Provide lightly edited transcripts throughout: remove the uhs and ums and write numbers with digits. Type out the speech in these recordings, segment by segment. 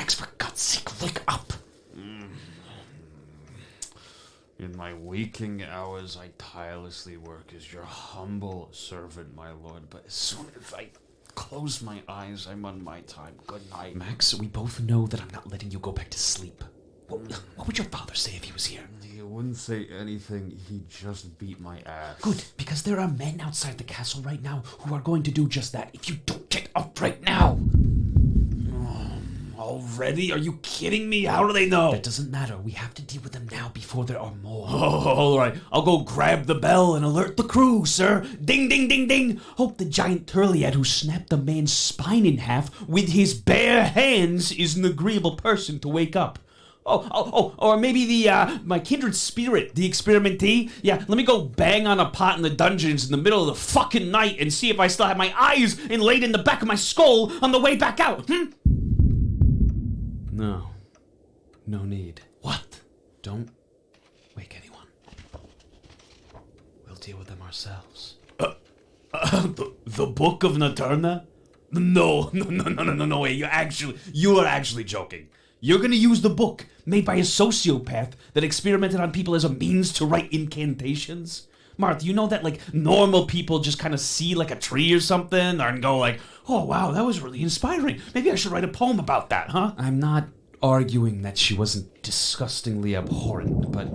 Max, for God's sake, wake up. In my waking hours, I tirelessly work as your humble servant, my lord. But as soon as I close my eyes, I'm on my time. Good night. Max, we both know that I'm not letting you go back to sleep. What would your father say if he was here? He wouldn't say anything. He just beat my ass. Good, because there are men outside the castle right now who are going to do just that if you don't get up right now. Already? Are you kidding me? How do they know? That doesn't matter. We have to deal with them now before there are more. Oh, all right. I'll go grab the bell and alert the crew, sir. Ding, ding, ding, ding. Hope the giant Turliad who snapped the man's spine in half with his bare hands is an agreeable person to wake up. Or maybe my kindred spirit, the experimentee. Yeah, let me go bang on a pot in the dungeons in the middle of the fucking night and see if I still have my eyes inlaid in the back of my skull on the way back out. No. No need. What? Don't wake anyone. We'll deal with them ourselves. The Book of Naterna? No way. You are actually joking. You're gonna use the book made by a sociopath that experimented on people as a means to write incantations? Marth, you know that, like, normal people just kind of see, like, a tree or something and go like, oh, wow, that was really inspiring. Maybe I should write a poem about that, huh? I'm not arguing that she wasn't disgustingly abhorrent, but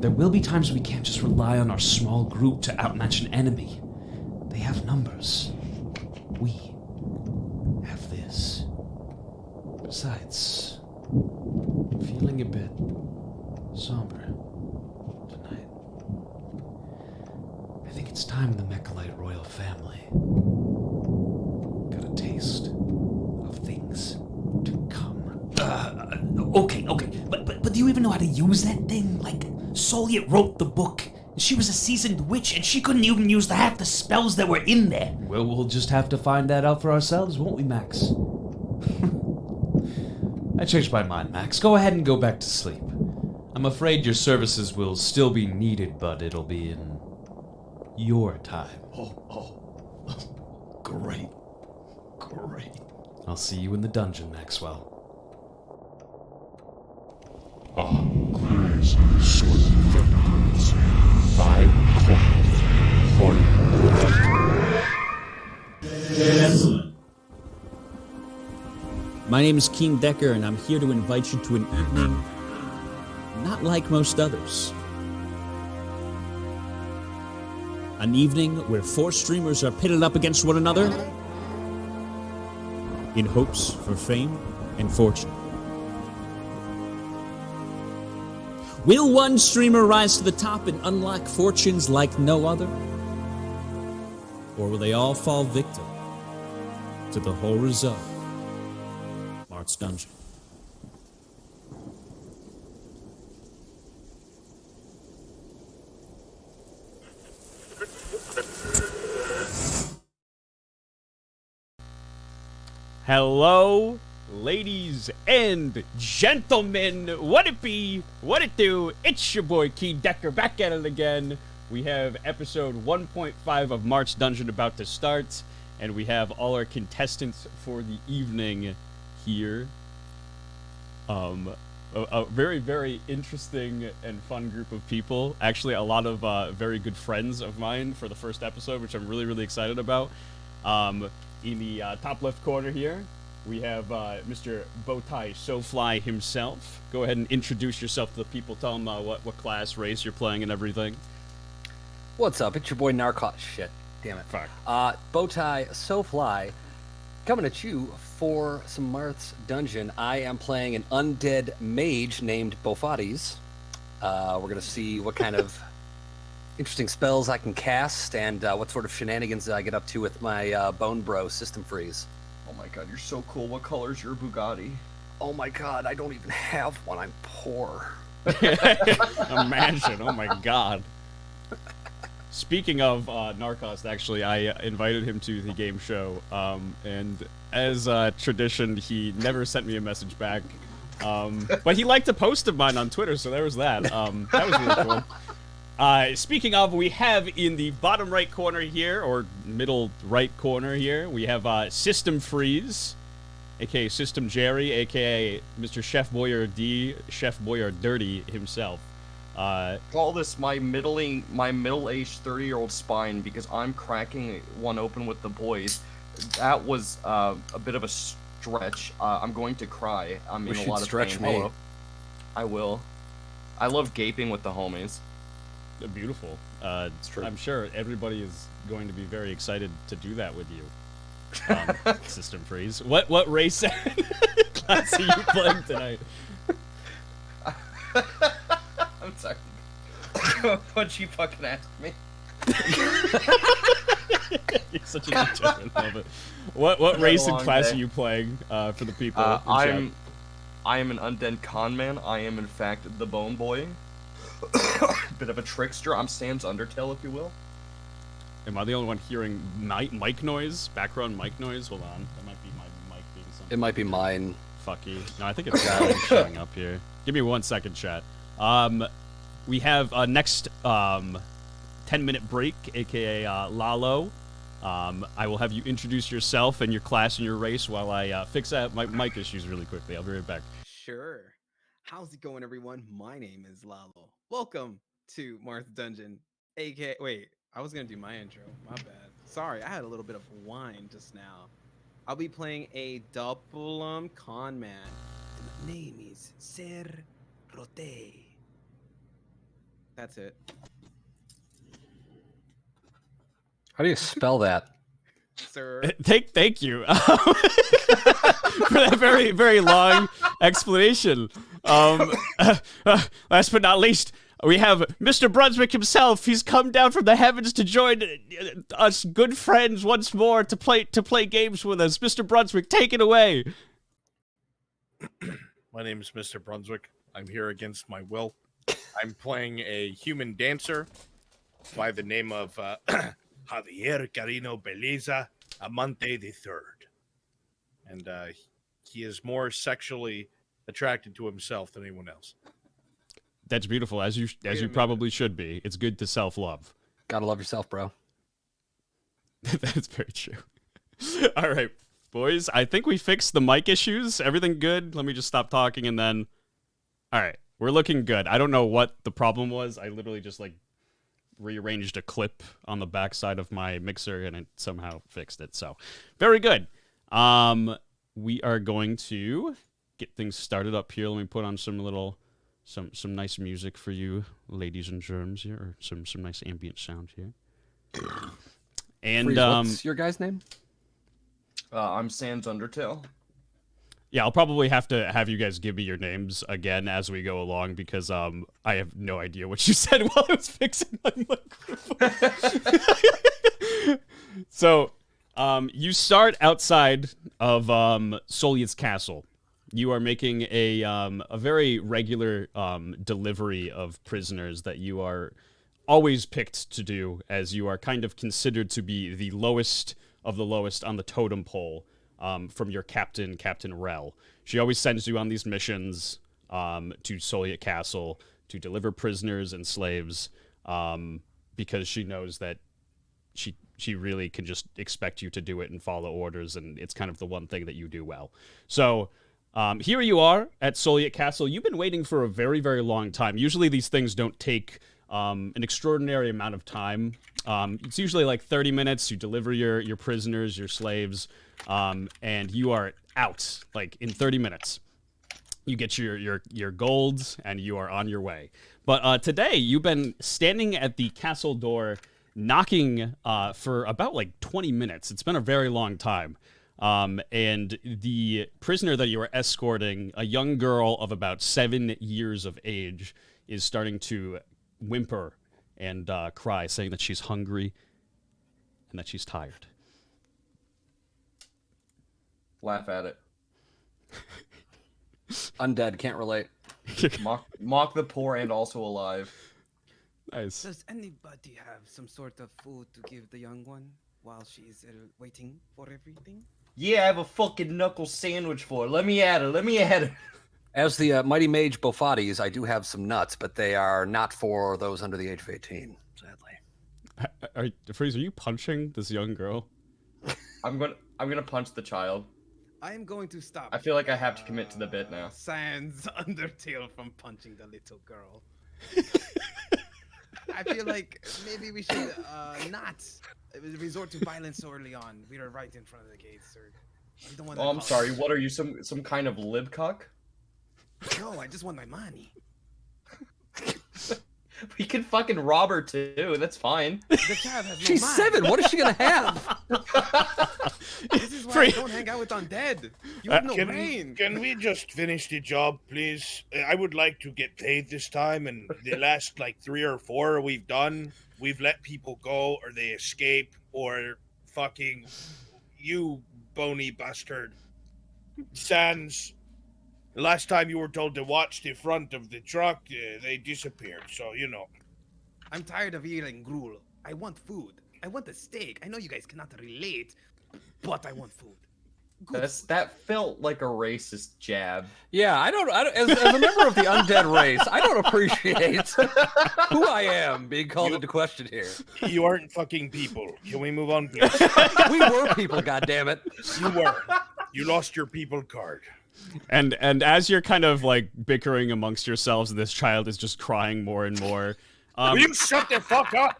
there will be times we can't just rely on our small group to outmatch an enemy. They have numbers. We have this. Besides, I'm feeling a bit somber tonight. I think it's time the Mecolite royal family got a taste of things to come. Okay, but do you even know how to use that thing? Like, Soliet wrote the book. She was a seasoned witch, and she couldn't even use half the spells that were in there. Well, we'll just have to find that out for ourselves, won't we, Max? I changed my mind, Max. Go ahead and go back to sleep. I'm afraid your services will still be needed, but it'll be in your time. Great. I'll see you in the dungeon, Maxwell. Cruise sort of 5 Excellent. My name is Keen Decker, and I'm here to invite you to an evening not like most others. An evening where 4 streamers are pitted up against one another in hopes for fame and fortune. Will one streamer rise to the top and unlock fortunes like no other? Or will they all fall victim to the horrors of Marth's Dungeon? Hello, ladies and gentlemen, what it be, what it do, it's your boy Key Decker back at it again. We have episode 1.5 of Marth's Dungeon about to start, and we have all our contestants for the evening here. A very, very interesting and fun group of people. Actually, a lot of very good friends of mine for the first episode, which I'm really, really excited about. In the top left corner here, we have Mr. Bowtie SoFly himself. Go ahead and introduce yourself to the people. Tell them what class, race you're playing, and everything. What's up? It's your boy Narcot. Shit. Damn it. Fuck. Bowtie SoFly coming at you for some Marth's Dungeon. I am playing an undead mage named Bofades. We're going to see what kind of interesting spells I can cast and what sort of shenanigans I get up to with my Bone Bro System Freeze. Oh my god, you're so cool. What color's your Bugatti? Oh my god, I don't even have one. I'm poor. Imagine. Oh my god. Speaking of Narcos, actually, I invited him to the game show, and as tradition, he never sent me a message back. But he liked a post of mine on Twitter, so there was that. That was really cool. Speaking of, we have in the bottom right corner here, or middle right corner here, we have System Freeze. aka System Jerry, aka Mr. Chef Boyardee, Chef Boyardee himself. Call this my middle-aged 30-year-old spine because I'm cracking one open with the boys. That was a bit of a stretch. I'm going to cry. I'm in a lot of stretch pain. me. Hello. I will. I love gaping with the homies. They're beautiful. true. I'm sure everybody is going to be very excited to do that with you. System Freeze. What race class are you playing tonight? I'm sorry. What'd you fucking ask me? You're such a degenerate. Love it. What race and class are you playing for the people? in I am an undead con man. I am in fact the Bone Boy. Bit of a trickster. I'm Sam's Undertale, if you will. Am I the only one hearing mic noise? Background mic noise? Hold on. That might be my mic being something. It might be mine. Fucky. No, I think it's showing up here. Give me 1 second, chat. We have next 10-minute break, aka Lalo. I will have you introduce yourself and your class and your race while I fix my mic issues really quickly. I'll be right back. Sure. How's it going, everyone? My name is Lalo. Welcome to Marth Dungeon, aka... Wait, I was going to do my intro. My bad. Sorry, I had a little bit of wine just now. I'll be playing a double con man. My name is Ser Rote. That's it. How do you spell that? Sir. Thank you for that very, very long explanation. Last but not least, we have Mr. Brunswick himself. He's come down from the heavens to join us good friends once more to play games with us. Mr. Brunswick, take it away. My name is Mr. Brunswick. I'm here against my will. I'm playing a human dancer by the name of Javier Carino Beliza Amante III. And he is more sexually attracted to himself than anyone else. That's beautiful, as you probably should be. It's good to self-love. Gotta love yourself, bro. That's very true. All right, boys. I think we fixed the mic issues. Everything good? Let me just stop talking and then... All right, we're looking good. I don't know what the problem was. I literally just, rearranged a clip on the backside of my mixer and it somehow fixed it. So, very good. We are going to get things started up here. Let me put on some nice music for you, ladies and germs here, or some nice ambient sound here. And Freeze, what's your guy's name? I'm Sans Undertale. Yeah, I'll probably have to have you guys give me your names again as we go along because I have no idea what you said while I was fixing my microphone. So, you start outside of Solia's castle. You are making a very regular delivery of prisoners that you are always picked to do, as you are kind of considered to be the lowest of the lowest on the totem pole from your captain, Captain Rel. She always sends you on these missions to Solia Castle to deliver prisoners and slaves because she knows that she really can just expect you to do it and follow orders, and it's kind of the one thing that you do well. So... here you are at Soliet Castle. You've been waiting for a very, very long time. Usually these things don't take an extraordinary amount of time. It's usually like 30 minutes. You deliver your prisoners, your slaves, and you are out like in 30 minutes. You get your golds and you are on your way. But today you've been standing at the castle door knocking for about like 20 minutes. It's been a very long time. And the prisoner that you are escorting, a young girl of about 7 years of age, is starting to whimper and cry, saying that she's hungry and that she's tired. Laugh at it. Undead, can't relate. Mock the poor and also alive. Nice. Does anybody have some sort of food to give the young one while she's waiting for everything? Yeah, I have a fucking knuckle sandwich for her. Let me at her. As the mighty mage Bofades, I do have some nuts, but they are not for those under the age of 18, sadly. Freeze, are you punching this young girl? I'm gonna punch the child. I am going to stop. I feel like I have to commit to the bit now. Sans Undertale from punching the little girl. I feel like maybe we should not resort to violence so early on. We are right in front of the gates, sir. We don't want Oh, I'm sorry. What are you, some kind of libcuck? No, I just want my money. We can fucking rob her too. That's fine. The child has no She's mind. 7. What is she gonna have? This is why I don't hang out with undead. You have no brain. Can we just finish the job, please? I would like to get paid this time, and the last, like, 3 or 4 we've done, we've let people go, or they escape, or fucking you, bony bastard. Sans, the last time you were told to watch the front of the truck, they disappeared, so, you know. I'm tired of eating gruel. I want food. I want a steak. I know you guys cannot relate, but I want food. Good food. That felt like a racist jab. Yeah, I don't as a member of the undead race, I don't appreciate who I am being called into question here. You aren't fucking people. Can we move on, please? We were people, goddammit. You were. You lost your people card. And as you're kind of like bickering amongst yourselves, and this child is just crying more and more. Will you shut the fuck up?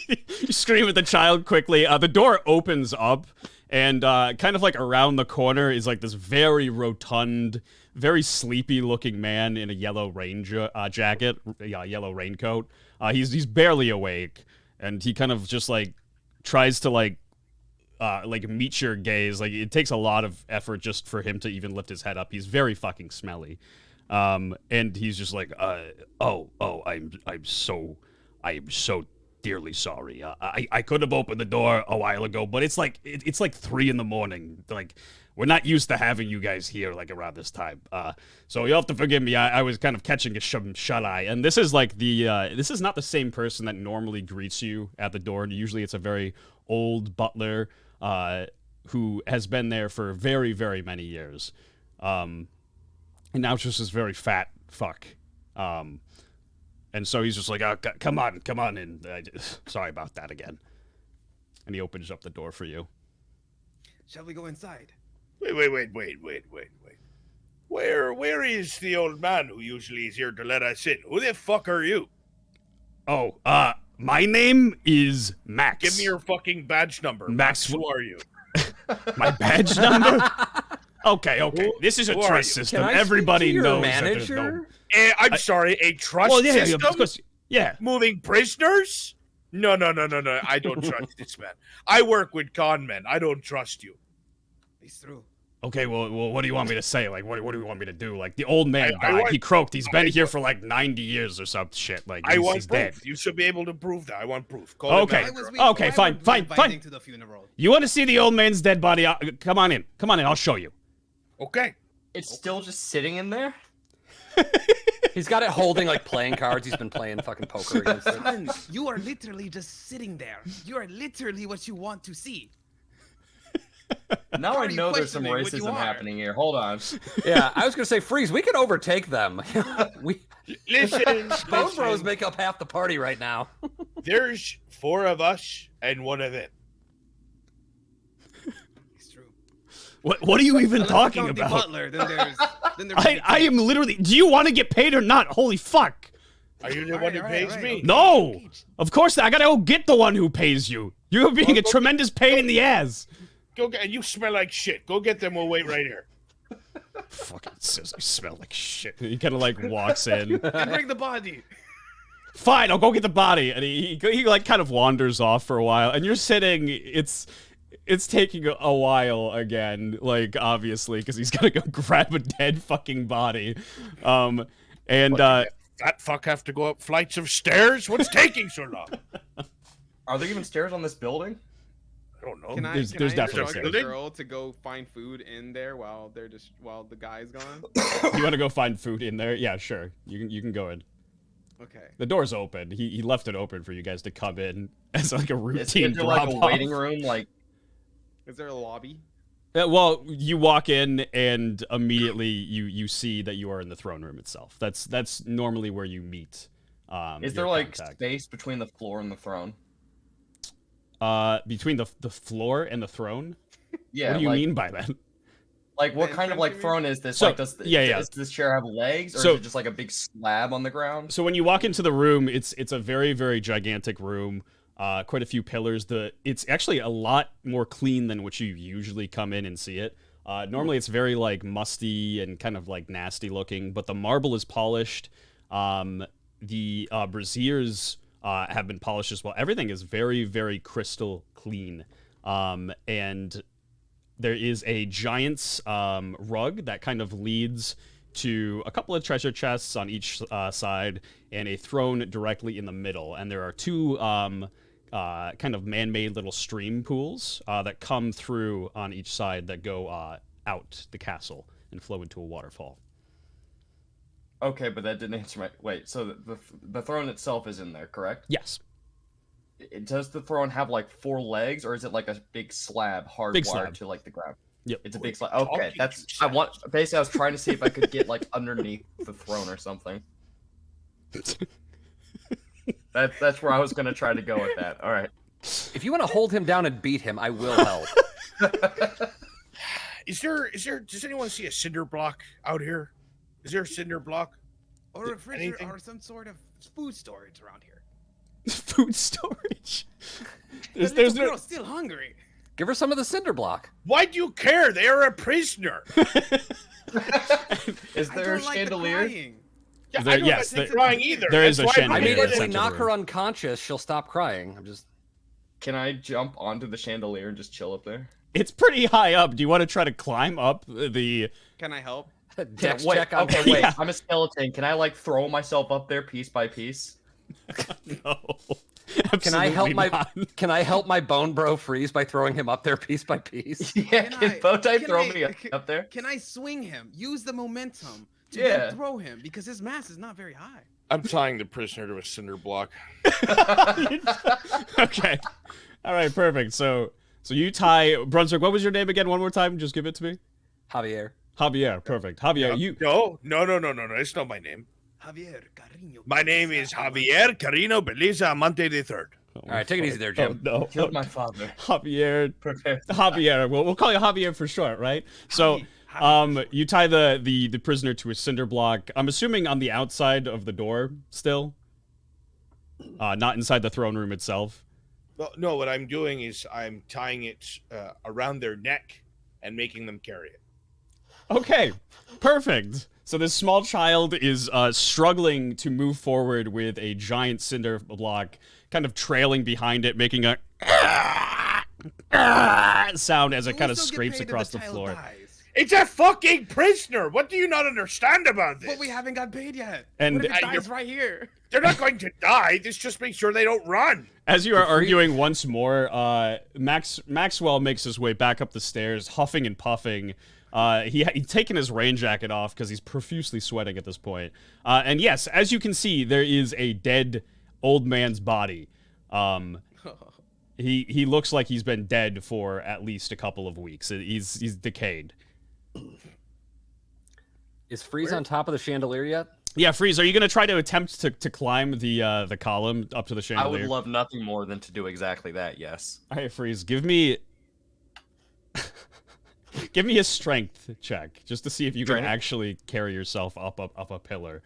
You scream at the child quickly. The door opens up, and kind of like around the corner is like this very rotund, very sleepy-looking man in a yellow rain jacket, yellow raincoat. He's barely awake, and he kind of just like tries to like meet your gaze. Like, it takes a lot of effort just for him to even lift his head up. He's very fucking smelly. And he's just like, I'm so dearly sorry. I could have opened the door a while ago, but it's like 3 a.m. Like, we're not used to having you guys here like around this time. So you'll have to forgive me. I was kind of catching a shut eye. And this is like this is not the same person that normally greets you at the door. And usually it's a very old butler, who has been there for very, very many years. And now it's just this very fat fuck. And so he's just like, come on in. Sorry about that again. And he opens up the door for you. Shall we go inside? Wait. Where is the old man who usually is here to let us in? Who the fuck are you? Oh, my name is Max. Give me your fucking badge number. Max, who are you? My badge number? Okay. This is a who are trust you? system. Can I Everybody speak to your knows manager? that there's I'm sorry, a trust Well, yeah, system? of course. Yeah. Moving prisoners? No. I don't trust this man. I work with con men. I don't trust you. It's true. Okay, well, what do you want me to say? Like, what do you want me to do? Like, the old man I died. want- He croaked. He's been here for like 90 years or some shit. Like, I he's want dead. proof. You should be able to prove that. I want proof. Call him Okay. out. Okay, fine. To the funeral. You want to see the old man's dead body? Come on in. I'll show you. Okay. It's still just sitting in there? He's got it holding like playing cards. He's been playing fucking poker against it. Son, you are literally just sitting there. You are literally what you want to see. Now How I are you know there's some questioning what you racism are? happening here. Hold on. Yeah, I was gonna say, Freeze, we can overtake them. we Listen, Bone Bros listen. make up half the party right now. There's 4 of us and 1 of them. It's true. What are you even Unless talking you count the about? butler, then there's I am literally. Do you want to get paid or not? Holy fuck! Are you the one who pays me? okay. No, Okay. of course not. I gotta go get the one who pays you. You're being a tremendous pain in the ass. Go get, and you smell like shit. Go get them. We'll wait right here. Fucking says I smell like shit. He kind of like walks in. And bring the body. Fine, I'll go get the body. And he like kind of wanders off for a while. And you're sitting. It's taking a while again. Like, obviously, because he's gotta go grab a dead fucking body. And That fuck have to go up flights of stairs? What's taking so long? Are there even stairs on this building? I don't know. Can I There's instruct definitely the stairs. girl to go find food in there while the guy's gone? you want to go find food in there? Yeah, sure. You can go in. Okay. The door's open. He left it open for you guys to come in as like a Is routine there like a drop-off. waiting room? Like, Is there a lobby? Well, you walk in and immediately you see that you are in the throne room itself. That's normally where you meet. is your there like contact. space between the floor and the throne? Between the floor and the throne? Yeah. What do you like, mean by that? Like, what The kind of like entrance, you throne is this? So- like, does this chair have legs, or So- is it just like a big slab on the ground? So when you walk into the room, it's a very, very gigantic room. Quite a few pillars. It's actually a lot more clean than what you usually come in and see it. Normally it's very like musty and kind of like nasty looking, but the marble is polished. The braziers have been polished as well. Everything is very, very crystal clean. And there is a giant's rug that kind of leads to a couple of treasure chests on each side and a throne directly in the middle. And there are two kind of man-made little stream pools that come through on each side that go out the castle and flow into a waterfall. Okay, but that didn't answer my. Wait, so the throne itself is in there, correct? Yes. Does the throne have like 4 legs, or is it like a big slab hardwired slab. to like the ground? Yep. It's a big slab. Okay, basically I was trying to see if I could get like underneath the throne or something. That's where I was gonna try to go with that. All right. If you want to hold him down and beat him, I will help. Does anyone see a cinder block out here? Is there a cinder block? Or a refrigerator Anything? or some sort of food storage around here. Food storage. The There's little no. girl's still hungry. Give her some of the cinder block. Why do you care? They are a prisoner. Is I there a don't like the chandelier? crying. Yeah, There- I don't yes, like there- crying either. there is That's a why I'm I chandelier. mean, here. if we Essentially. knock her unconscious, she'll stop crying. I'm just. Can I jump onto the chandelier and just chill up there? It's pretty high up. Do you want to try to climb up the? Can I help? Dex wait, check on okay, him. wait. Yeah. I'm a skeleton. Can I like throw myself up there piece by piece? No. Can I help Absolutely my not. Can I help my bone bro freeze by throwing him up there piece by piece? Yeah, can Bowtie throw me can- up there? Can I swing him? Use the momentum to Yeah. then throw him because his mass is not very high. I'm tying the prisoner to a cinder block. Okay. All right. Perfect. So you tie Brunswick. What was your name again? One more time. Just give it to me. Javier. Javier. Perfect. Javier. You. No. It's not my name. Javier Carino. My name is Javier Carino Beliza Amante III. All right, take it easy there, Oh, Jim. no. Killed my father. Javier. Prepare. Javier. We'll call you Javier for short, right? So, you tie the prisoner to a cinder block. I'm assuming on the outside of the door still, not inside the throne room itself. Well, no, what I'm doing is I'm tying it around their neck and making them carry it. Okay, perfect. So this small child is struggling to move forward with a giant cinder block, kind of trailing behind it, making a sound as it kind of scrapes across the floor. It's a fucking prisoner. What do you not understand about this? But we haven't got paid yet. And- what if it And dies right here? They're not going to die. This just makes sure they don't run. As you are arguing once more, Maxwell makes his way back up the stairs, huffing and puffing. He's taken his rain jacket off because he's profusely sweating at this point. And yes, as you can see, there is a dead old man's body. He looks like he's been dead for at least a couple of weeks. He's decayed. Is Freeze on top of the chandelier yet? Yeah, Freeze, are you going to try to attempt to climb the column up to the I chandelier? would love nothing more than to do exactly that. Yes. All right, Freeze, give me a strength check just to see if you can Strength? actually carry yourself up a pillar.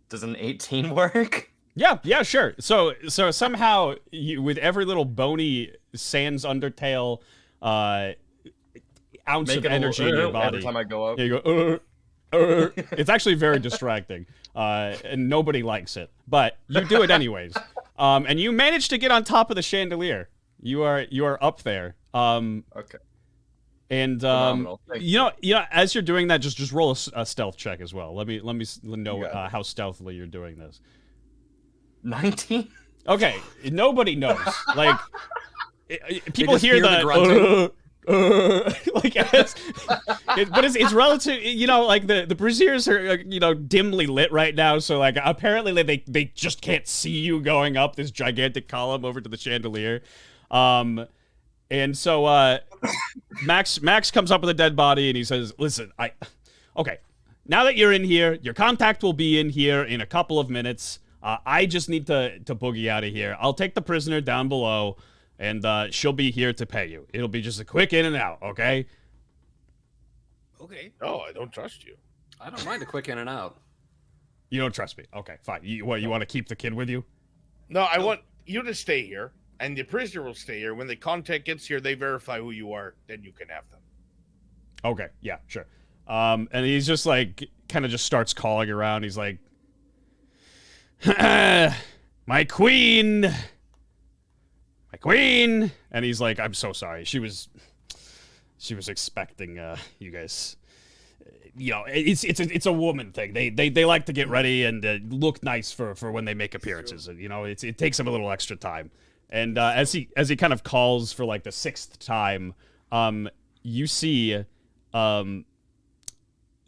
Does an 18 work? Yeah, sure. So somehow you, with every little bony sans undertale ounce Make of it a energy in your little body, every time I go up. yeah, you go. It's actually very distracting, and nobody likes it. But you do it anyways, and you manage to get on top of the chandelier. You are up there. Okay. And Phenomenal. Thank you know, as you're doing that, just roll a stealth check as well. Let me know got it. how stealthily you're doing this. 19? Okay, nobody knows. Like people just hear hear the the grunting. like but it's relative. You know, like the braziers are dimly lit right now. So like apparently they just can't see you going up this gigantic column over to the chandelier. And so Max comes up with a dead body and he says, "Listen, okay, now that you're in here, your contact will be in here in a couple of minutes. I just need to boogie out of here. I'll take the prisoner down below, and she'll be here to pay you. It'll be just a quick in and out, okay? Okay. No, I don't trust you. I don't mind a quick in and out. You don't trust me? Okay, fine. You want to keep the kid with you? No, I want you to stay here, and the prisoner will stay here. When the contact gets here, they verify who you are. Then you can have them. Okay, yeah, sure. And he's just like, kind of just starts calling around. He's like, my queen, and he's like, I'm so sorry. She was expecting you guys. You know, it's a woman thing. They like to get ready and look nice for when they make appearances. And, you know, it takes them a little extra time. And as he kind of calls for like the 6th time, you see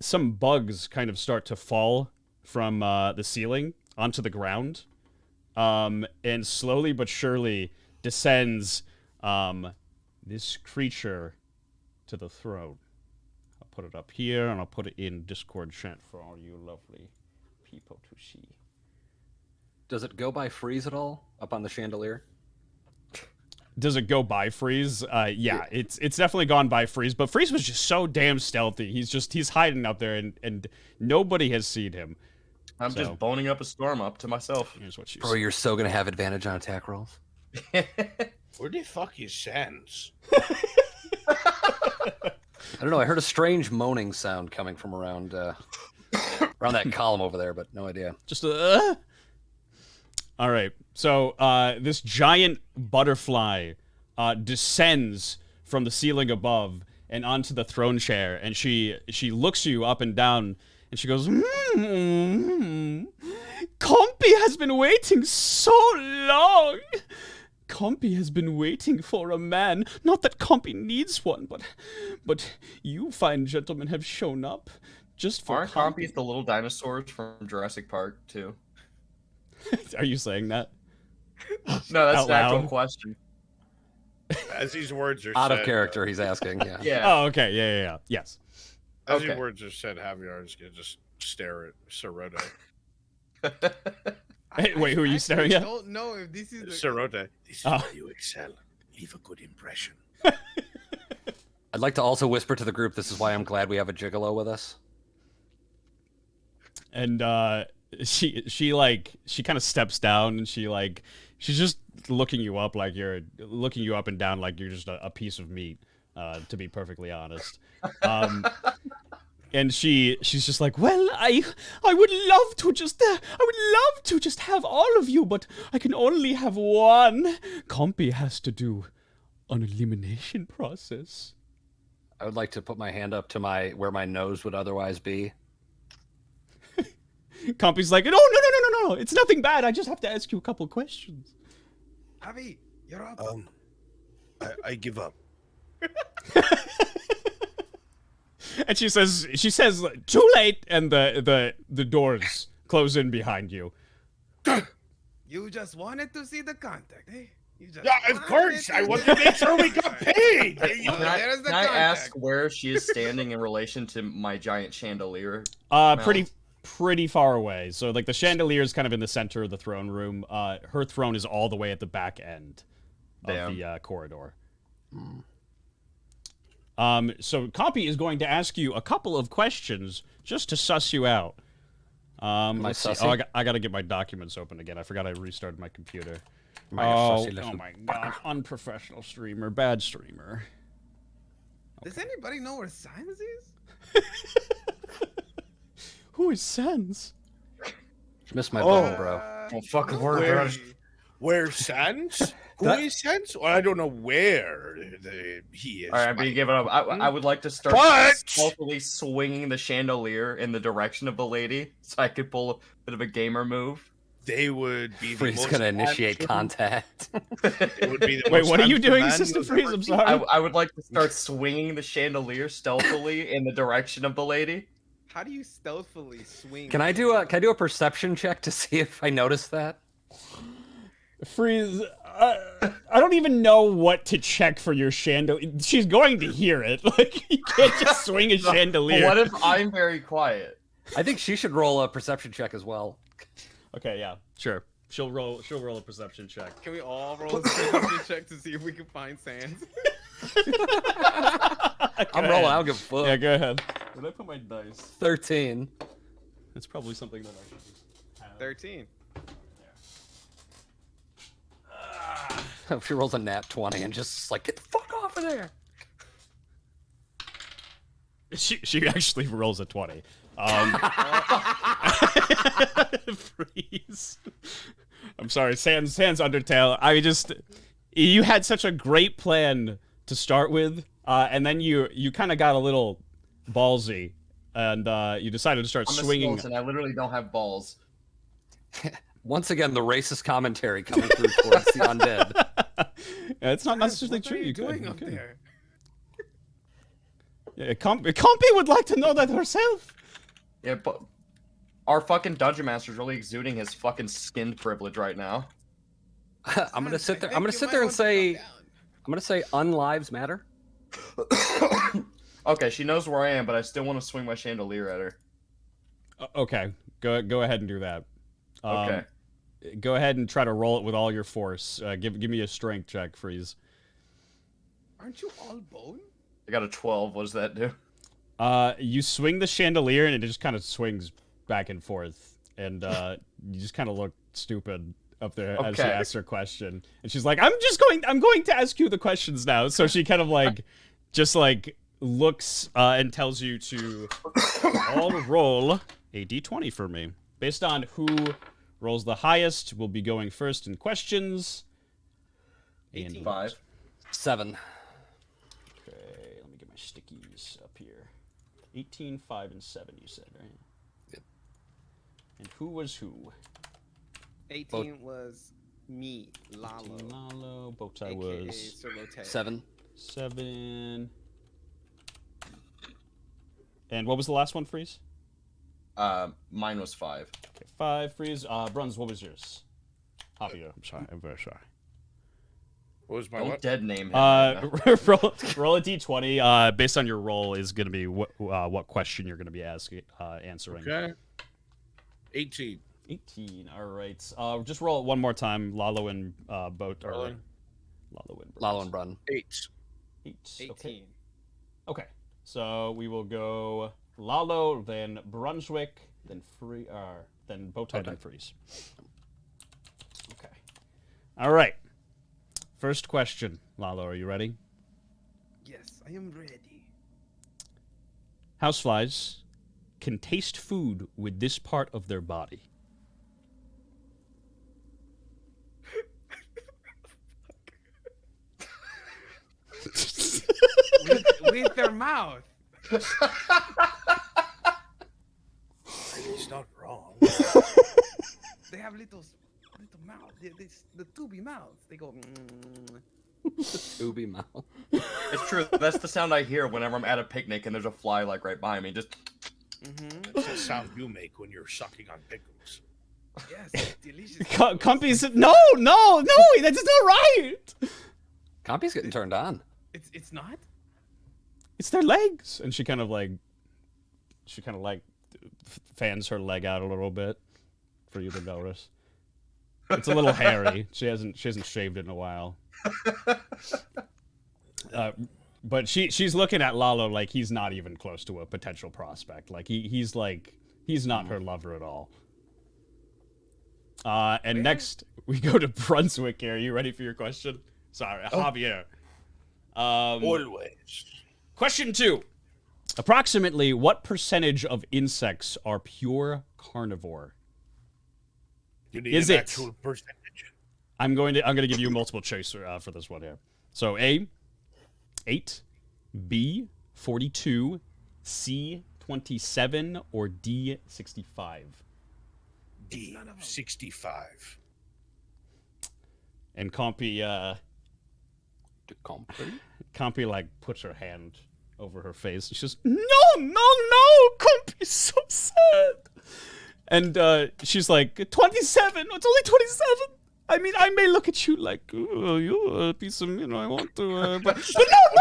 some bugs kind of start to fall from the ceiling onto the ground, and slowly but surely descends this creature to the throne. I'll put it up here, and I'll put it in Discord chat for all you lovely people to see. Does it go by freeze at all up on the chandelier? Does it go by Freeze? Yeah, it's definitely gone by Freeze, but Freeze was just so damn stealthy. He's hiding up there, and nobody has seen him. I'm just boning up a storm up to myself. Here's what you Bro, you're so gonna have advantage on attack rolls. Where the fuck is Sans? I don't know. I heard a strange moaning sound coming from around around that column over there, but no idea. Just All right. So this giant butterfly descends from the ceiling above and onto the throne chair, and she looks you up and down, and she goes, Compy has been waiting so long. Compy has been waiting for a man. Not that Compy needs one, but you fine gentlemen have shown up just for Aren't Compies the little dinosaurs from Jurassic Park too? Are you saying that? No, that's Out an actual loud? question. As these words are Out said, of character, he's asking. Yeah. Yeah. Oh, okay. Yeah. Yes. As Okay. these words are said, Javier is gonna just stare at Cerote. Hey, wait, who are you staring at? I don't know if this is the... Cerote, this is Oh. why you excel. Leave a good impression. I'd like to also whisper to the group, this is why I'm glad we have a gigolo with us. And she kind of steps down, and she's just looking you up and down like you're just a piece of meat, to be perfectly honest. And she's just like, well, I would love to just have all of you, but I can only have one. Compy has to do an elimination process. I would like to put my hand up to where my nose would otherwise be. Compy's like, no, it's nothing bad. I just have to ask you a couple questions. Javi, you're up. I give up. And she says, too late, and the doors close in behind you. You just wanted to see the contact, eh? You just Yeah, of course. I want to make sure we got paid. There's the Can I ask contact. where she is standing in relation to my giant chandelier? Pretty far away. So like the chandelier is kind of in the center of the throne room. Her throne is all the way at the back end of the corridor. So Compy is going to ask you a couple of questions just to suss you out. Let's see. sussy? Oh, I got to get my documents open again. I forgot I restarted my computer. Sussy Oh little my god, unprofessional streamer, bad streamer. Does anybody know where Science is? Who is Sans? Missed my button, bro. Don't fucking worry Where- about it. Where Sans? Who is Sans? Well, I don't know where he is. All right, but you give it up. I would like to start But- stealthily swinging the chandelier in the direction of the lady, so I could pull a bit of a gamer move. They would be the Freeze most gonna initiate handsome- contact. It would be the Wait, most what are you handsome doing, man Sister you've Freeze? ever I'm seen. sorry. I would like to start swinging the chandelier stealthily in the direction of the lady. How do you stealthily swing? Can I do a perception check to see if I notice that? Freeze, I don't even know what to check for your chandelier. She's going to hear it. Like, you can't just swing a chandelier. What if I'm very quiet? I think she should roll a perception check as well. Okay, yeah, sure. She'll roll a perception check. Can we all roll a perception check to see if we can find Sans? I'm rolling. I don't give a fuck. Yeah, go ahead. Where did I put my dice? 13. That's probably something that I should have. 13. If she rolls a nat 20 and just like, get the fuck off of there. She actually rolls a 20. Freeze. I'm sorry, Sans Undertale. You had such a great plan to start with, and then you kind of got a little ballsy, and you decided to start swinging. And I literally don't have balls. Once again, the racist commentary coming through towards the undead. Yeah, it's not necessarily What true. are you You doing could. up there? Yeah, Compy would like to know that herself. Yeah, but our fucking dungeon master's really exuding his fucking skin privilege right now. I'm gonna sit there. I I'm gonna think you sit might there and want to say, calm down. I'm gonna say, unlives matter. Okay, she knows where I am, but I still want to swing my chandelier at her. Okay, go ahead and do that. Okay. Go ahead and try to roll it with all your force. Give me a strength check, Freeze. Aren't you all bone? I got a 12. What does that do? You swing the chandelier and it just kind of swings back and forth, and you just kind of look stupid up there as she Okay. asks her question. And she's like, I'm going to ask you the questions now. So she kind of like, just like looks and tells you to all roll a d20 for me. Based on who rolls the highest, will be going first in questions. 18. 5. 7. Okay, let me get my stickies up here. 18, 5, and 7, you said, right? Yep. And who was who? 18 was me, Lalo. 18 Lalo, Bowtie AKA was Sir Lote. 7. 7. And what was the last one, Freeze? Mine was 5. Okay, 5, Freeze. Bruns, what was yours? Javier, I'm sorry, I'm very sorry. What was my Don't what? dead name him. right now. roll a d20. Based on your roll, is going to be what question you're going to be answering. Okay. 18. 18. All right. Just roll it one more time. Lalo and Boat. Or, Rolling. Lalo and Brun. 8. 8. 18. Okay. Okay. So we will go Lalo, then Brunswick, then then Bowtie, then Freeze. Okay. All right. First question, Lalo. Are you ready? Yes, I am ready. Houseflies can taste food with this part of their body. With their mouth. He's not wrong. They have little mouth. The tubey mouths. They go. Ubi mouth. It's true. That's the sound I hear whenever I'm at a picnic and there's a fly like right behind me. Just That's the sound you make when you're sucking on pickles. Yes, delicious. Compy said, no, that's not right. Compy's getting turned on. It's not. It's their legs. And she kind of like fans her leg out a little bit for you to notice. It's a little hairy. She hasn't shaved it in a while. But she's looking at Lalo like he's not even close to a potential prospect. Like he's not her lover at all. And next we go to Brunswick here. Are you ready for your question? Sorry, Javier. Always. Question 2. Approximately what percentage of insects are pure carnivore? You need Is an it? actual percentage. I'm going to give you a multiple choice for this one here. So A, 8, B, 42, C, 27, or D, 65. D. 65. And Compy like puts her hand over her face. She says, "No, Compy's so sad." And she's like, 27. It's only 27. I mean, I may look at you like, oh, you're a piece of, I want to, but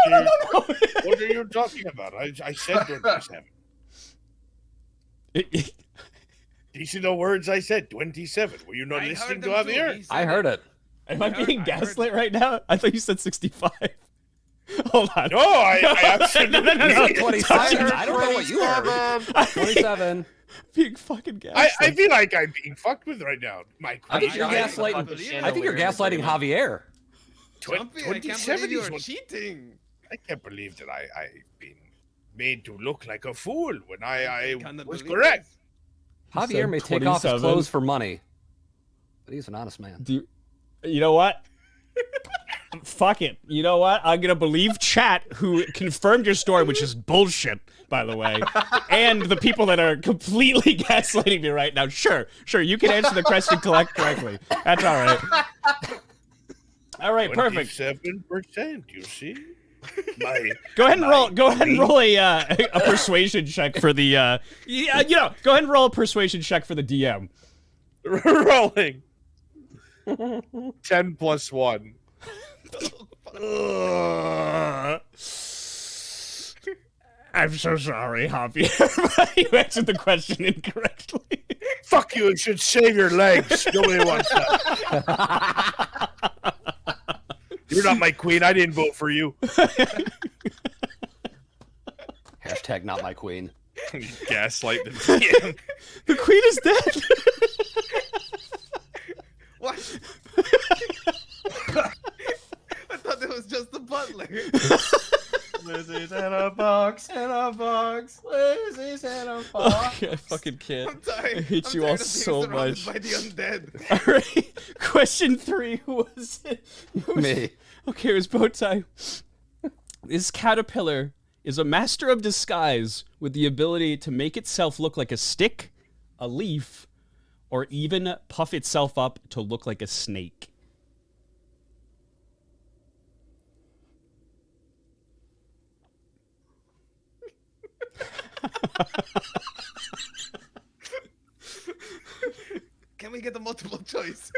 no. What are you talking about? I said 27. These are the words I said. 27. Were you not listening to Javier? I heard it. Am I being gaslit right now? I thought you said 65. Hold on. No, I absolutely. No. 27. I don't know what you heard. 27. Being fucking gaslit. I feel like I'm being fucked with right now. My I think queen. you're gaslighting. I think you're gaslighting Javier. Jumpy, I can't believe you're cheating. I can't believe that I've been made to look like a fool when I Kinda was believe correct. Javier may take off his clothes for money, but he's an honest man. You know what? Fuck it. You know what? I'm gonna believe chat, who confirmed your story, which is bullshit, by the way, and the people that are completely gaslighting me right now. Sure, you can answer the question correctly. That's all right. All right, perfect. 27%. You see? Go ahead and roll. Go ahead and roll a persuasion check for the. Go ahead and roll a persuasion check for the DM. Rolling. 10 plus 1. I'm so sorry, Javier. You answered the question incorrectly. Fuck you! You should shave your legs. Nobody wants that. You're not my queen. I didn't vote for you. Hashtag not my queen. Gaslight the DM. The queen is dead. What? I thought it was just the butler. Lizzie's in a box, Lizzie's in a box. I fucking can't. I'm tired. I hate you all so much. By the undead. All right. Question 3. Who was it? Me. Okay, it was Bowtie. This caterpillar is a master of disguise with the ability to make itself look like a stick, a leaf, or even puff itself up to look like a snake. Can we get the multiple choice?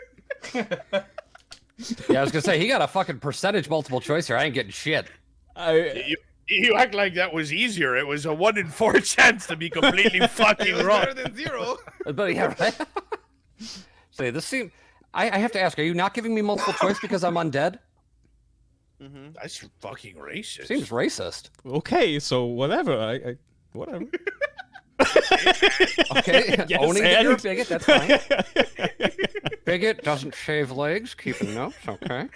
Yeah, I was gonna say he got a fucking percentage multiple choice here. I ain't getting shit. You act like that was easier. It was a 1 in 4 chance to be completely fucking wrong. Better than 0. But yeah, right. Say this seems. I have to ask: are you not giving me multiple choice because I'm undead? That's fucking racist. Seems racist. Okay, so whatever. Whatever. Okay, Yes, owning that you're a and- bigot, that's fine. Bigot doesn't shave legs, keeping notes, okay.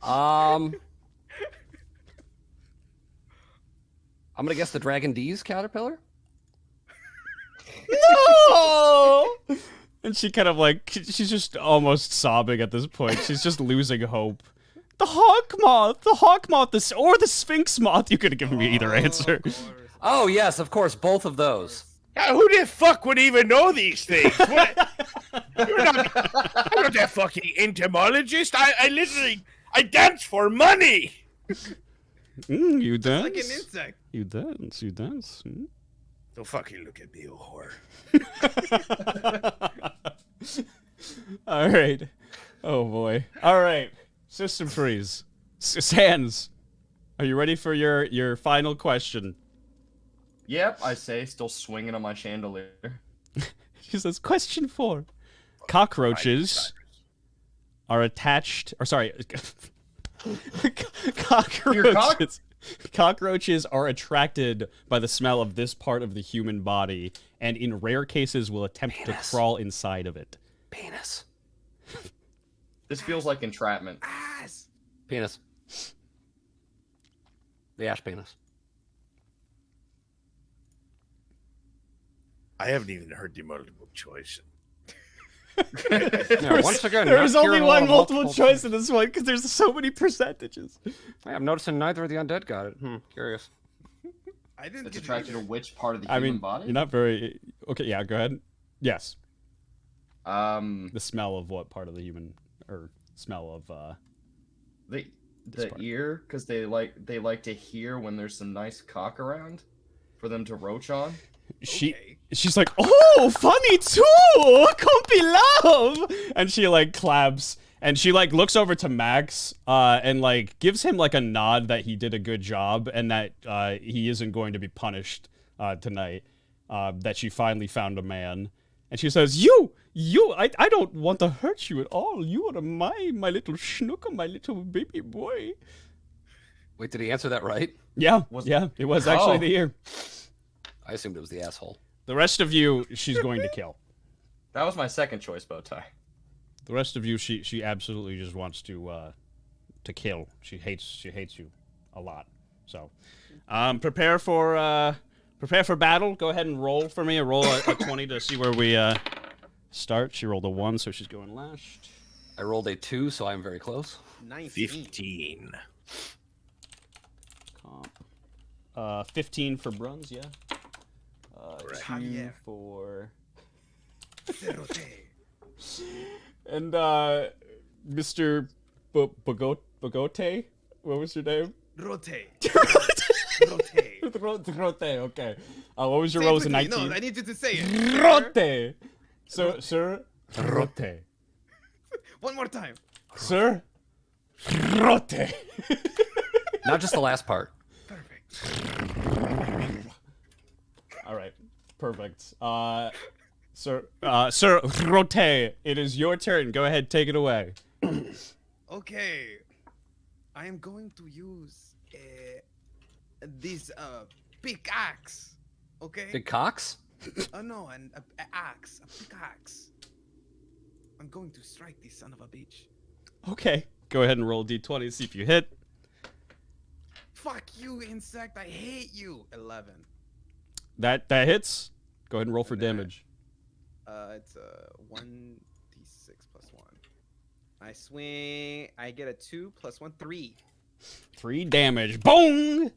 I'm gonna guess the Dragon D's caterpillar? No! And she kind of she's just almost sobbing at this point. She's just losing hope. The hawk moth, or the sphinx moth. You could have given me either answer. Oh, yes, of course, both of those. Who the fuck would even know these things? I'm not that fucking entomologist. I literally dance for money. You dance? Like an insect. You dance. Don't fucking look at me, you whore. All right. Oh boy. All right. System freeze. Sans, are you ready for your final question? Yep, I say, still swinging on my chandelier. She says, question 4. Cockroaches are attached, or sorry, cockroaches are attracted by the smell of this part of the human body, and in rare cases will attempt to crawl inside of it. Penis. This feels like entrapment. Ass. Penis. The ash penis. I haven't even heard the multiple choice. Yeah, once again, There is not only hearing a one lot of multiple choice in this one because there's so many percentages. I'm noticing neither of the undead got it. Curious. I didn't It's get attracted to either. which part of the I human mean, body? you're not very... Okay, yeah, go ahead. Yes. The The smell of what part of the human... Or smell of... the part. ear, because they like to hear when there's some nice cock around for them to roach on. She's like, oh, funny too, comfy love, and she claps, and she looks over to Max, and gives him a nod that he did a good job, and that he isn't going to be punished tonight, that she finally found a man, And she says, I don't want to hurt you at all. You are my little schnooker, my little baby boy. Wait, did he answer that right? Yeah, it was actually the ear. I assumed it was the asshole. The rest of you, she's going to kill. That was my second choice, Bowtie. The rest of you, she absolutely just wants to kill. She hates you a lot. So, prepare for battle. Go ahead and roll for me. Roll a 20 to see where we start. She rolled a 1, so she's going last. I rolled a 2, so I'm very close. 15. 15 for bronze, yeah. 2 Javier. for... Cerote. And Mr. Bogote? What was your name? Rote. Rote, okay. What was your Say it roll? Was a quickly. 19? No, I need you to say it. Rote! Sir? Rote. One more time. Sir? Rote! Not just the last part. Perfect. All right, perfect. Sir Rote, it is your turn. Go ahead, take it away. Okay. I am going to use this pickaxe. Okay? Big cocks? No, an axe. A pickaxe. I'm going to strike this son of a bitch. Okay, go ahead and roll a d20, see if you hit. Fuck you, insect. I hate you. 11. That hits. Go ahead and roll for damage. It's 1d6 plus 1. I swing. I get a 2 plus 1, 3. 3 damage. Boom!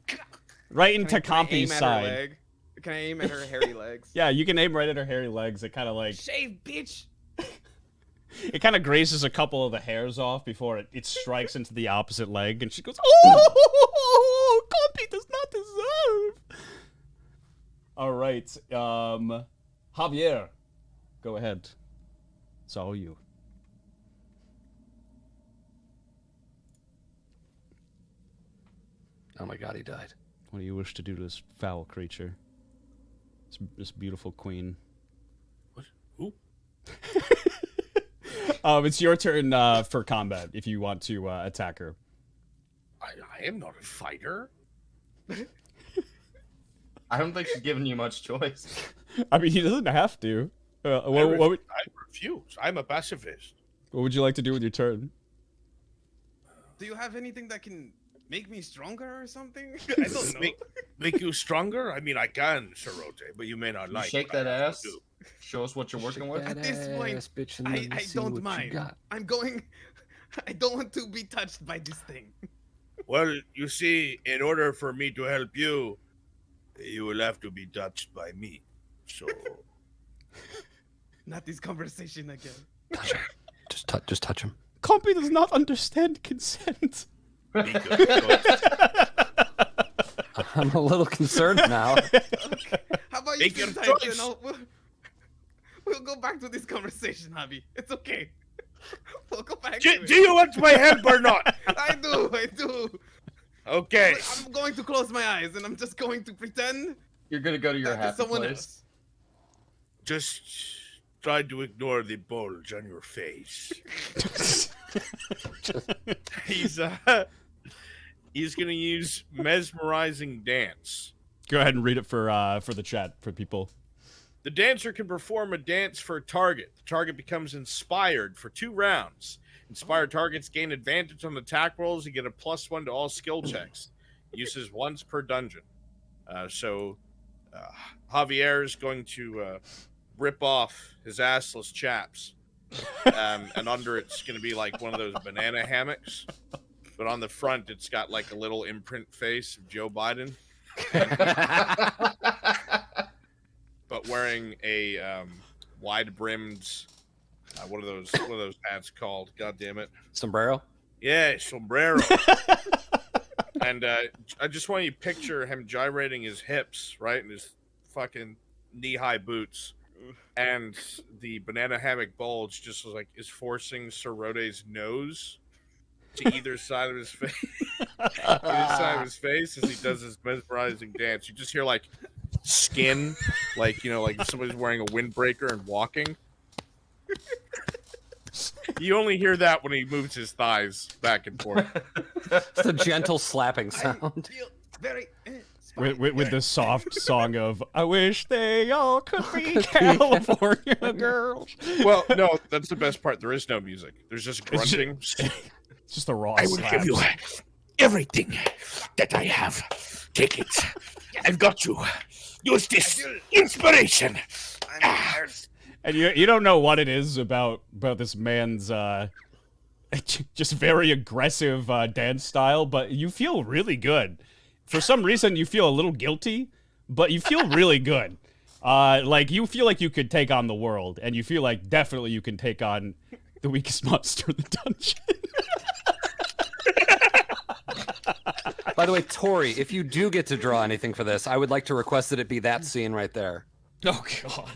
Right into Can I aim Compy's at her side. leg? Can I aim at her hairy legs? Yeah, you can aim right at her hairy legs. It kind of like... Shave, bitch! It kind of grazes a couple of the hairs off before it strikes into the opposite leg, and she goes, "Oh, Compy does not deserve." All right, Javier, go ahead. It's all you. Oh my god, he died. What do you wish to do to this foul creature? This beautiful queen. What? Who? It's your turn for combat if you want to attack her. I am not a fighter. I don't think she's giving you much choice. I mean, he doesn't have to. I refuse. I'm a pacifist. What would you like to do with your turn? Do you have anything that can make me stronger or something? I don't know. Make you stronger? I mean, I can, Cerote, but you may not You like. shake what that I have ass. to do. Show us what you're working with. At this point, Bitch, and I let me see don't what you mind. got. I'm going. I don't want to be touched by this thing. Well, you see, in order for me to help you, you will have to be touched by me. So, Not this conversation again. Touch him. Just touch him. Compy does not understand consent. be good. I'm a little concerned now. How about you Make your sit tight choice. and we'll go back to this conversation, Javi. It's okay. We'll go back to Do it. you want my help or not? I do. Okay. I'm going to close my eyes and I'm just going to pretend You're gonna go to your that happy someone place. else. Just try to ignore the bulge on your face. He's gonna use mesmerizing dance. Go ahead and read it for the chat for people. The dancer can perform a dance for a target. The target becomes inspired for 2 rounds. Inspired targets gain advantage on attack rolls and get a +1 to all skill checks. Uses once per dungeon. Javier is going to rip off his assless chaps. And under it's going to be like one of those banana hammocks. But on the front, it's got like a little imprint face of Joe Biden. But wearing a wide-brimmed, what are those hats called? God damn it! Sombrero? Yeah, sombrero. And I just want you to picture him gyrating his hips, right, in his fucking knee-high boots, and the banana hammock bulge just is forcing Cerote's nose to either side of his face, either side of his face as he does his mesmerizing dance. You just hear like. skin, like like if somebody's wearing a windbreaker and walking. You only hear that when he moves his thighs back and forth. It's a gentle slapping sound. I feel very. With the soft song of "I wish they all could be California girls." Well, no, that's the best part. There is no music. There's just grunting. It's just a raw. I will give you everything that I have. Take it. I've got you. Use this inspiration. And you don't know what it is about this man's just very aggressive dance style, but you feel really good. For some reason, you feel a little guilty, but you feel really good. Like you feel like you could take on the world, and you feel like definitely you can take on the weakest monster in the dungeon. By the way, Tori, if you do get to draw anything for this, I would like to request that it be that scene right there. Oh God.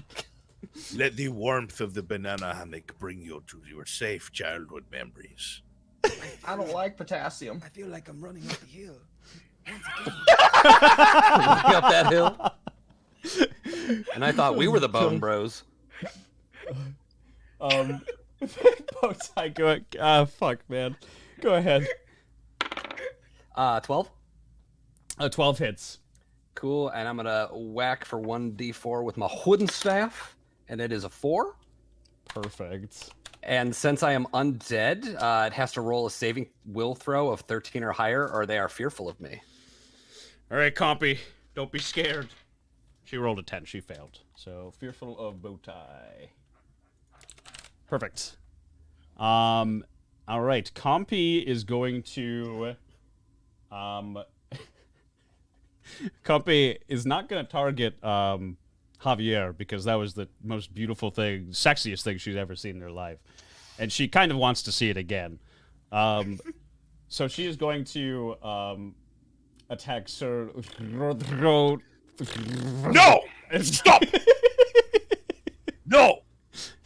Let the warmth of the banana hammock bring you to your safe childhood memories. I don't like potassium. I feel like I'm running up the hill. Running up that hill. And I thought we were the Bone Bros. Bowtie, go. Fuck, man. Go ahead. 12. 12 hits. Cool, and I'm gonna whack for 1d4 with my wooden staff, and it is a 4. Perfect. And since I am undead, it has to roll a saving will throw of 13 or higher, or they are fearful of me. All right, Compy, don't be scared. She rolled a 10. She failed. So fearful of Bowtie. Perfect. All right, Compy is going to. Compy is not going to target Javier because that was the most beautiful thing, sexiest thing she's ever seen in her life. And she kind of wants to see it again. So she is going to attack Sir... No! Stop! No!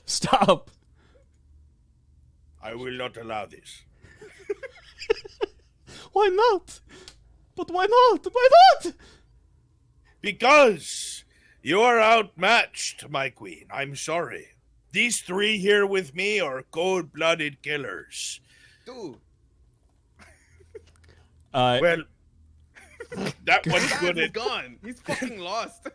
Stop! I will not allow this. Why not? But why not? Why not? Because you are outmatched, my queen. I'm sorry. These 3 here with me are cold-blooded killers. Dude. Well, that one's good He's at... gone. He's fucking lost.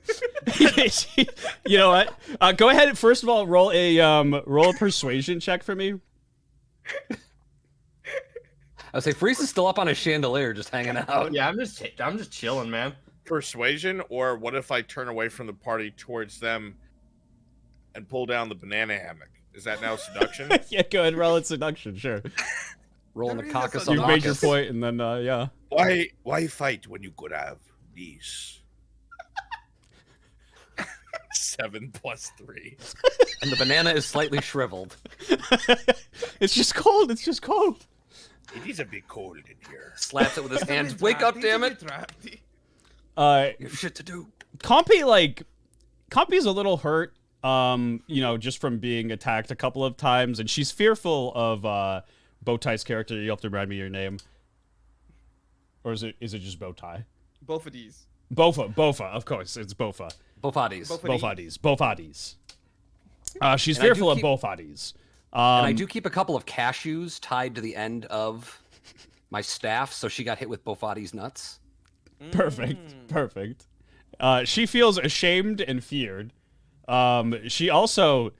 You know what? Go ahead. First of all, roll a persuasion check for me. I would say Freeze is still up on a chandelier, just hanging out. Yeah, I'm just chilling, man. Persuasion, or what if I turn away from the party towards them and pull down the banana hammock? Is that now seduction? Yeah, go ahead. Roll it seduction. Sure. Rolling the caucus You on made your Bacchus. point, and then yeah. Why fight when you could have these? 7 + 3. And the banana is slightly shriveled. It's just cold. It's just cold. It is a bit cold in here. Slaps it with his hands. Wake up, damn it! You have shit to do. Compy's a little hurt, just from being attacked a couple of times, and she's fearful of Bowtie's character. You have to remind me your name. Or is it just Bowtie? Both of these. Bofa, of course, it's Bofa. Bofadis. Bofadis. She's fearful of Bofadis. And I do keep a couple of cashews tied to the end of my staff, so she got hit with Bofadi's nuts. Perfect. She feels ashamed and feared. She also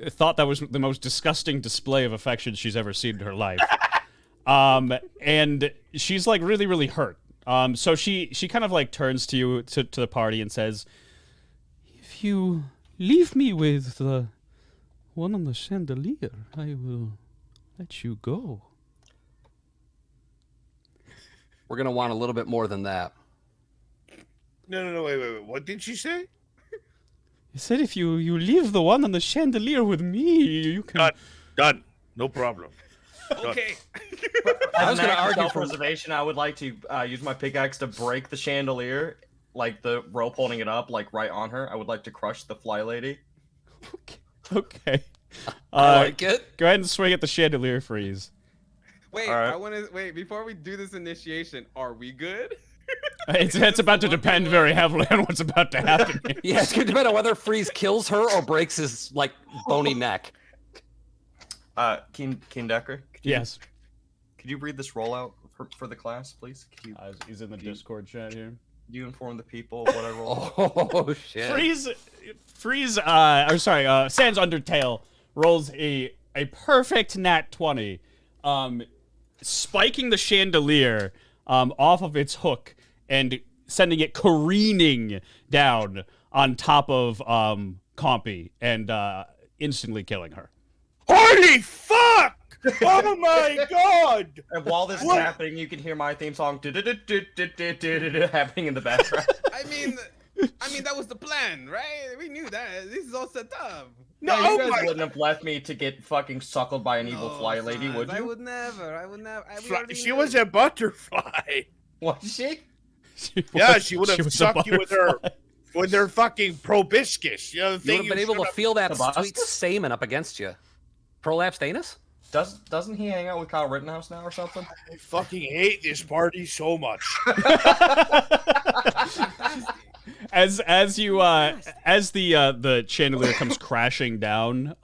thought that was the most disgusting display of affection she's ever seen in her life. And she's like really, really hurt. So she kind of like turns to you to the party and says, "If you leave me with the one on the chandelier, I will let you go." We're gonna want a little bit more than that. No, wait. What did she say? He said, "If you leave the one on the chandelier with me, you can." Done. No problem. Okay. I was gonna argue for self-preservation. I would like to use my pickaxe to break the chandelier, like the rope holding it up, like right on her. I would like to crush the fly lady. Okay. I like it. Go ahead and swing at the chandelier, Freeze. Wait, All right. I want to wait before we do this initiation. Are we good? It's about to depend very heavily on what's about to happen here. Yeah, it's going to depend on whether Freeze kills her or breaks his, like, bony neck. Keen Decker? Yes. Could you read this rollout for the class, please? He's in the Discord chat here. Do you inform the people what I rolled? Oh, shit. Sans Undertale rolls a perfect nat 20, spiking the chandelier off of its hook and sending it careening down on top of Compy and instantly killing her. Holy fuck! Oh my god! And while this is happening, you can hear my theme song happening in the background. I mean, that was the plan, right? We knew that. This is all set up. No, you guys wouldn't have left me to get fucking suckled by an evil fly lady, would you? I would never. She was a butterfly. Was she? Yeah, she would have sucked you with her fucking proboscis. You know, the You thing would have been able to feel that sweet semen up against you. Prolapsed anus? Doesn't he hang out with Kyle Rittenhouse now or something? I fucking hate this party so much. As the chandelier comes crashing down,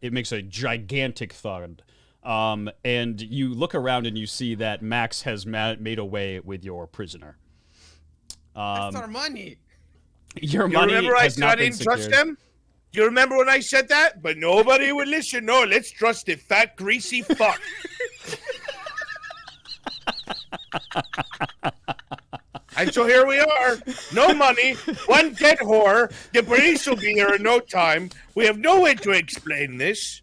it makes a gigantic thud. And you look around and you see that Max has made away with your prisoner. That's our money. Your money remember has not been didn't trust secured. them? You remember when I said that? But nobody would listen. No, let's trust the fat, greasy fuck. And so here we are. No money, one dead whore. The police will be here in no time. We have no way to explain this.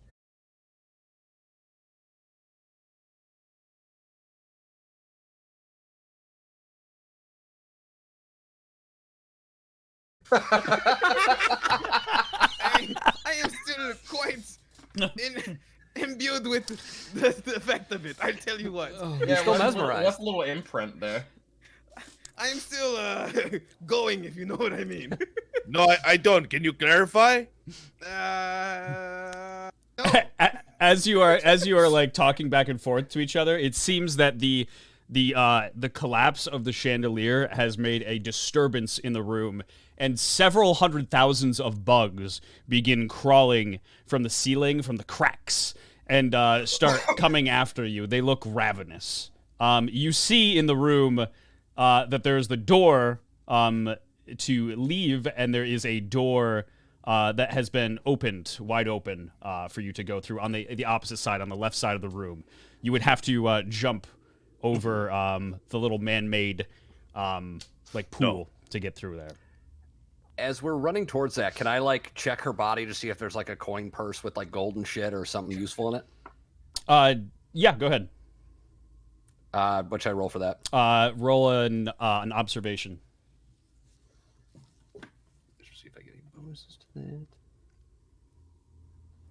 I am still quite imbued with the effect of it. I'll tell you what. You're still mesmerized. Left a little imprint there. I am still going, if you know what I mean. No, I don't. Can you clarify? No. As you are like talking back and forth to each other, it seems that the collapse of the chandelier has made a disturbance in the room, and several hundred thousands of bugs begin crawling from the ceiling, from the cracks, and start coming after you. They look ravenous. You see in the room that there's the door to leave, and there is a door that has been opened, wide open, for you to go through on the opposite side, on the left side of the room. You would have to jump over the little man-made pool to get through there. As we're running towards that, can I like check her body to see if there's like a coin purse with like gold and shit or something useful in it? Yeah, go ahead. What should I roll for that? Roll an observation. See if I get any bonuses to that.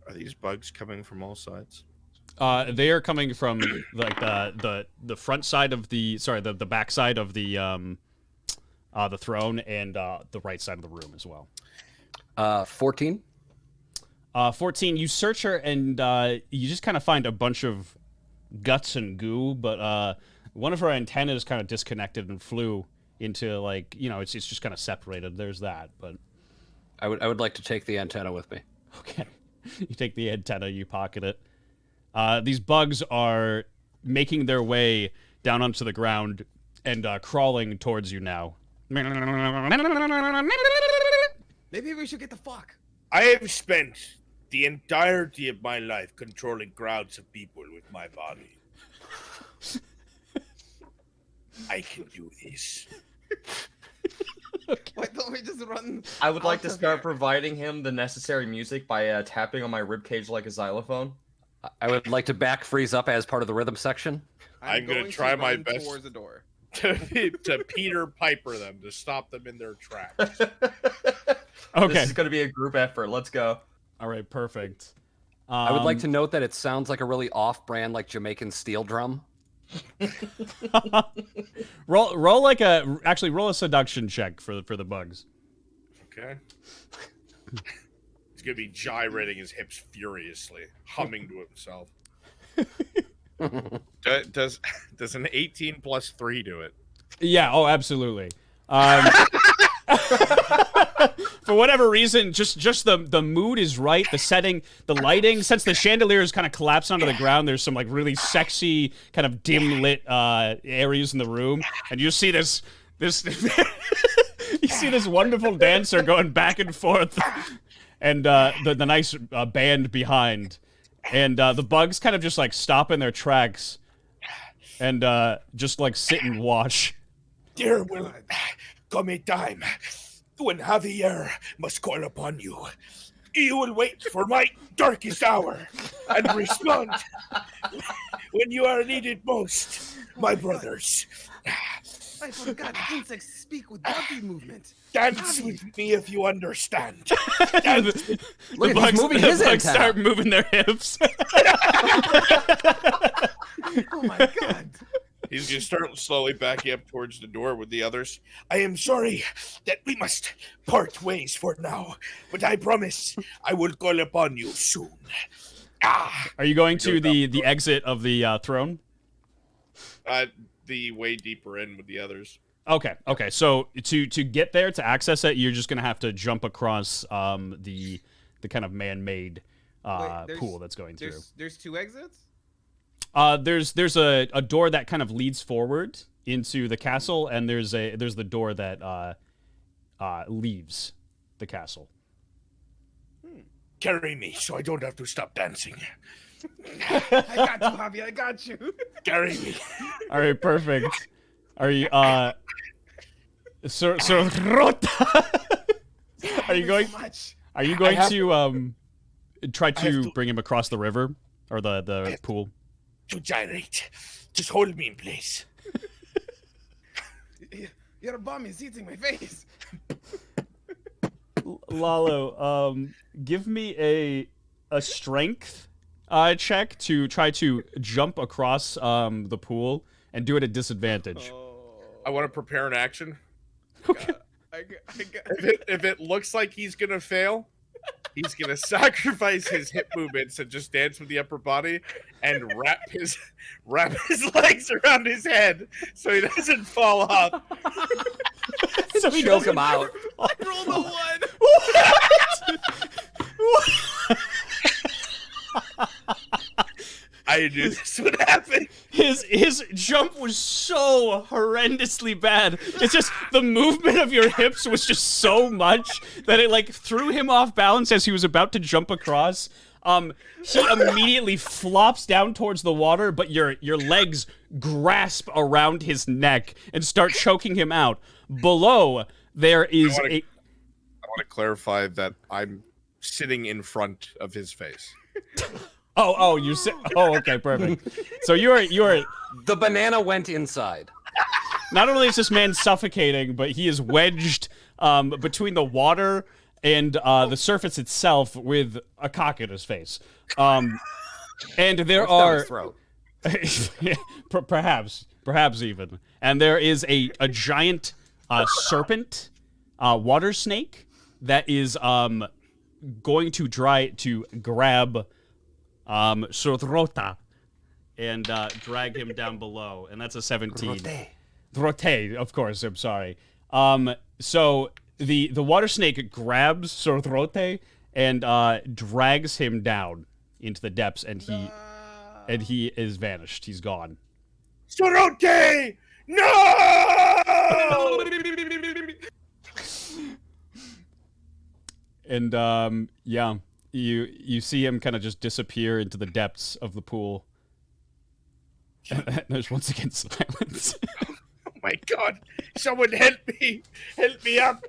Are these bugs coming from all sides? They are coming from like the front side of the back side of the throne and the right side of the room as well. 14. 14. You search her and you just kind of find a bunch of guts and goo, but one of her antennas kind of disconnected and flew into it's just kind of separated. There's that, but I would like to take the antenna with me. Okay, you take the antenna, you pocket it. These bugs are making their way down onto the ground and crawling towards you now. Maybe we should get the fuck. I have spent the entirety of my life controlling crowds of people with my body. I can do this. Why don't we just run? I would like to start providing him the necessary music by tapping on my ribcage like a xylophone. I would like to back Freeze up as part of the rhythm section. I'm going to try my best towards the door. to Peter Piper them, to stop them in their tracks. Okay. This is going to be a group effort. Let's go. All right, perfect. I would like to note that it sounds like a really off-brand, like Jamaican steel drum. roll a seduction check for the bugs. Okay. He's gonna be gyrating his hips furiously, humming to himself. Does an 18 plus 3 do it? Yeah. Oh, absolutely. For whatever reason, just the mood is right. The setting, the lighting. Since the chandelier is kind of collapsed onto the ground, there's some like really sexy kind of dim lit areas in the room, and you see this you see this wonderful dancer going back and forth, and the nice band behind, and the bugs kind of just like stop in their tracks, and just like sit and watch. There will come a time when Javier must call upon you. You will wait for my darkest hour and respond when you are needed most, my brothers. I forgot insects speak with body movement. Dance with me if you understand. The Look, he's bugs, moving the his bugs antenna. start moving their hips. Oh my god. He's gonna start slowly backing up towards the door with the others. I am sorry that we must part ways for now, but I promise I will call upon you soon. Are you going to the exit of the throne? The way deeper in with the others. Okay. So to get there, to access it, you're just gonna have to jump across the kind of man-made pool that's going through. There's 2 exits? There's a door that kind of leads forward into the castle, and there's the door that leaves the castle. Carry me so I don't have to stop dancing. I got you, Javi. I got you. Carry me. All right, perfect. Are you Rota? Are you going? So much. Are you going have to try have to to- bring him across the river or the pool? To gyrate. Just hold me in place. Your bum is eating my face. Lalo, give me a strength check to try to jump across the pool and do it at disadvantage. I want to prepare an action. Okay. I got If it looks like he's gonna fail, he's gonna sacrifice his hip movements and just dance with the upper body and wrap his legs around his head so he doesn't fall off. So he Choke doesn't- him out. I rolled a 1. I knew this would happen. His jump was so horrendously bad. It's just the movement of your hips was just so much that it like threw him off balance as he was about to jump across. He immediately flops down towards the water, but your legs grasp around his neck and start choking him out. Below there is I want to clarify that I'm sitting in front of his face. Oh, you sit. Oh, okay, perfect. So you're The banana went inside. not only is this man suffocating, but he is wedged between the water and the surface itself with a cock in his face. And there What's down are his throat? perhaps even. And there is a giant serpent, water snake that is going to try to grab Sorota and drag him down below, and that's a 17. Rote, of course. I'm sorry. So the water snake grabs Sorota and drags him down into the depths, and he is vanished. He's gone. Sorote! No! And yeah, you see him kind of just disappear into the depths of the pool. And there's once again silence. Oh my god! Someone help me! Help me up!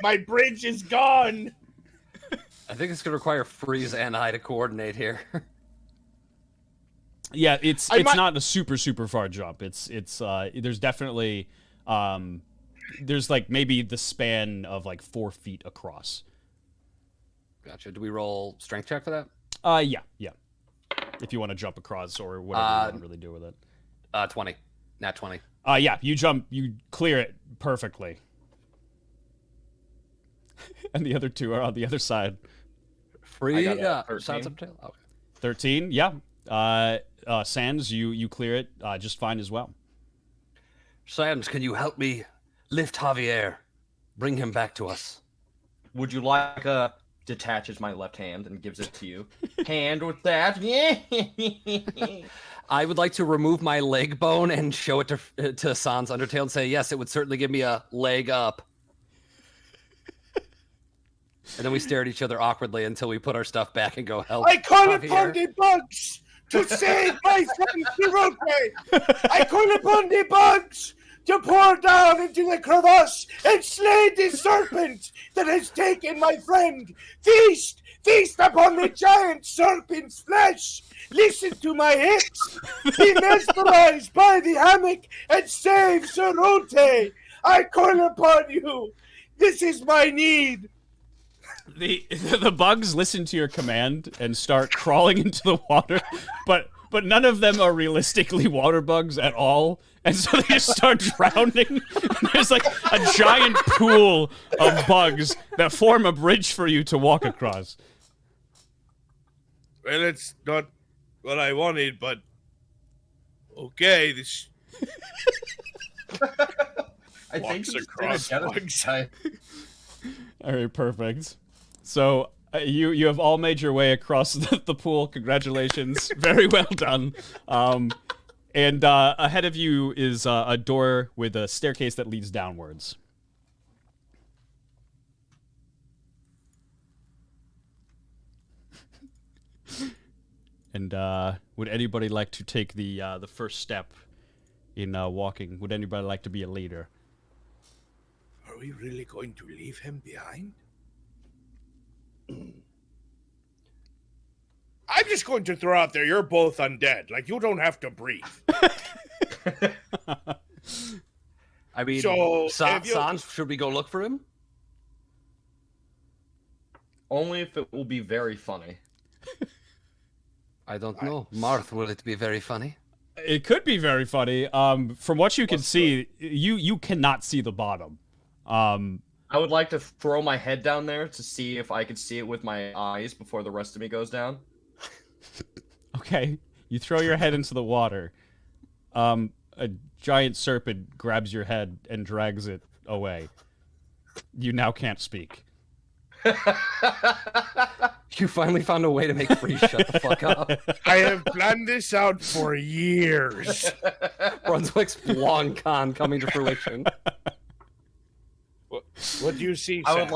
My bridge is gone! I think it's gonna require Freeze and I to coordinate here. Yeah, it's might- not a super far jump. It's there's definitely there's like maybe the span of like 4 feet across. Gotcha. Do we roll strength check for that? Yeah. If you want to jump across or whatever you want to really do with it. 20. Nat 20. Yeah, you clear it perfectly. And the other two are on the other side. Free. got a 13. Sounds up tail. Okay. 13, yeah. Sans, you clear it just fine as well. Sans, can you help me lift Javier? Bring him back to us. Would you like a... Detaches my left hand and gives it to you. Hand with that. Yeah. I would like to remove my leg bone and show it to Sans Undertale and say, yes, it would certainly give me a leg up. And then we stare at each other awkwardly until we put our stuff back and go, help. I call Javier. upon the bugs to save my friend Hirote. I call upon the bugs to pour down into the crevasse and slay the serpent that has taken my friend. Feast! Feast upon the giant serpent's flesh! Listen to my hips! Be mesmerized by the hammock and save Cerote! I call upon you! This is my need! The bugs listen to your command and start crawling into the water, but none of them are realistically water bugs at all. And so they just start drowning. There's like a giant pool of bugs that form a bridge for you to walk across. Well, it's not what I wanted, but okay. This I think walks it's across bugs. All right, perfect. So you have all made your way across the pool. Congratulations. Very well done. And ahead of you is a door with a staircase that leads downwards. And would anybody like to take the first step in walking? Would anybody like to be a leader? Are we really going to leave him behind? I'm just going to throw out there, you're both undead. Like, you don't have to breathe. I mean, So, Sans, should we go look for him? Only if it will be very funny. I don't know. Marth, will it be very funny? It could be very funny. From what you can see, you cannot see the bottom. I would like to throw my head down there to see if I could see it with my eyes before the rest of me goes down. Okay, you throw your head into the water. A giant serpent grabs your head and drags it away. You now can't speak. You finally found a way to make Free shut the fuck up. I have planned this out for years. Brunswick's long con coming to fruition. What do you see, I Sam?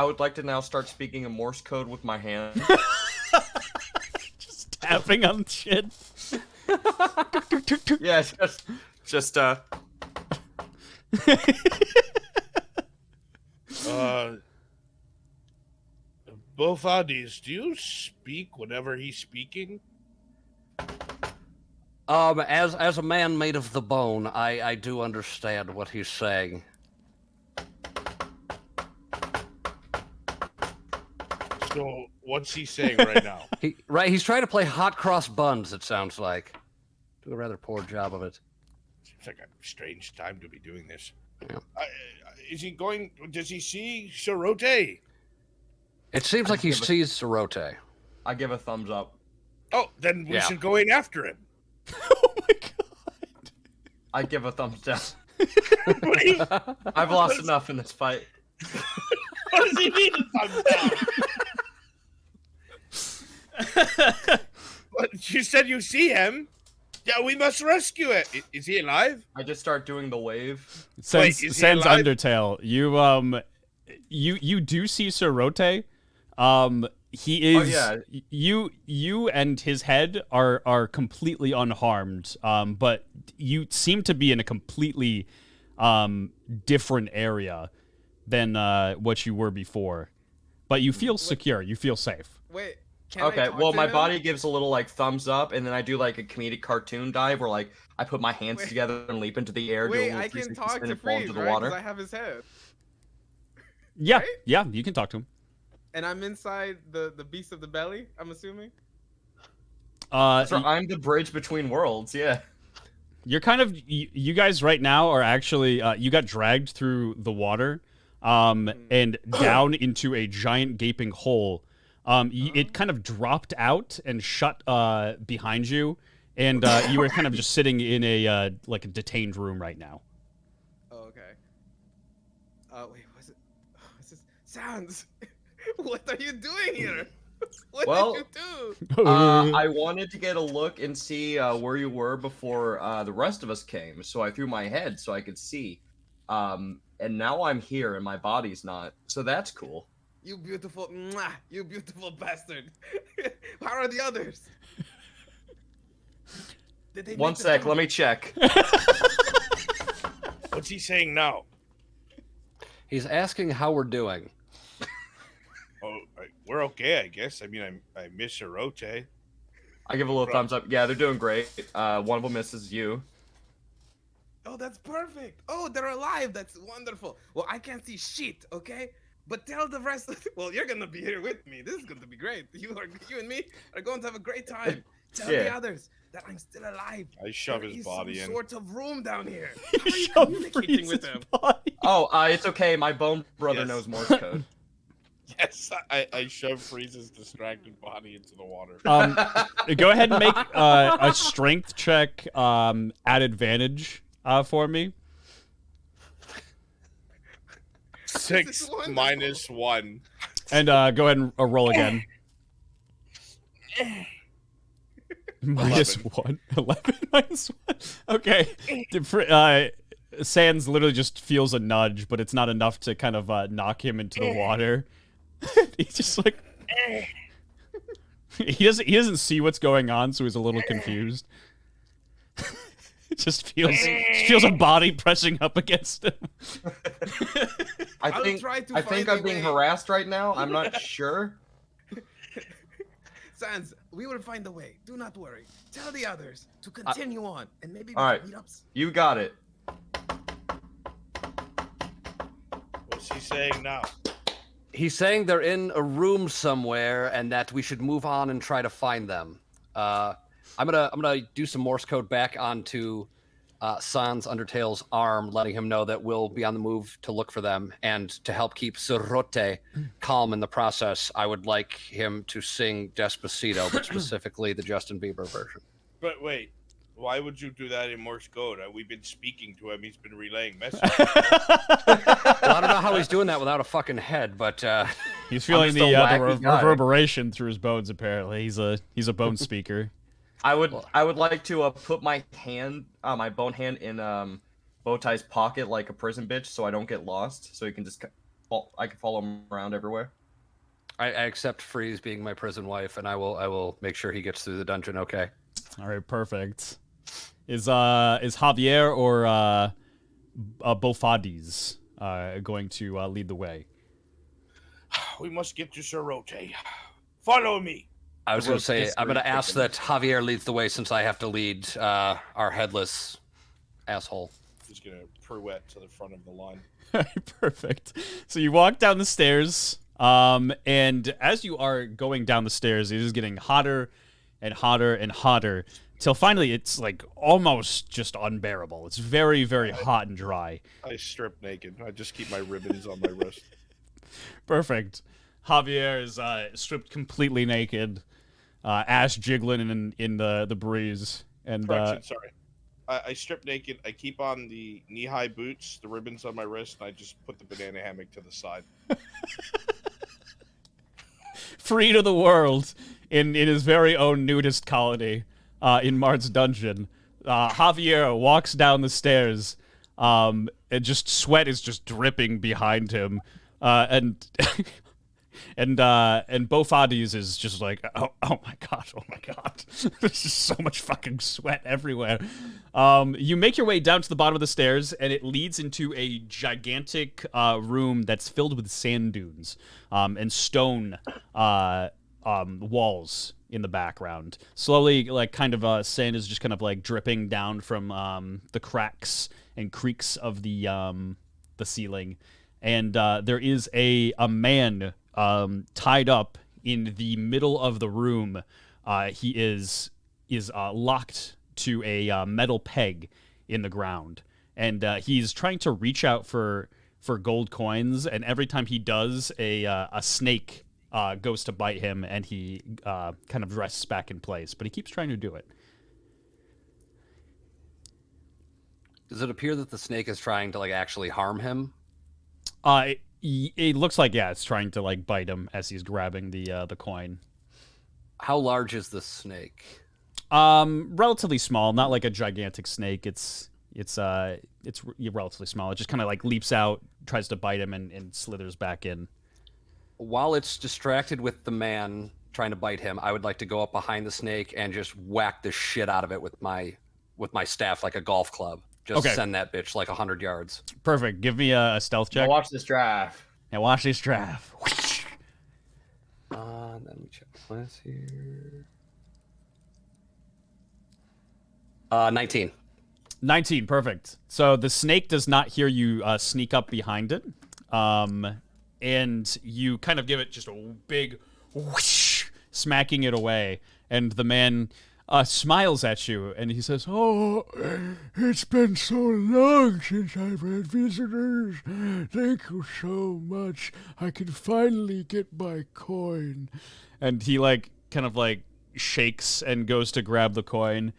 would like to now start speaking in Morse code with my hand. Just tapping on shit. Yeah, just Bofadis, do you speak whenever he's speaking? As a man made of the bone, I do understand what he's saying. So, what's he saying right now? He's trying to play hot cross buns, it sounds like. Do a rather poor job of it. Seems like a strange time to be doing this. Yeah. Is he going? Does he see Cerote? It seems like he sees Cerote. I give a thumbs up. Oh, then we Yeah. should go in after him. Oh my god. I give a thumbs down. What do you- I've lost enough in this fight. what does he mean? Thumbs down? But you said you see him. Yeah, we must rescue it. Is he alive? I just start doing the wave. Sans is he alive? Undertale, you do see Cerote. He is. Oh, yeah. You and his head are completely unharmed. But you seem to be in a completely different area than what you were before. But you feel secure. You feel safe. Wait. Can I Okay, talk well, to my him? body gives a little like thumbs up, and then I do like a comedic cartoon dive where like I put my hands Wait. together and leap into the air. do a Wait, little I can 360 talk spin to and fall Freeze, into the right? water. Because I have his head. Yeah, Right? yeah, you can talk to him. And I'm inside the beast of the belly, I'm assuming? So I'm the bridge between worlds. Yeah. You're kind of you guys right now are actually you got dragged through the water and down into a giant gaping hole. It kind of dropped out and shut behind you, and you were kind of just sitting in a like a detained room right now. Oh, okay. Wait, what's it? What's this? Sans! What are you doing here? What Well, did you do? I wanted to get a look and see where you were before the rest of us came, so I threw my head so I could see. And now I'm here and my body's not, so that's cool. You beautiful, mwah, you beautiful bastard. How are the others? Did they One make the sec, jump? let me check. What's he saying now? He's asking how we're doing. Oh, we're okay, I guess. I mean, I miss Shirote. I give a little thumbs up. Yeah, they're doing great. One of them misses you. Oh, that's perfect. Oh, they're alive. That's wonderful. Well, I can't see shit, okay? But tell the rest of well, you're gonna be here with me. This is gonna be great. You and me are going to have a great time. Tell the Yeah. others that I'm still alive. I shove There his is body some in. sort of room down here. How are you Shove communicating with Freeze's them? body. Oh, it's okay. My bone brother Yes. knows Morse code. Yes, I shove Freeze's distracted body into the water. Go ahead and make a strength check at advantage for me. 6 wonderful. minus 1. And go ahead and roll again. Minus 1. 11 minus 1. Okay. Sans literally just feels a nudge, but it's not enough to kind of knock him into the water. He's just like... he doesn't see what's going on, so he's a little confused. just feels a body pressing up against him. I'll try to I think find I'm a being way. harassed right now. I'm not sure. Sans, we will find a way. Do not worry. Tell the others to continue on, and maybe we All right. can meet up. You got it. What's he saying now? He's saying they're in a room somewhere and that we should move on and try to find them. I'm gonna do some Morse code back onto Sans Undertale's arm, letting him know that we'll be on the move to look for them, and to help keep Cerote calm in the process, I would like him to sing Despacito, but specifically the Justin Bieber version. But wait, why would you do that in Morse code? We've been speaking to him. He's been relaying messages. Well, I don't know how he's doing that without a fucking head, but He's feeling just the a wacky guy. reverberation through his bones. Apparently, he's a bone speaker. I would like to put my hand, my bone hand in Bowtie's pocket like a prison bitch, so I don't get lost. So he can just, I can follow him around everywhere. I accept Freeze being my prison wife, and I will make sure he gets through the dungeon okay. All right, perfect. Is Javier or Bofadis going to lead the way? We must get to Shirote. Follow me. I was going to say, I'm going to history ask that Javier leads the way since I have to lead our headless asshole. He's gonna pirouette to the front of the line. Perfect. So you walk down the stairs, and as you are going down the stairs, it is getting hotter and hotter and hotter, till finally it's like almost just unbearable. It's very, very hot and dry. I strip naked. I just keep my ribbons on my wrist. Perfect. Javier is stripped completely naked, ass jiggling in the breeze, and Correction, sorry. I strip naked. I keep on the knee-high boots, the ribbons on my wrist, and I just put the banana hammock to the side. free to the world in his very own nudist colony in Marth's dungeon. Javier walks down the stairs, and just sweat is just dripping behind him, and Bofadis is just like, oh my god, there's just so much fucking sweat everywhere. You make your way down to the bottom of the stairs, and it leads into a gigantic room that's filled with sand dunes and stone walls in the background. Slowly, like, kind of sand is just kind of like dripping down from the cracks and creaks of the ceiling, and there is a man tied up in the middle of the room. He is locked to a metal peg in the ground, and he's trying to reach out for gold coins. And every time he does, a snake goes to bite him, and he kind of rests back in place. But he keeps trying to do it. Does it appear that the snake is trying to like actually harm him? It looks like it's trying to like bite him as he's grabbing the coin. How large is the snake? Relatively small, not like a gigantic snake. It's relatively small. It just kind of like leaps out, tries to bite him, and slithers back in. While it's distracted with the man trying to bite him, I would like to go up behind the snake and just whack the shit out of it with my staff like a golf club. Just send that bitch like 100 yards. Perfect. Give me a stealth check. Now watch this draft. Now watch this draft. Let me check the class here. 19. 19, perfect. So the snake does not hear you sneak up behind it, and you kind of give it just a big whoosh, smacking it away, and the man smiles at you, and he says, "Oh, it's been so long since I've had visitors. Thank you so much. I can finally get my coin." And he like kind of like shakes and goes to grab the coin,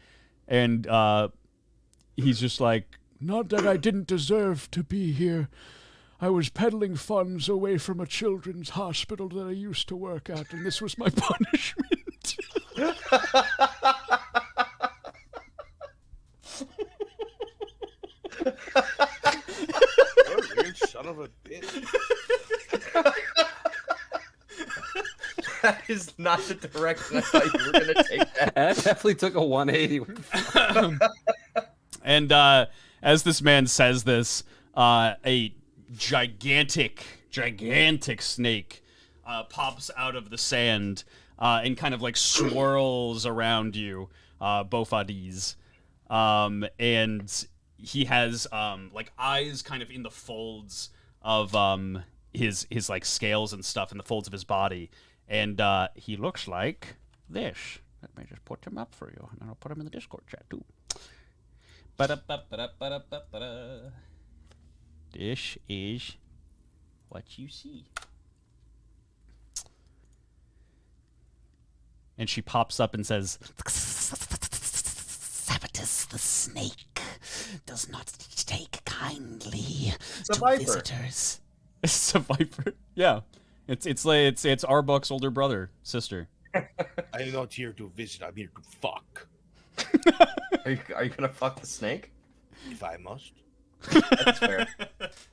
and he's just like, "Not that I didn't deserve to be here. I was peddling funds away from a children's hospital that I used to work at, and this was my punishment." You son of a bitch. That is not the direction I thought you were going to take that. That definitely took a 180. And as this man says this, a gigantic snake pops out of the sand and kind of like swirls around you, Bofadis. And he has like eyes kind of in the folds of his like scales and stuff in the folds of his body. And he looks like this. Let me just put him up for you, and I'll put him in the Discord chat too. Ba-da-ba-ba-da-ba-da-ba-da. This is what you see. And she pops up and says, "Sabatus the snake does not take kindly a to viper. visitors." It's a viper. Yeah. It's Arbuk's older brother, sister. I'm not here to visit. I'm here to fuck. Are you going to fuck the snake? If I must. That's fair.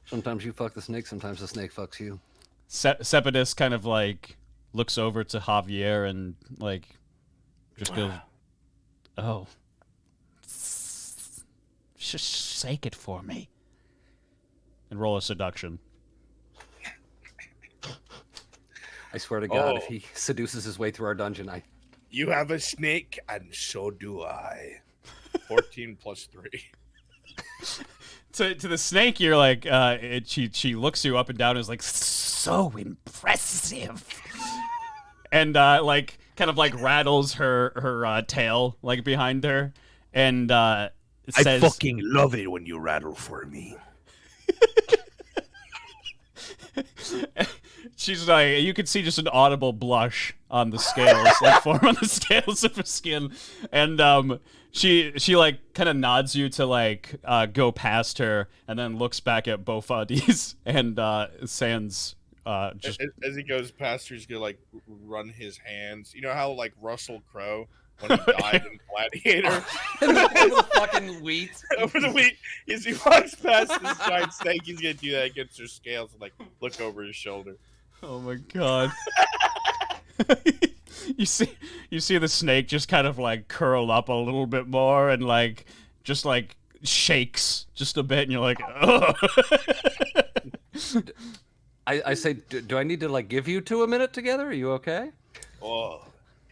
Sometimes you fuck the snake, sometimes the snake fucks you. Sepidus kind of like looks over to Javier and like just goes, "Oh, just shake it for me." And roll a seduction. I swear to God, Oh. if he seduces his way through our dungeon, You have a snake, and so do I. 14 plus 3. To the snake, you're like, she looks you up and down and is like, "So impressive," and like kind of like rattles her tail like behind her, and says, I fucking love it when you rattle for me. She's like, you can see just an audible blush on the scales, like form on the scales of her skin, and she like kind of nods you to like go past her, and then looks back at Bofadis and Sans just As he goes past her, he's gonna like run his hands. You know how like Russell Crowe when he died in Gladiator over the fucking wheat. over the week, as he walks past this giant snake, he's gonna do that against her scales and like look over his shoulder. Oh my god. You see the snake just kind of like curl up a little bit more and like just like shakes just a bit, and you're like, "Ugh." I say, do I need to like give you 2 a minute together? Are you okay? Oh,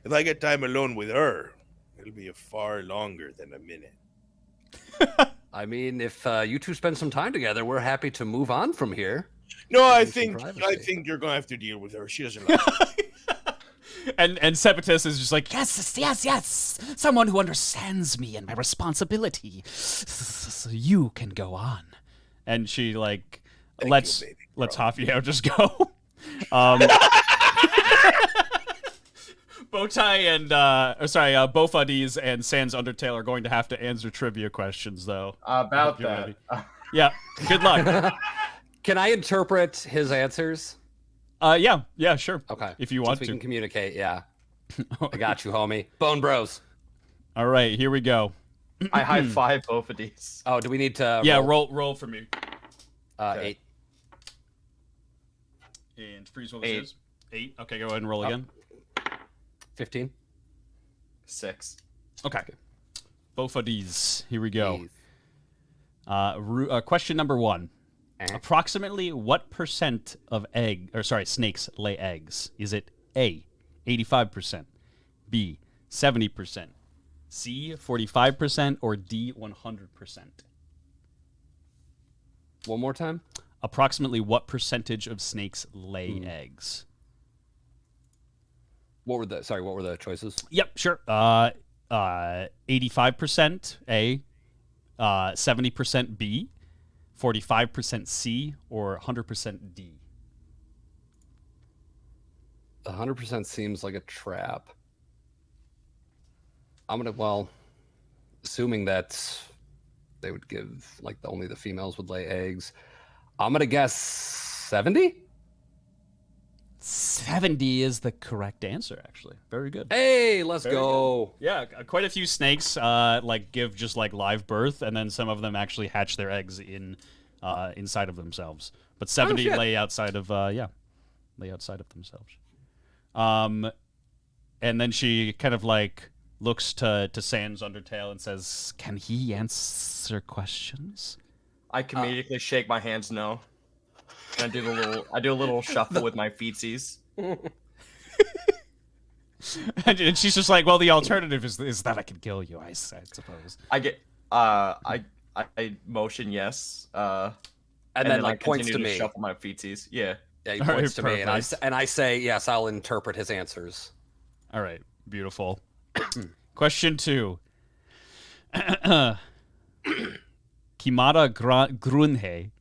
if I get time alone with her, it'll be far longer than a minute. I mean, if you two spend some time together, we're happy to move on from here. No, I Need some think privacy. you're gonna have to deal with her. She doesn't like it. And Sepetus is just like, yes, someone who understands me and my responsibility. So you can go on. And she like Thank lets you, baby lets girl. Javier just go. Bowtie and Bofuddies and Sans Undertale are going to have to answer trivia questions, though. About You're that. ready. Yeah. Good luck. Can I interpret his answers? Yeah, sure. Okay. If you want we to. can communicate, yeah. I got you, homie. Bone Bros. All right, here we go. I high five both of these. Oh, do we need to Yeah, roll for me. 8. And freeze what 8. this is. 8. Okay, go ahead and roll again. 15. 6. Okay. Both of these. Here we go. Question number 1. Approximately what percent of snakes lay eggs? Is it A, 85%, B, 70%, C, 45%, or D, 100%? One more time? Approximately what percentage of snakes lay eggs? What were the choices? Yep, sure. 85% A, 70% B, 45% C, or 100% D? 100% seems like a trap. Assuming that they would give, like, only the females would lay eggs, I'm gonna guess 70? 70 is the correct answer, actually. Very good. Hey, let's go. Yeah, quite a few snakes give just like live birth, and then some of them actually hatch their eggs inside of themselves. But 70 lay outside of themselves. And then she kind of like looks to Sans Undertale and says, "Can he answer questions?" I comedically shake my hands no. And I do a little shuffle with my feetsies. And she's just like, "Well, the alternative is that I can kill you, I suppose." I get I motion yes. And then like points to me. Shuffle my feetsies. Yeah. Yeah, he points to me, and I say, yes, I'll interpret his answers. All right, beautiful. Question 2. Kimata Grunhe,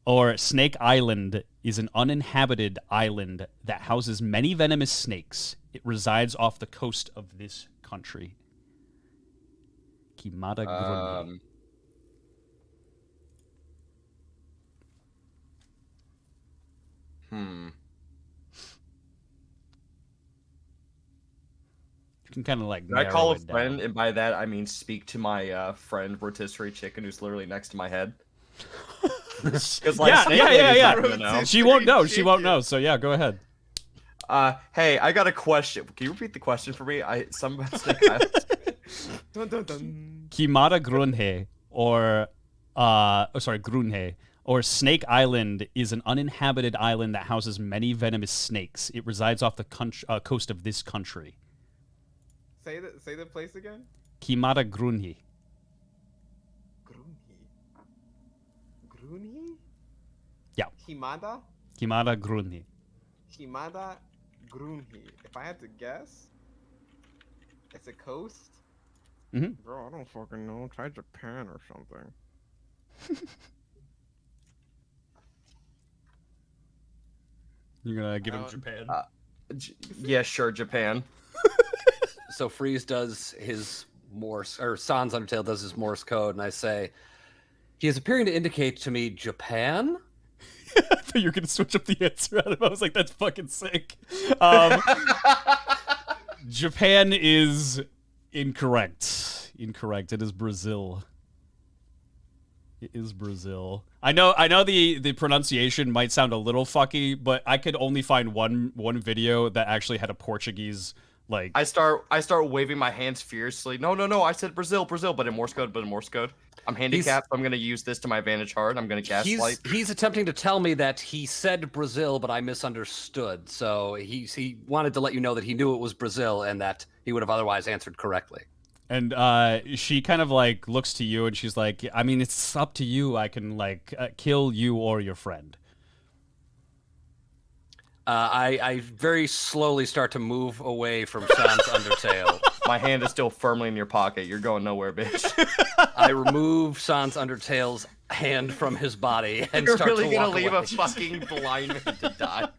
or Snake Island, is an uninhabited island that houses many venomous snakes. It resides off the coast of this country. Kimata Grunhe. You can kind of like. Can I call a friend, and by that I mean speak to my friend rotisserie chicken who's literally next to my head. Yeah. She won't know. She won't know. So yeah, go ahead. Hey, I got a question. Can you repeat the question for me? Some Snake Island. Dun, dun, dun. Kimata Grunhe, Grunhe, or Snake Island, is an uninhabited island that houses many venomous snakes. It resides off the coast of this country. Say the place again. Kimata Grunhe. Grunhi? Yeah. Kimada Grunhe. Grunhi. If I had to guess, it's a coast. Mm-hmm. Bro, I don't fucking know. Try Japan or something. You're gonna give him Japan? Yeah, sure, Japan. So Freeze does his Morse, or Sans Undertale does his Morse code, and I say, he is appearing to indicate to me Japan? I thought you were gonna switch up the answer out of it. I was like, that's fucking sick. Japan is incorrect. Incorrect. It is Brazil. It is Brazil. I know the pronunciation might sound a little fucky, but I could only find one video that actually had a Portuguese like. I start waving my hands fiercely. No, I said Brazil, but in Morse code. I'm handicapped, so I'm gonna use this to my advantage hard. I'm gonna gaslight. He's attempting to tell me that he said Brazil, but I misunderstood. So he wanted to let you know that he knew it was Brazil and that he would have otherwise answered correctly. And she kind of like looks to you and she's like, I mean, it's up to you. I can like kill you or your friend. I very slowly start to move away from Sans Undertale. My hand is still firmly in your pocket. You're going nowhere, bitch. I remove Sans Undertale's hand from his body and You're start really to gonna walk leave away. a fucking blind man to die?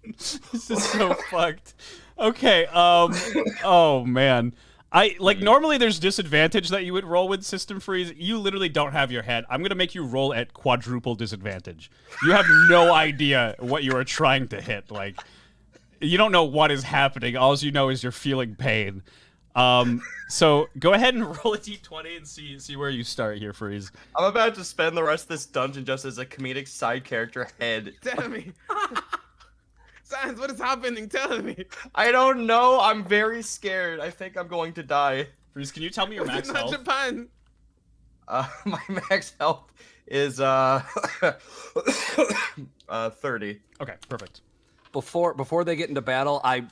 This is so fucked. Okay. Oh man. Normally there's disadvantage that you would roll with system freeze. You literally don't have your head. I'm gonna make you roll at quadruple disadvantage. You have no idea what you are trying to hit. Like, you don't know what is happening. All you know is you're feeling pain. So go ahead and roll a d20 and see where you start here, Freeze. I'm about to spend the rest of this dungeon just as a comedic side character head. Tell me. Sans, what is happening? Tell me. I don't know. I'm very scared. I think I'm going to die. Freeze, can you tell me your max Not health? Japan. My max health is 30. Okay, perfect. Before they get into battle, I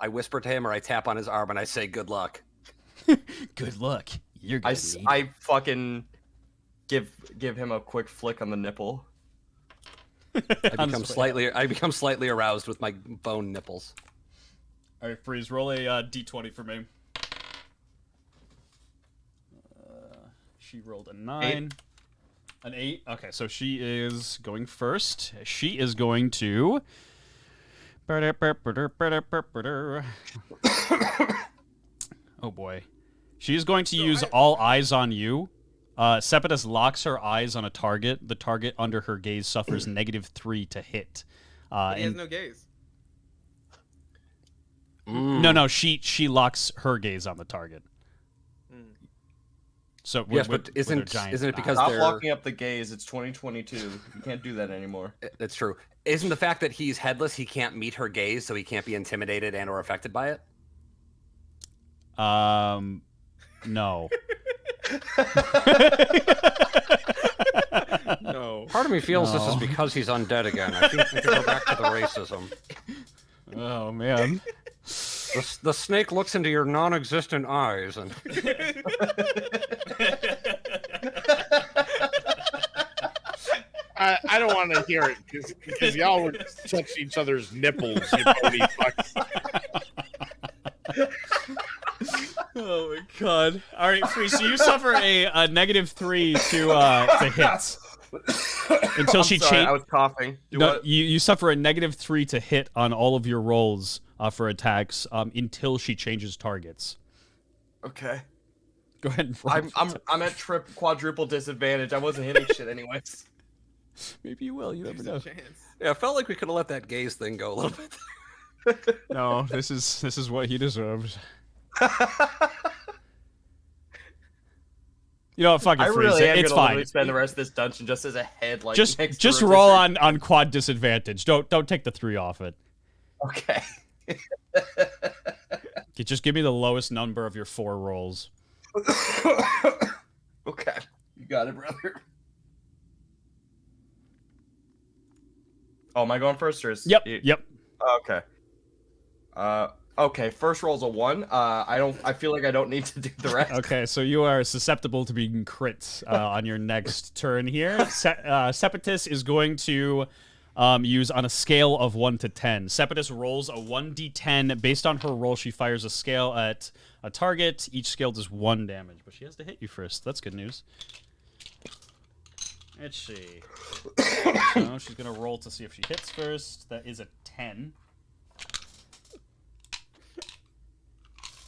whisper to him or I tap on his arm and I say, "Good luck." Good luck. You're gonna need it. I fucking give him a quick flick on the nipple. I become slightly aroused with my bone nipples. All right, Freeze, roll a d20 for me. She rolled a 9. An 8. Okay, so she is going first. She is going to... Oh boy. She is going to use all eyes on you. Sepidus locks her eyes on a target. The target under her gaze suffers -3 to hit. He has no gaze. No, she locks her gaze on the target. So Yes, but isn't it because Stop they're... locking up the gaze? It's 2022. You can't do that anymore. That's true. Isn't the fact that he's headless, he can't meet her gaze, so he can't be intimidated and or affected by it? No. No. Part of me feels this is because he's undead again. I think we could go back to the racism. Oh man. The snake looks into your non-existent eyes and... I don't want to hear it because y'all would touch each other's nipples, you bony fucks. Oh my god. Alright, Free, so you suffer a -3 to hits. Until she Sorry, I changes. was coughing. You suffer a -3 to hit on all of your rolls for attacks until she changes targets. Okay. Go ahead and roll. I'm at quadruple disadvantage. I wasn't hitting shit anyways. Maybe you will. You never know. Yeah, I felt like we could have let that gaze thing go a little bit. No, this is what he deserves. You know what? Fuck it, I Freeze. really am It's gonna fine. literally spend the rest of this dungeon just as a head, like Just next to a roll lizard. on quad disadvantage. Don't take the 3 off it. Okay. Just give me the lowest number of your 4 rolls. Okay, you got it, brother. Oh, am I going first or is Yep. you- Yep. Okay. Okay. First roll's a 1. I feel like I don't need to do the rest. Okay, so you are susceptible to being crits on your next turn here. Sepetus is going to use on a scale of 1 to 10. Sepetus rolls a 1d10. Based on her roll, she fires a scale at a target. Each scale does 1 damage, but she has to hit you first. That's good news. Let's see. So she's going to roll to see if she hits first. That is a 10.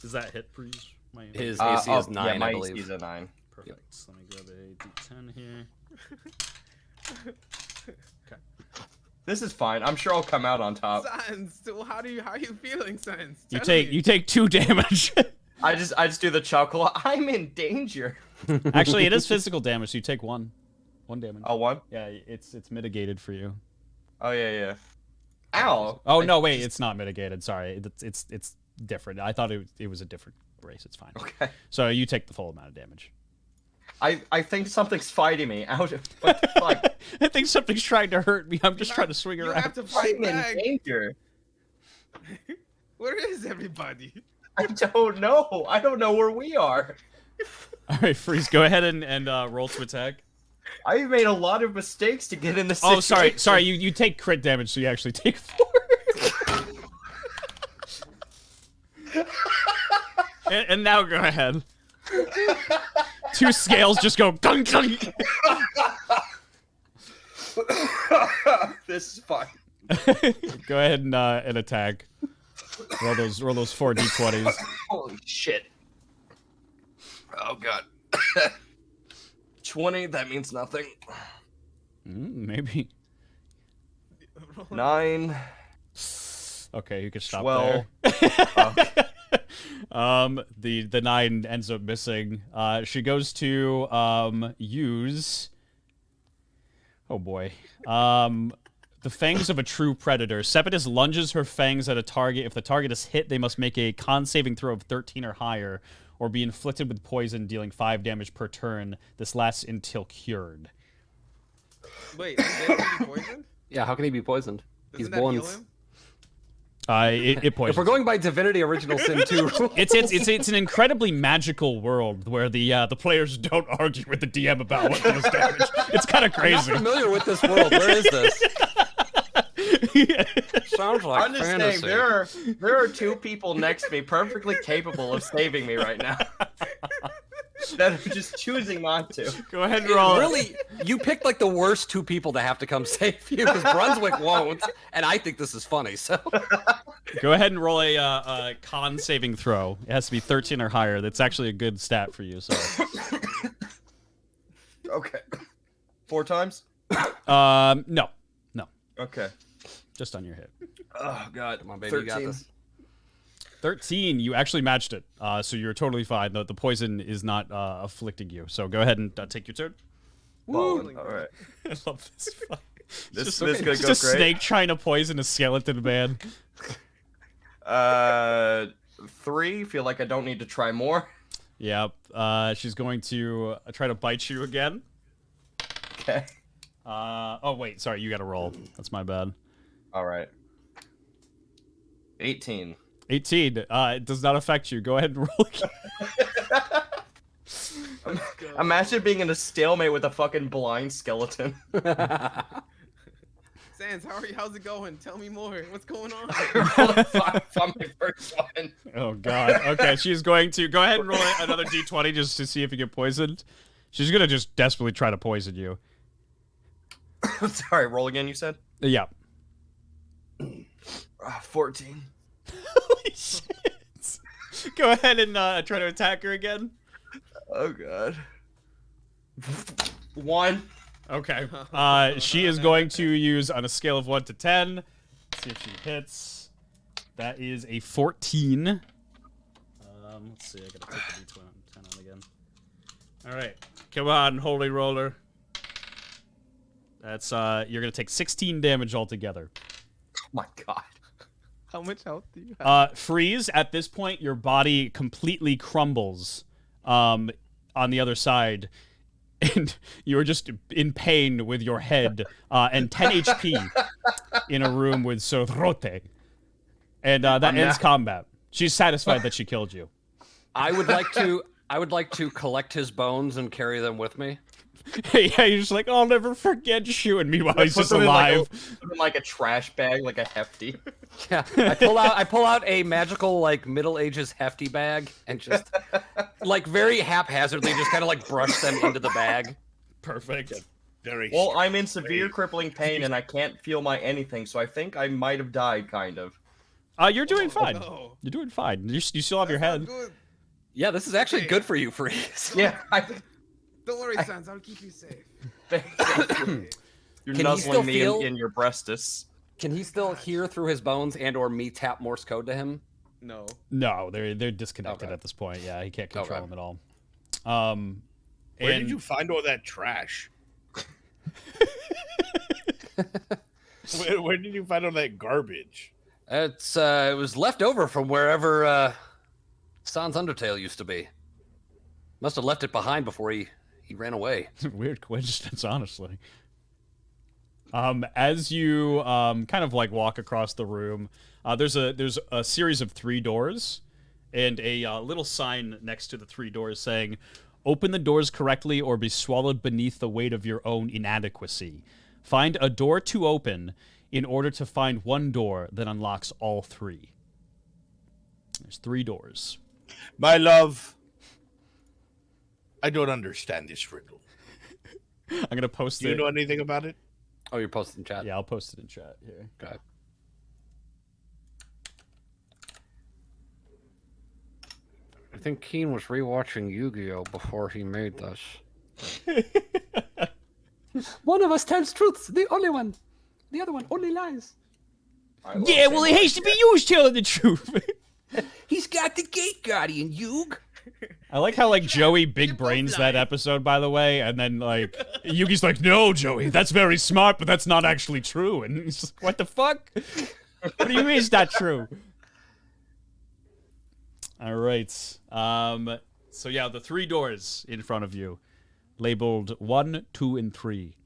Does that hit, please? His AC is 9, yeah, my I believe. AC is a 9. Perfect. Yep. So let me grab a d10 here. Okay. This is fine. I'm sure I'll come out on top. Sans, how are you feeling, Sans? You Tell me. take 2 damage. I just do the chuckle. I'm in danger. Actually, it is physical damage, so you take 1 damage. Oh, 1? Yeah, it's mitigated for you. Oh yeah. Ow. Oh no, wait, it's not mitigated. Sorry, it's different. I thought it was a different race. It's fine. Okay. So you take the full amount of damage. I think something's fighting me. Out of what the fuck? I think something's trying to hurt me. I'm just trying to swing You around. have to fight I'm in back. danger. Where is everybody? I don't know. I don't know where we are. All right, Freeze. Go ahead and roll to attack. I've made a lot of mistakes to get in this. Oh, sorry. You take crit damage, so you actually take 4. and now go ahead. 2 scales just go dunk dunk. This is fine. Go ahead and attack. Roll those 4 d20s. Holy shit. Oh god. 20, that means nothing. Maybe. 9. Okay, you can stop 12. there. The 9 ends up missing. She goes to use. Oh boy. The fangs of a true predator. Sepidus lunges her fangs at a target. If the target is hit, they must make a con saving throw of 13 or higher, or be inflicted with poison, dealing 5 damage per turn. This lasts until cured. Wait, is Dave gonna be poisoned? Yeah, how can he be poisoned? Doesn't He's that heal born. him? It poisons. If we're going by Divinity Original Sin 2 rules, It's an incredibly magical world where the players don't argue with the DM about what does damage. It's kind of I'm not crazy. familiar with this world. Where is this? Sounds like I'm just fantasy. saying, there are 2 people next to me perfectly capable of saving me right now. That are just choosing not to. Go ahead and roll. Really, you picked like the worst 2 people to have to come save you because Brunswick won't, and I think this is funny. So Go ahead and roll a con saving throw. It has to be 13 or higher. That's actually a good stat for you. So. Okay. 4 times? No. Okay. Just on your hit. Oh god. come on, baby, 13. you got this. 13. You actually matched it. So you're totally fine. The poison is not afflicting you. So go ahead and take your turn. Woo! Alright. I love this fight. This It's could just go a great. snake trying to poison a skeleton man. 3. Feel like I don't need to try more. Yep. She's going to try to bite you again. Okay. Oh wait, sorry, you got to roll. That's my bad. Alright. 18. 18. It does not affect you. Go ahead and roll again. Imagine being in a stalemate with a fucking blind skeleton. Sans, how's it going? Tell me more. What's going on? on my first one. Oh god. Okay, she's going to go ahead and roll another d20 just to see if you get poisoned. She's gonna just desperately try to poison you. Sorry, roll again, you said? Yeah. 14. Holy shit. Go ahead and try to attack her again. Oh god. 1. Okay. She is going to use on a scale of 1 to 10. Let's see if she hits. That is a 14. Let's see. I gotta take the d10 on again. All right. Come on, holy roller. That's you're gonna take 16 damage altogether. Oh my god. How much health do you have? Freeze. At this point, your body completely crumbles. On the other side, and you're just in pain with your head and 10 HP in a room with Sorrote. And that ends combat. She's satisfied that she killed you. I would like to collect his bones and carry them with me. Yeah, you're just like, I'll never forget you. And meanwhile, he's Put just them in alive. in like a trash bag, like a hefty. Yeah, I pull out a magical like Middle Ages hefty bag and just like very haphazardly just kind of like brush them into the bag. Perfect. Very. Well, I'm in severe crippling pain and I can't feel my anything, so I think I might have died, kind of. You're doing fine. No. You're doing fine. You still have your head. Good. Yeah, this is actually good for you, Freeze. Yeah, Don't worry, Sans. I'll keep you safe. You're Can he still nuzzling me feel- in your breastus. Can he still hear through his bones and or me tap Morse code to him? No. No, they're disconnected Okay. at this point. Yeah, he can't control Okay. them at all. Where and- did you find all that trash? where did you find all that garbage? It was left over from wherever Sans Undertale used to be. Must have left it behind before he ran away. Weird coincidence, honestly. As you kind of like walk across the room, there's a series of 3 doors, and a little sign next to the 3 doors saying, "Open the doors correctly or be swallowed beneath the weight of your own inadequacy. Find a door to open in order to find one door that unlocks all 3." There's 3 doors. My love, I don't understand this riddle. I'm gonna post Do you it. know anything about it? Oh, you're posting in chat. Yeah, I'll post it in chat here. Okay. think Keen was rewatching Yu-Gi-Oh before he made this. One of us tells truths, the only one. The other one only lies. Yeah, well, it has to be you who's telling the truth. He's got the gate guardian, Yug. I like how, like, Joey big brains that episode, by the way, and then, like, Yugi's like, no, Joey, that's very smart, but that's not actually true. And he's like, what the fuck? What do you mean it's not true? All right. So, yeah, the 3 doors in front of you, labeled 1, 2, and 3.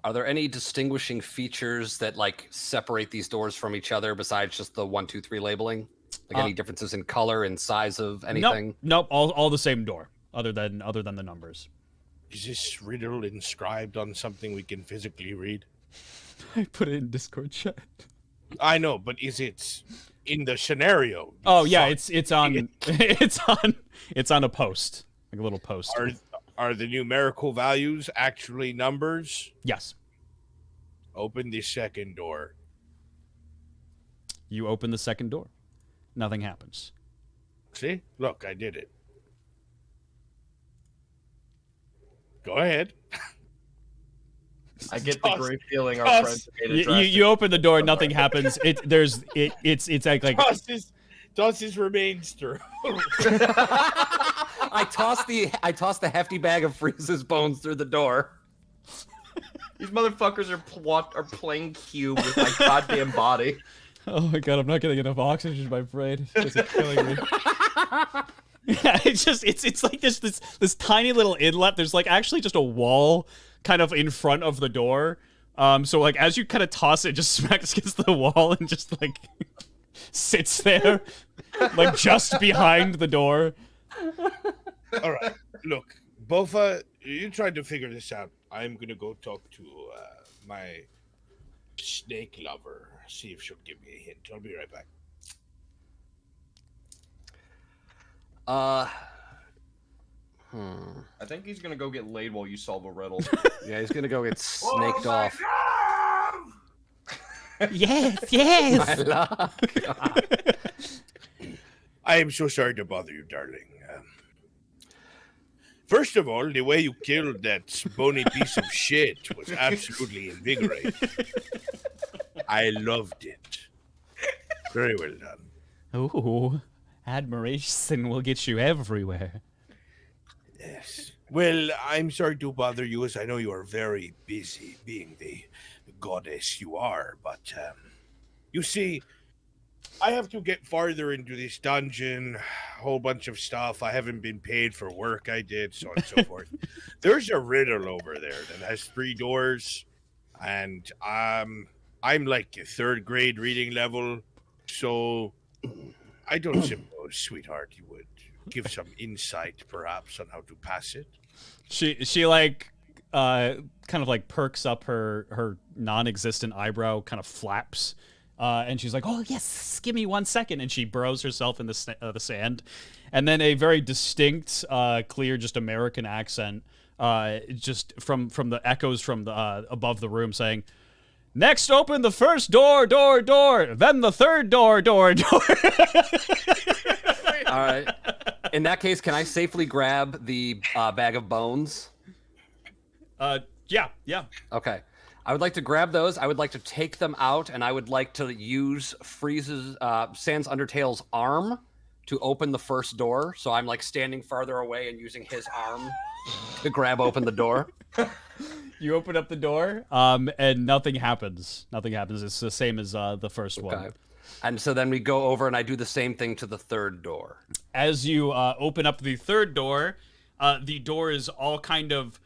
Are there any distinguishing features that, like, separate these doors from each other besides just the 1, 2, 3 labeling? Like any differences in color and size of anything? Nope, all the same door, other than the numbers. Is this riddle inscribed on something we can physically read? I put it in Discord chat. I know, but is it in the scenario? Oh yeah, it's on it's on a post, like a little post. Are the numerical values actually numbers? Yes. Open the second door. You open the second door. Nothing happens. See? Look, I did it. Go ahead. I get the great feeling our friends You open the door, nothing happens. It's like Tosses remains through. I toss the hefty bag of Frieza's bones through the door. These motherfuckers are playing cube with my goddamn body. Oh my god, I'm not getting enough oxygen in my brain. It's killing me. Yeah, it's like this tiny little inlet. There's like actually just a wall kind of in front of the door. So like as you kind of toss it, just smacks against the wall and just like sits there, like just behind the door. All right, look, Bofa, you tried to figure this out. I'm gonna go talk to my snake lover. See if she'll give me a hint. I'll be right back. I think he's gonna go get laid while you solve a riddle. Yeah, he's gonna go get snaked off. Yes. My love. I am so sorry to bother you, darling. First of all, the way you killed that bony piece of shit was absolutely invigorating. I loved it. Very well done. Ooh, admiration will get you everywhere. Yes. Well, I'm sorry to bother you, as I know you are very busy being the goddess you are, but, you see, I have to get farther into this dungeon, a whole bunch of stuff. I haven't been paid for work I did, so on and so forth. There's a riddle over there that has 3 doors, and, I'm like a 3rd grade reading level, so I don't suppose, sweetheart, you would give some insight, perhaps, on how to pass it. She like kind of like perks up her non-existent eyebrow, kind of flaps, and she's like, "Oh yes, give me 1 second," and she burrows herself in the sand, and then a very distinct, clear, just American accent, just from the echoes from the above the room saying, "Next, open the first door, then the third door." All right. In that case, can I safely grab the bag of bones? Yeah. Okay. I would like to grab those. I would like to take them out, and I would like to use Frieza's Sans Undertale's arm to open the first door. So I'm like standing farther away and using his arm to grab open the door. You open up the door, and nothing happens. Nothing happens. It's the same as the first one. And so then we go over, and I do the same thing to the third door. As you open up the third door, the door is all kind of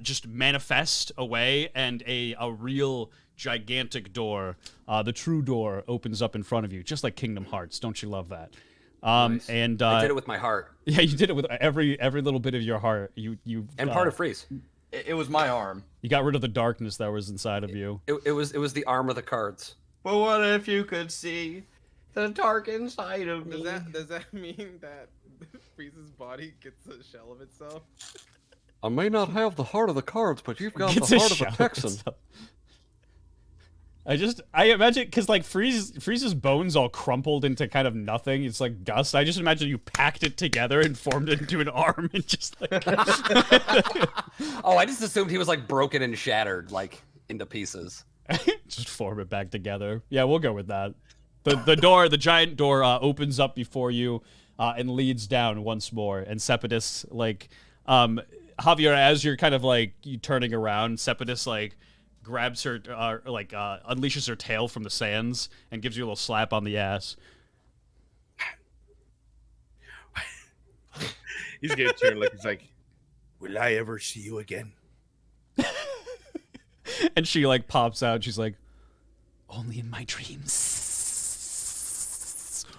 just manifest away, and a real gigantic door, the true door, opens up in front of you, just like Kingdom Hearts. Don't you love that? Nice. And I did it with my heart. Yeah, you did it with every little bit of your heart. You and part of Freeze. It was my arm. You got rid of the darkness that was inside of you. It was the arm of the cards. But what if you could see the dark inside of me? Does that mean that Frieza's body gets a shell of itself? I may not have the heart of the cards, but you've got Gets the a heart of a shell Texan. I imagine, because like Freeze's bones all crumpled into kind of nothing. It's like dust. I just imagine you packed it together and formed it into an arm and just like. Oh, I just assumed he was like broken and shattered, like into pieces. Just form it back together. Yeah, we'll go with that. The giant door opens up before you and leads down once more. And Cepidus, like, Javier, as you're kind of like you turning around, Cepidus like grabs her, unleashes her tail from the sands and gives you a little slap on the ass. He's gonna turn like he's like, Will I ever see you again? And she like pops out. She's like, Only in my dreams.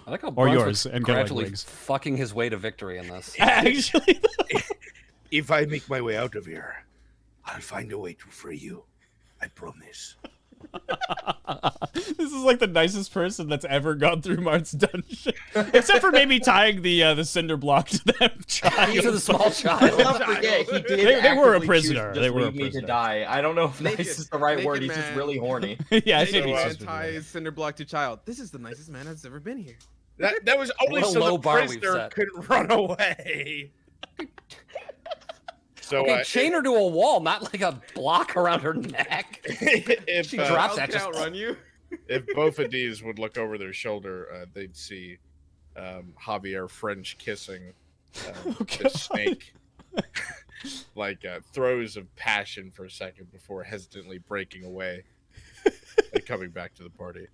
I like how or Brunswick's yours, and get like gradually wings. fucking his way to victory in this. Actually, If I make my way out of here, I'll find a way to free you. I promise. this is like the nicest person that's ever gone through Marth's dungeon, except for maybe tying the cinder block to them. To the small child. Don't forget, he did. They were a actively prisoner. choose to They just were a leave me to prisoner. die. I don't know if Naked- nice is the right word. naked He's just man. really horny. Yeah, I Naked think he's man just ties cinder block to child. This is the nicest man that's ever been here. that was only What a so low the bar we've prisoner set. couldn't run away. So Okay, chain her to a wall, not like a block around her neck. if She drops Child that can just. outrun you. if both of these would look over their shoulder, they'd see Javier French kissing the God. snake, like throes of passion for a second before hesitantly breaking away and coming back to the party.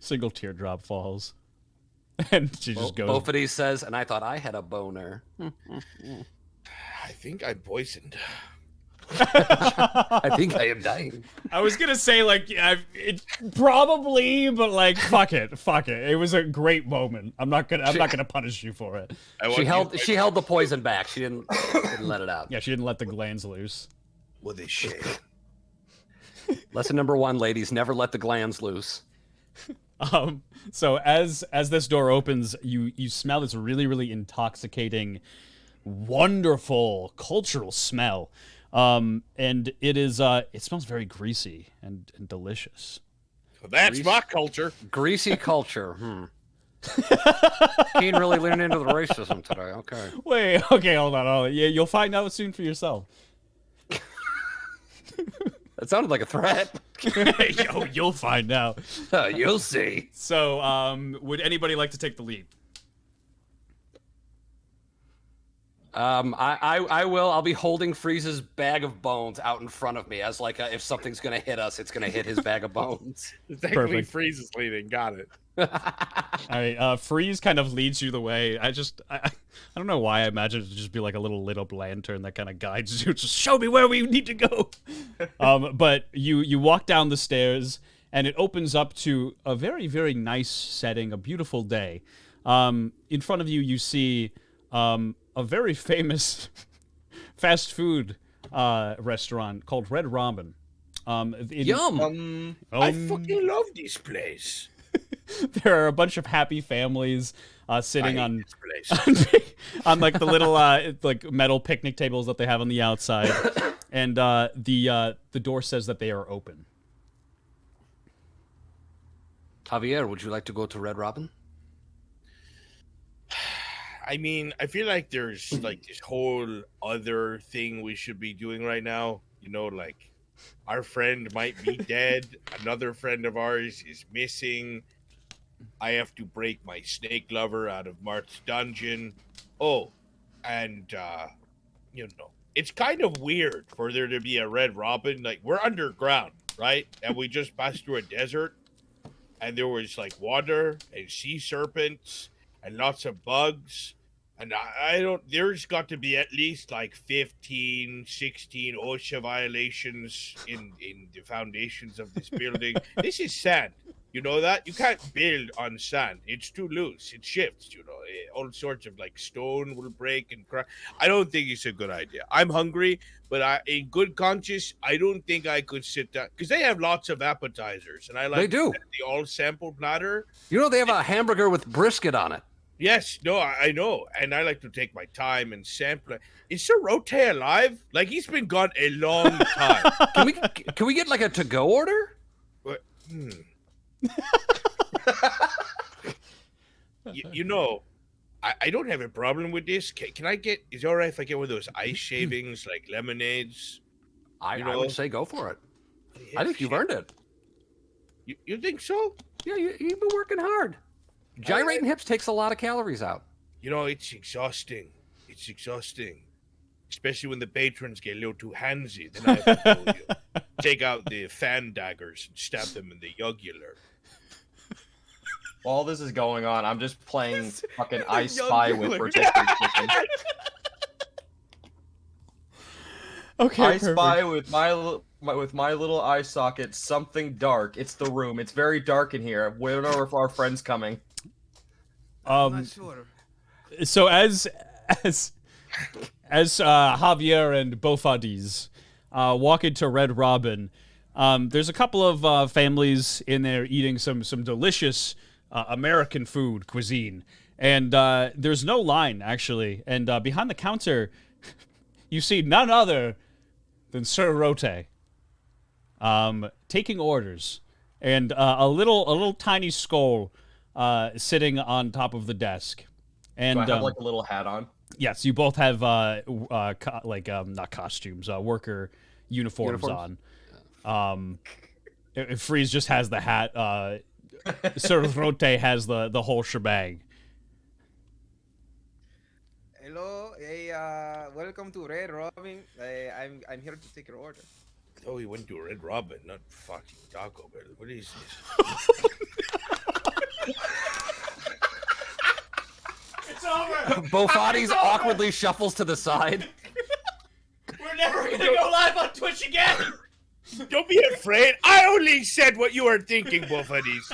Single teardrop falls, and she just goes. Bofity says, and I thought I had a boner. I think I'm poisoned. I think I am dying. I was gonna say like probably, but like fuck it. It was a great moment. I'm not gonna punish you for it. She held the poison back. She didn't let it out. Yeah, she didn't let the glands loose. Will they share? Lesson number 1, ladies: never let the glands loose. So as this door opens, you smell this really, really intoxicating, wonderful cultural smell. And it is it smells very greasy and delicious. That's my culture. Greasy culture. Keen really leaned into the racism today. Okay. Wait, okay, hold on. Yeah, you'll find out soon for yourself. That sounded like a threat. You'll find out. You'll see. So, would anybody like to take the lead? I will. I'll be holding Freeze's bag of bones out in front of me as like if something's gonna hit us, it's gonna hit his bag of bones. Technically, Perfect. Freeze is leading. Got it. All right, Freeze kind of leads you the way. I don't know why I imagine it to just be like a little lit up lantern that kind of guides you. Just show me where we need to go. But you walk down the stairs and it opens up to a very, very nice setting, a beautiful day. In front of you, you see a very famous fast food restaurant called Red Robin. Yum! I fucking love this place. There are a bunch of happy families sitting I on hate this place. on like the little like metal picnic tables that they have on the outside, and the door says that they are open. Javier, would you like to go to Red Robin? I mean, I feel like there's like this whole other thing we should be doing right now. You know, like our friend might be dead. Another friend of ours is missing. I have to break my snake lover out of Marth's dungeon. Oh, and you know, it's kind of weird for there to be a Red Robin. Like we're underground, right? And we just passed through a desert, and there was like water and sea serpents and lots of bugs. And I don't, there's got to be at least like 15, 16 OSHA violations in the foundations of this building. This is sand. You know that? You can't build on sand. It's too loose. It shifts, you know. All sorts of like stone will break and crack. I don't think it's a good idea. I'm hungry, but in good conscience, I don't think I could sit down. Because they have lots of appetizers. And I like They do. the all sample platter. You know they have a hamburger with brisket on it. Yes, no, I know, and I like to take my time and sample it. Is Sir Rote alive? Like he's been gone a long time. Can we get like a to-go order? You know, I don't have a problem with this. Can I get? Is it all right if I get one of those ice shavings, like lemonades? I know? would say go for it. Yeah, I think you've earned it. You think so? Yeah, you've been working hard. Gyrating hips takes a lot of calories out. You know, it's exhausting. It's exhausting. Especially when the patrons get a little too handsy. Then I have to go, take out the fan daggers and stab them in the jugular. While this is going on, I'm just playing fucking I Spy with rotisserie chicken. Okay, I spy with my little eye socket something dark. It's the room. It's very dark in here. We don't know if our friend's coming. I'm not sure. So as Javier and Bofadis walk into Red Robin, there's a couple of families in there eating some delicious American food cuisine, and there's no line actually. And behind the counter, you see none other than Sir Rote, taking orders, and a little tiny skull sitting on top of the desk. And Do I have like a little hat on? yes, you both have not costumes, worker uniforms on. Freeze just has the hat. Sir Rote has the whole shebang. Hello, hey, welcome to Red Robin. I'm here to take your order. Oh, he went to Red Robin, not fucking Taco Bell. What is this? It's over. Bofadis awkwardly shuffles to the side. We're never gonna go live on Twitch again. Don't be afraid. I only said what you were thinking, Bofadis.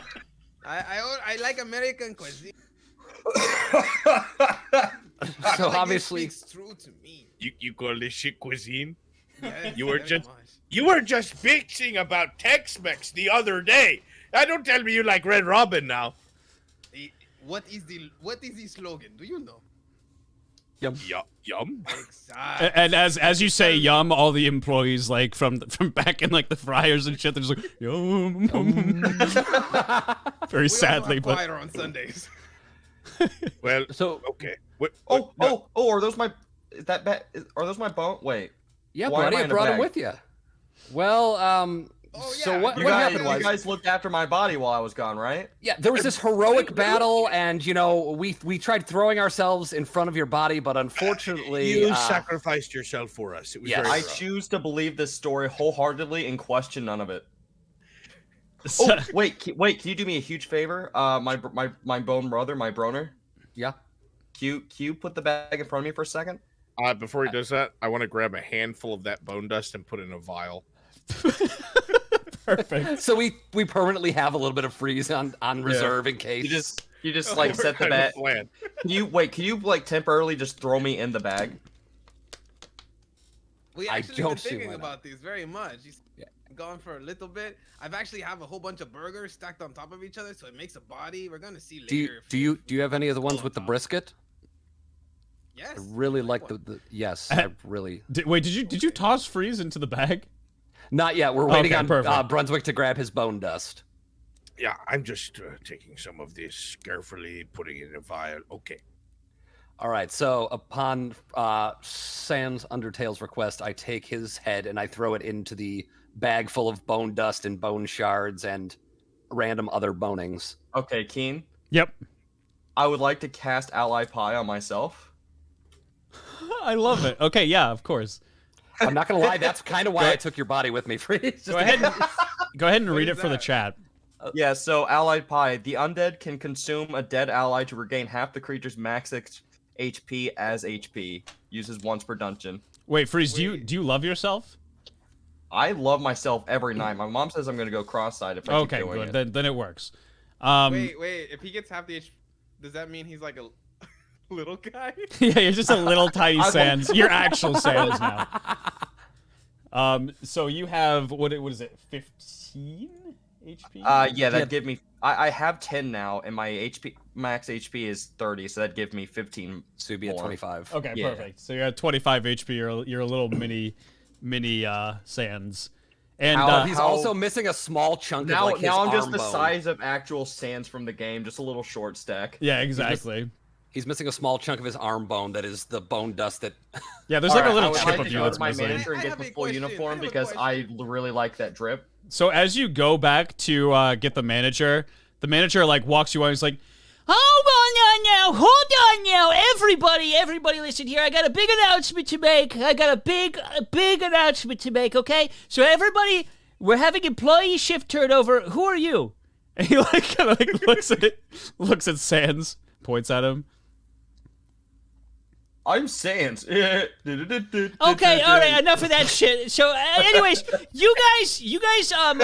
I like American cuisine. So Like, obviously, it speaks true to me. You call this shit cuisine? Yes, You were very just much. you were just bitching about Tex-Mex the other day. Now don't tell me you like Red Robin now. What is the slogan? Do you know? Yum. Exactly. And as you say yum, all the employees like from back in like the fryers and shit, they're just like yum. Very sadly, but quieter on Sundays. Well, so okay. Are those my? Is that bad? Are those my bone? Wait. yeah, Why am buddy, I I in a brought him bag? with you. Well, Oh, so yeah. what You happened was, guys looked after my body while I was gone, right? yeah, there was this heroic battle, and we tried throwing ourselves in front of your body, but unfortunately, You sacrificed yourself for us. It was Yes. very I rough. choose to believe this story wholeheartedly and question none of it. So- Oh, wait, can you do me a huge favor? My bone brother, my broner. yeah. Can you put the bag in front of me for a second? Before he does that, I want to grab a handful of that bone dust and put it in a vial. perfect. So we permanently have a little bit of freeze on reserve in case. You just like set the bag. Plan. Can you like temporarily just throw me in the bag? We I actually don't been see thinking why not. about these very much. He's gone for a little bit. I've actually have a whole bunch of burgers stacked on top of each other, so it makes a body. We're gonna see later. Do you have any of the ones with the brisket? Yes. I really like what? the yes. I really Wait, did you toss Freeze into the bag? not yet. We're waiting Okay, on perfect. Brunswick to grab his bone dust. Yeah, I'm just taking some of this carefully, putting it in a vial. Okay. All right. So upon Sans Undertale's request, I take his head and I throw it into the bag full of bone dust and bone shards and random other bonings. Okay, Keen. Yep. I would like to cast Ally Pie on myself. I love it. Okay, yeah, of course. I'm not gonna lie. That's kind of why I took your body with me. Freeze. Go ahead and read it for the that? chat. Yeah, so Allied Pie. The undead can consume a dead ally to regain half the creature's max HP as HP. Uses once per dungeon. Wait, Freeze, do you love yourself? I love myself every night. My mom says I'm gonna go cross-eyed if I Okay, keep doing good. it. Then it works. Wait. If he gets half the HP, does that mean he's like a little guy? Yeah, you're just a little tiny Sans. You're actual Sans now. So you have what is it? 15 HP? Yeah, that'd give me. I have 10 now, and my max HP is 30, so that'd give me 15. So you'd be at more. 25. Okay, yeah. perfect. So you're at 25 HP. You're a little mini Sans. And He's also missing a small chunk Now, of like his now I'm just arm the bone. size of actual Sans from the game, just a little short stack. yeah, exactly. He's missing a small chunk of his arm bone that is the bone dust that. Yeah, there's like a Alright, little I would chip like of to you go that's to my missing. manager and I get have the a full question, uniform I have a because I question. really like that drip. So as you go back to get the manager like walks you out. He's like, hold on now, everybody listen here. I got a big announcement to make. A big announcement to make, okay? So everybody, we're having employee shift turnover. Who are you? And he like kind of like looks at Sans, points at him. I'm Sans. Okay, all right, enough of that shit. So, anyways, you guys,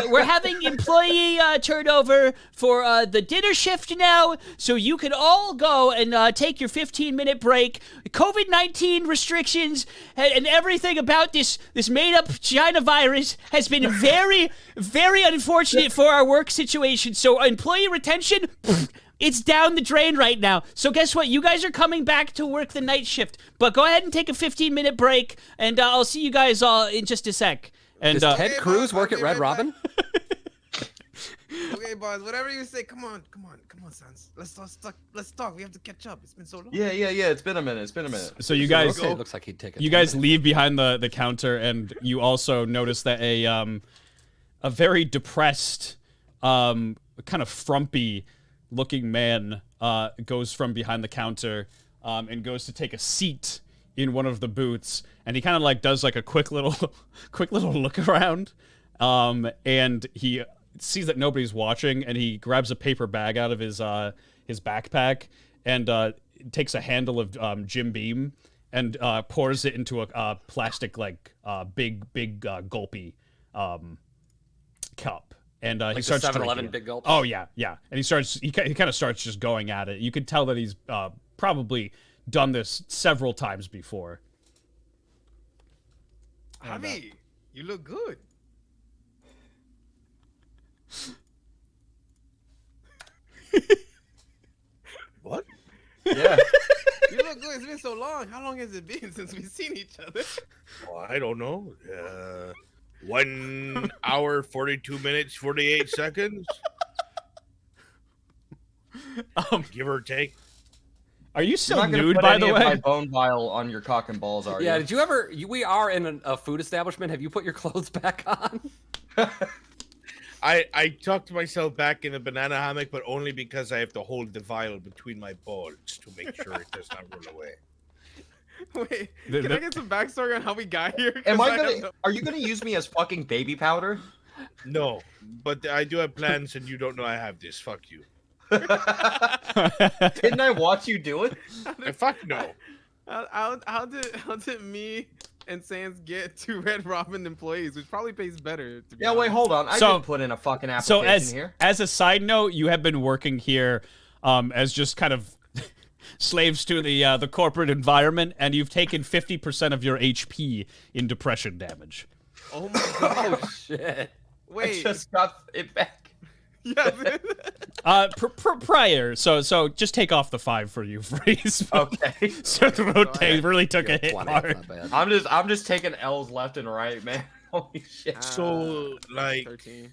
we're having employee turnover for the dinner shift now, so you can all go and take your 15-minute break. COVID-19 restrictions and everything about this made-up China virus has been very, very unfortunate for our work situation. So, employee retention. It's down the drain right now. So guess what? You guys are coming back to work the night shift. But go ahead and take a 15-minute break, and I'll see you guys all in just a sec. And Does Ted Cruz work at Red Robin? Okay, boss. Whatever you say. Come on, Sans. Let's talk. We have to catch up. It's been so long. Yeah. It's been a minute. so you guys, Okay, it looks like he'd take it. you guys leave behind the counter, and you also notice that a very depressed, kind of frumpy looking man goes from behind the counter and goes to take a seat in one of the booths, and he kind of like does like a quick little look around, and he sees that nobody's watching, and he grabs a paper bag out of his backpack and takes a handle of Jim Beam and pours it into a plastic like big gulpy cup. And he Like starts the drinking 7-Eleven it. big gulp? Oh yeah. And he kind of starts just going at it. You could tell that he's probably done this several times before. Javi, you look good. What? Yeah. You look good. It's been so long. How long has it been since we've seen each other? Well, I don't know. 1 hour, 42 minutes, 48 seconds. Give or take. Are you You're still not gonna nude, put by any the of my way? bone vial on your cock and balls, are Yeah, you? did you ever... We are in a food establishment. Have you put your clothes back on? I tucked myself back in the banana hammock, but only because I have to hold the vial between my balls to make sure it does not roll away. Wait, The- can the- I get some backstory on how we got here? 'Cause Am I have gonna? no- Are you gonna use me as fucking baby powder? No, but I do have plans, and you don't know I have this. Fuck you. Didn't I watch you do it? Fuck no. How did me and Sans get to Red Robin employees, which probably pays better? To be Yeah, wait, honest. hold on. I So- did put in a fucking So application here. as a side note, you have been working here as just kind of slaves to the corporate environment, and you've taken 50% of your HP in depression damage. Oh my god! Oh, shit. I Wait, just got it back. yeah. Prior, so just take off the 5 for you, Freeze. Okay. So the rotate really took a hit 20, hard. not bad. I'm just taking L's left and right, man. Holy shit. So, like, 13.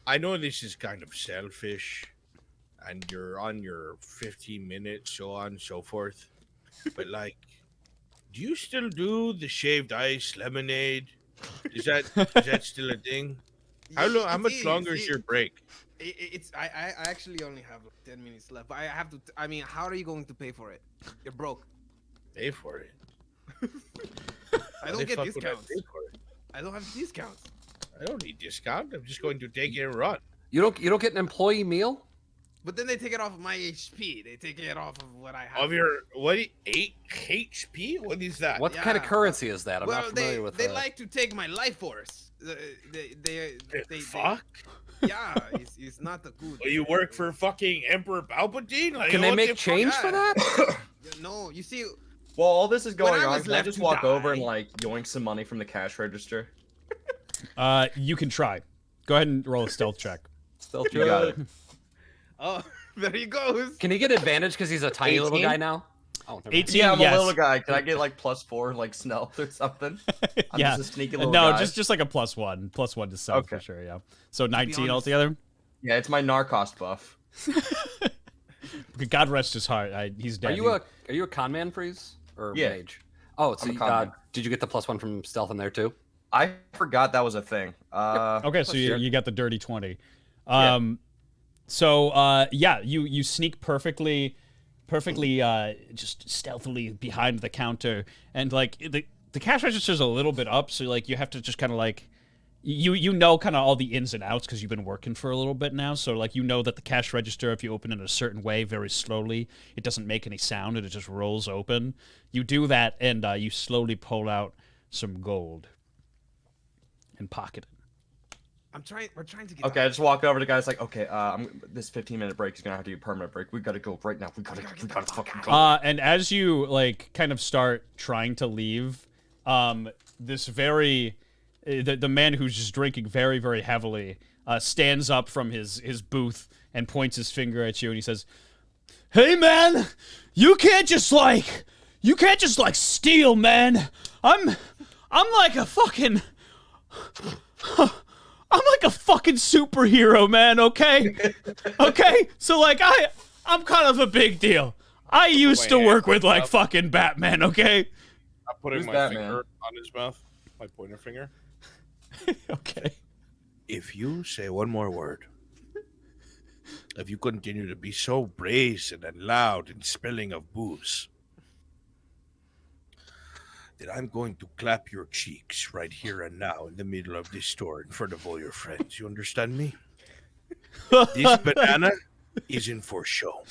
I know this is kind of selfish, and you're on your 15 minutes, so on and so forth. But, like, do you still do the shaved ice lemonade? Is that still a thing? How long? How It much longer is it- your break? It's I actually only have like 10 minutes left, but I have to. I mean, how are you going to pay for it? You're broke. Pay for it. I How don't the get fuck would discounts. I pay for it? I don't have discounts. I don't need discount. I'm just going to take it and run. You don't get an employee meal? But then they take it off of my HP. They take it off of what I have. Of your 8 HP? What is that? What kind of Yeah. currency is that? I'm well, not familiar with they that. like to take my life force. They Fuck. yeah, it's not a good. Well, you work for fucking Emperor Palpatine? Like, Can they what make the fuck? change for that? No, you see, Well, all this is going I on. was Can I left just to walk over and die- like yoink some money from the cash register? You can try. Go ahead and roll a stealth check. Stealth You got check. it. oh, there he goes. Can he get advantage because he's a tiny little 18? guy now? Oh, never mind. 18. Yeah, I'm yes. a little guy. Can I get like +4, like stealth or something? I'm Yeah. just a sneaky little No, guy. just like a +1 to stealth for Okay. sure. Yeah. So 19 honest- altogether. Yeah, it's my Narcos buff. God rest his heart. He's dead. Are you a con man, Freeze, or Yeah. mage? Oh, so I'm a con man. did you get the +1 from stealth in there too? I forgot that was a thing. Okay, so sure. you got the dirty 20. Yeah. So yeah, you sneak perfectly just stealthily behind the counter, and like the cash register's a little bit up, so like you have to just kind of like you know kind of all the ins and outs because you've been working for a little bit now, so like you know that the cash register, if you open it in a certain way very slowly, it doesn't make any sound and it just rolls open. You do that and you slowly pull out some gold and pocket it. We're trying to get. Okay, I just walk over to the guys like, okay, this 15-minute break is gonna have to be a permanent break. We gotta go right now. We gotta fucking go. And as you like kind of start trying to leave, this very the man who's just drinking very, very heavily stands up from his booth and points his finger at you and he says, "Hey man, you can't just like steal, man. I'm like a fucking I'm like a fucking superhero, man, okay? Okay? So, like, I'm kind of a big deal. I used to work with, like, fucking Batman, okay? I'm putting Who's my Batman? finger on his mouth, my pointer finger. Okay. If you say one more word, if you continue to be so brazen and loud in spilling of booze, then I'm going to clap your cheeks right here and now in the middle of this store in front of all your friends. You understand me? This banana isn't for show.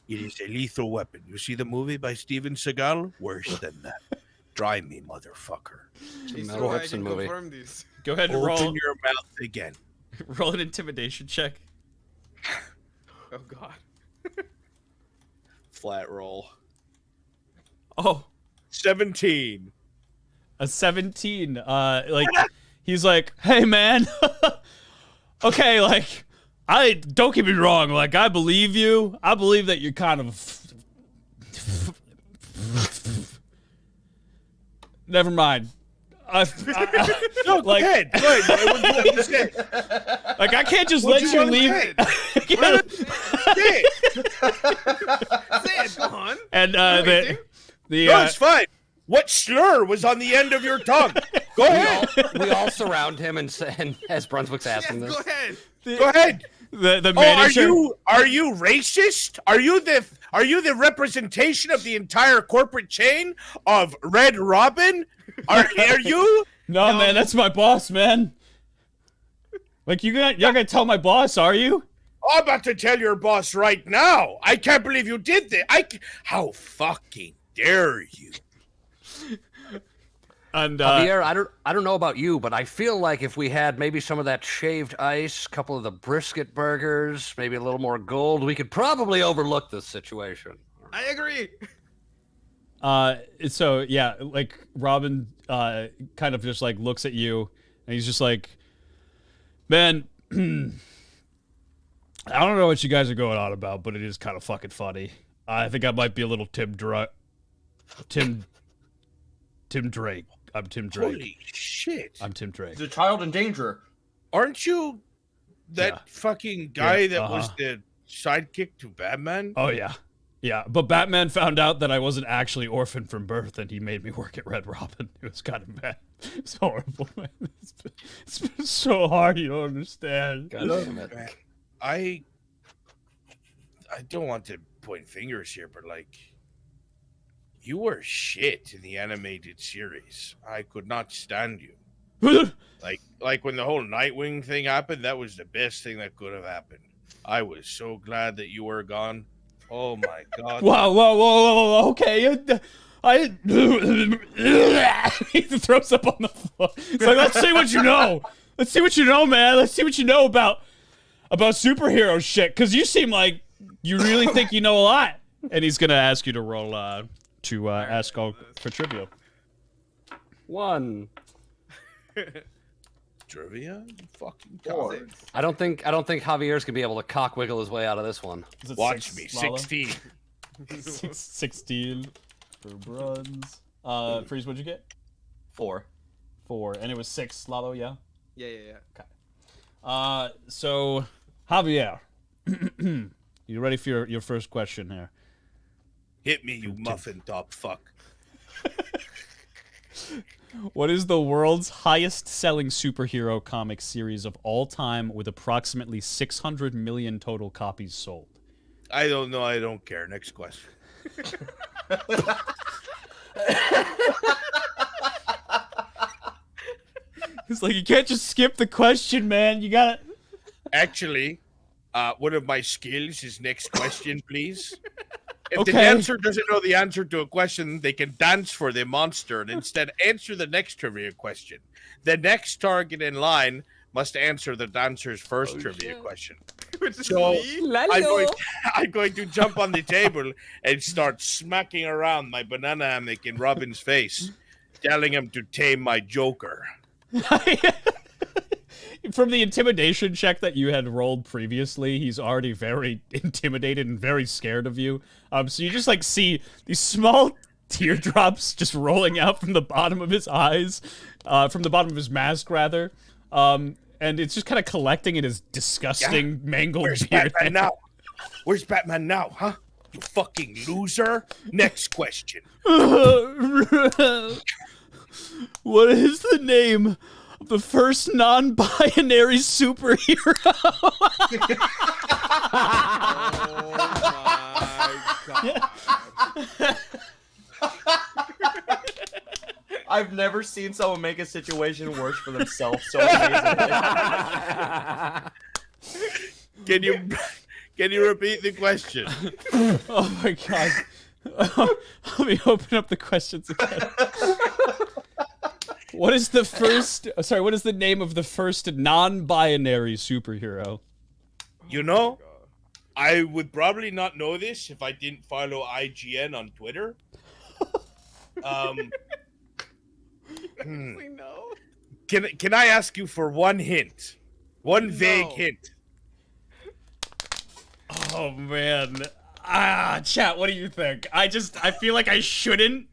It is a lethal weapon. You see the movie by Steven Seagal? Worse than that. Try me, motherfucker. He's Mel so I Gibson can movie. confirm these. Go ahead and Open roll your mouth again. roll an intimidation check. Oh God. Flat roll. Oh, 17. a 17. Like, he's like, "Hey, man. Okay, like, don't get me wrong. Like, I believe you. I believe that you're kind of... Never mind. No, Like- go ahead. Go ahead. What do you want to say? Like, I can't just What let you you wanna leave. say? I can't- Say it. Say it. Go on. And waiting. the No, it's fine. What slur was on the end of your tongue? Go ahead. We all surround him and as Brunswick's Yes. asking Go this. ahead. Go ahead. the Oh, manager. are you racist? Are you the representation of the entire corporate chain of Red Robin? Are you? No, man, that's my boss, man. Like, you're gonna tell my boss, are you? I'm about to tell your boss right now. I can't believe you did this. How fucking dare you? And Javier, I don't know about you, but I feel like if we had maybe some of that shaved ice, a couple of the brisket burgers, maybe a little more gold, we could probably overlook this situation. I agree. so yeah, like Robin kind of just like looks at you and he's just like, "Man, I don't know what you guys are going on about, but it is kind of fucking funny. I think I might be a little Tim Drake. I'm Tim Drake. Holy shit. I'm Tim Drake. He's a child in danger. Aren't you that Yeah. fucking guy Yeah, that was the sidekick to Batman? Oh yeah. Yeah, but Batman found out that I wasn't actually orphaned from birth, and he made me work at Red Robin. It was kind of bad. It's horrible, man. It's been so hard, you don't understand. God damn it. Man, I don't want to point fingers here, but like, you were shit in the animated series. I could not stand you. Like when the whole Nightwing thing happened, that was the best thing that could have happened. I was so glad that you were gone. Oh my god. Whoa, okay. He throws up on the floor. It's like, let's see what you know. Let's see what you know, man. Let's see what you know about superhero shit. Because you seem like you really think you know a lot. And he's going to ask you to roll, ask all for trivia. 1. Trivia? You fucking Four. coward. I don't think Javier's gonna be able to cock wiggle his way out of this one. Is it Watch six, me. Lalo? 16. 16. for bronze. Freeze, what'd you get? 4. 4, and it was 6, Lalo, yeah? Yeah. So, Javier, you ready for your first question here? Hit me, you muffin top fuck. What is the world's highest-selling superhero comic series of all time with approximately 600 million total copies sold? I don't know. I don't care. Next question. It's like, you can't just skip the question, man. You gotta... Actually, one of my skills is next question, please. If the Okay. dancer doesn't know the answer to a question, they can dance for the monster and instead answer the next trivia question. The next target in line must answer the dancer's first trivia question. Which is So me? I'm going to jump on the table and start smacking around my banana hammock in Robin's face, telling him to tame my Joker. From the intimidation check that you had rolled previously, he's already very intimidated and very scared of you. So you just like see these small teardrops just rolling out from the bottom of his eyes, from the bottom of his mask rather. And it's just kind of collecting in his disgusting mangled Where's beard. Batman now? Where's Batman now, huh? You fucking loser. Next question. What is the name of the first non-binary superhero? Oh my god. I've never seen someone make a situation worse for themselves so amazingly. Can you repeat the question? Oh my god. Let me open up the questions again. What is the first... Sorry, what is the name of the first non-binary superhero? You know, I would probably not know this if I didn't follow IGN on Twitter. We know. Can I ask you for one hint? One vague No. hint. Oh man. Chat, what do you think? I feel like I shouldn't,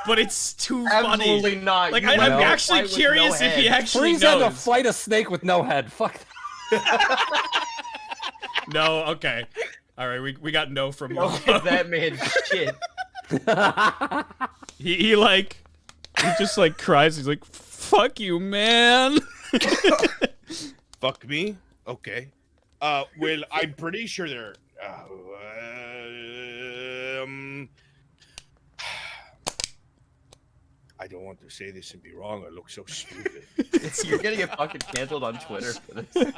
but it's too funny. Absolutely not. Like, You I'm know, actually fight with curious no if he head. actually Freeze had to knows. fight a snake with no head. Fuck that. No, okay. All right, we got no from Look at that man shit. he just like cries. He's like, "Fuck you, man." Fuck me? Okay. Well, I'm pretty sure they're. I don't want to say this and be wrong. I look so stupid. You're gonna get fucking canceled on Twitter for this.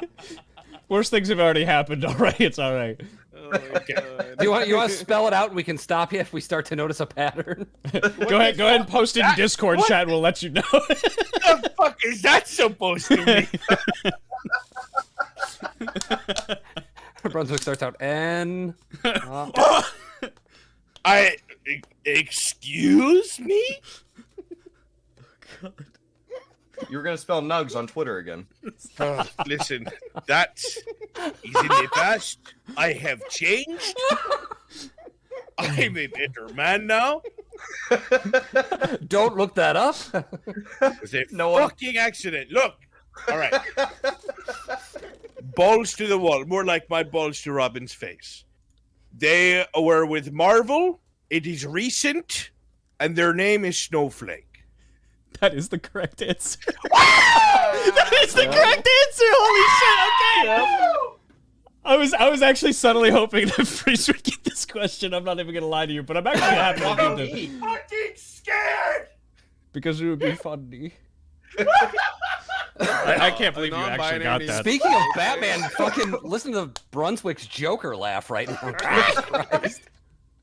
Worst things have already happened. All right, it's all right. Oh my god. Do you want to spell it out and we can stop you if we start to notice a pattern? Go ahead and post it in Discord chat. And we'll let you know. What the fuck is that supposed to mean? Brunswick starts out N. Excuse me? You were gonna spell nugs on Twitter again. Listen, that is in the past. I have changed. I'm a better man now. Don't look that up. It was a No. fucking accident. Look. All right. Balls to the wall. More like my balls to Robin's face. They were with Marvel. It is recent. And their name is Snowflake. That is the correct answer. That is the correct answer. Holy shit! Okay. I was actually subtly hoping that Freeze would get this question. I'm not even gonna lie to you, but I'm actually happy to do this Fucking scared. because it would be funny. I can't believe you actually got that. Speaking of Batman, fucking listen to Brunswick's Joker laugh right now. Jesus Christ.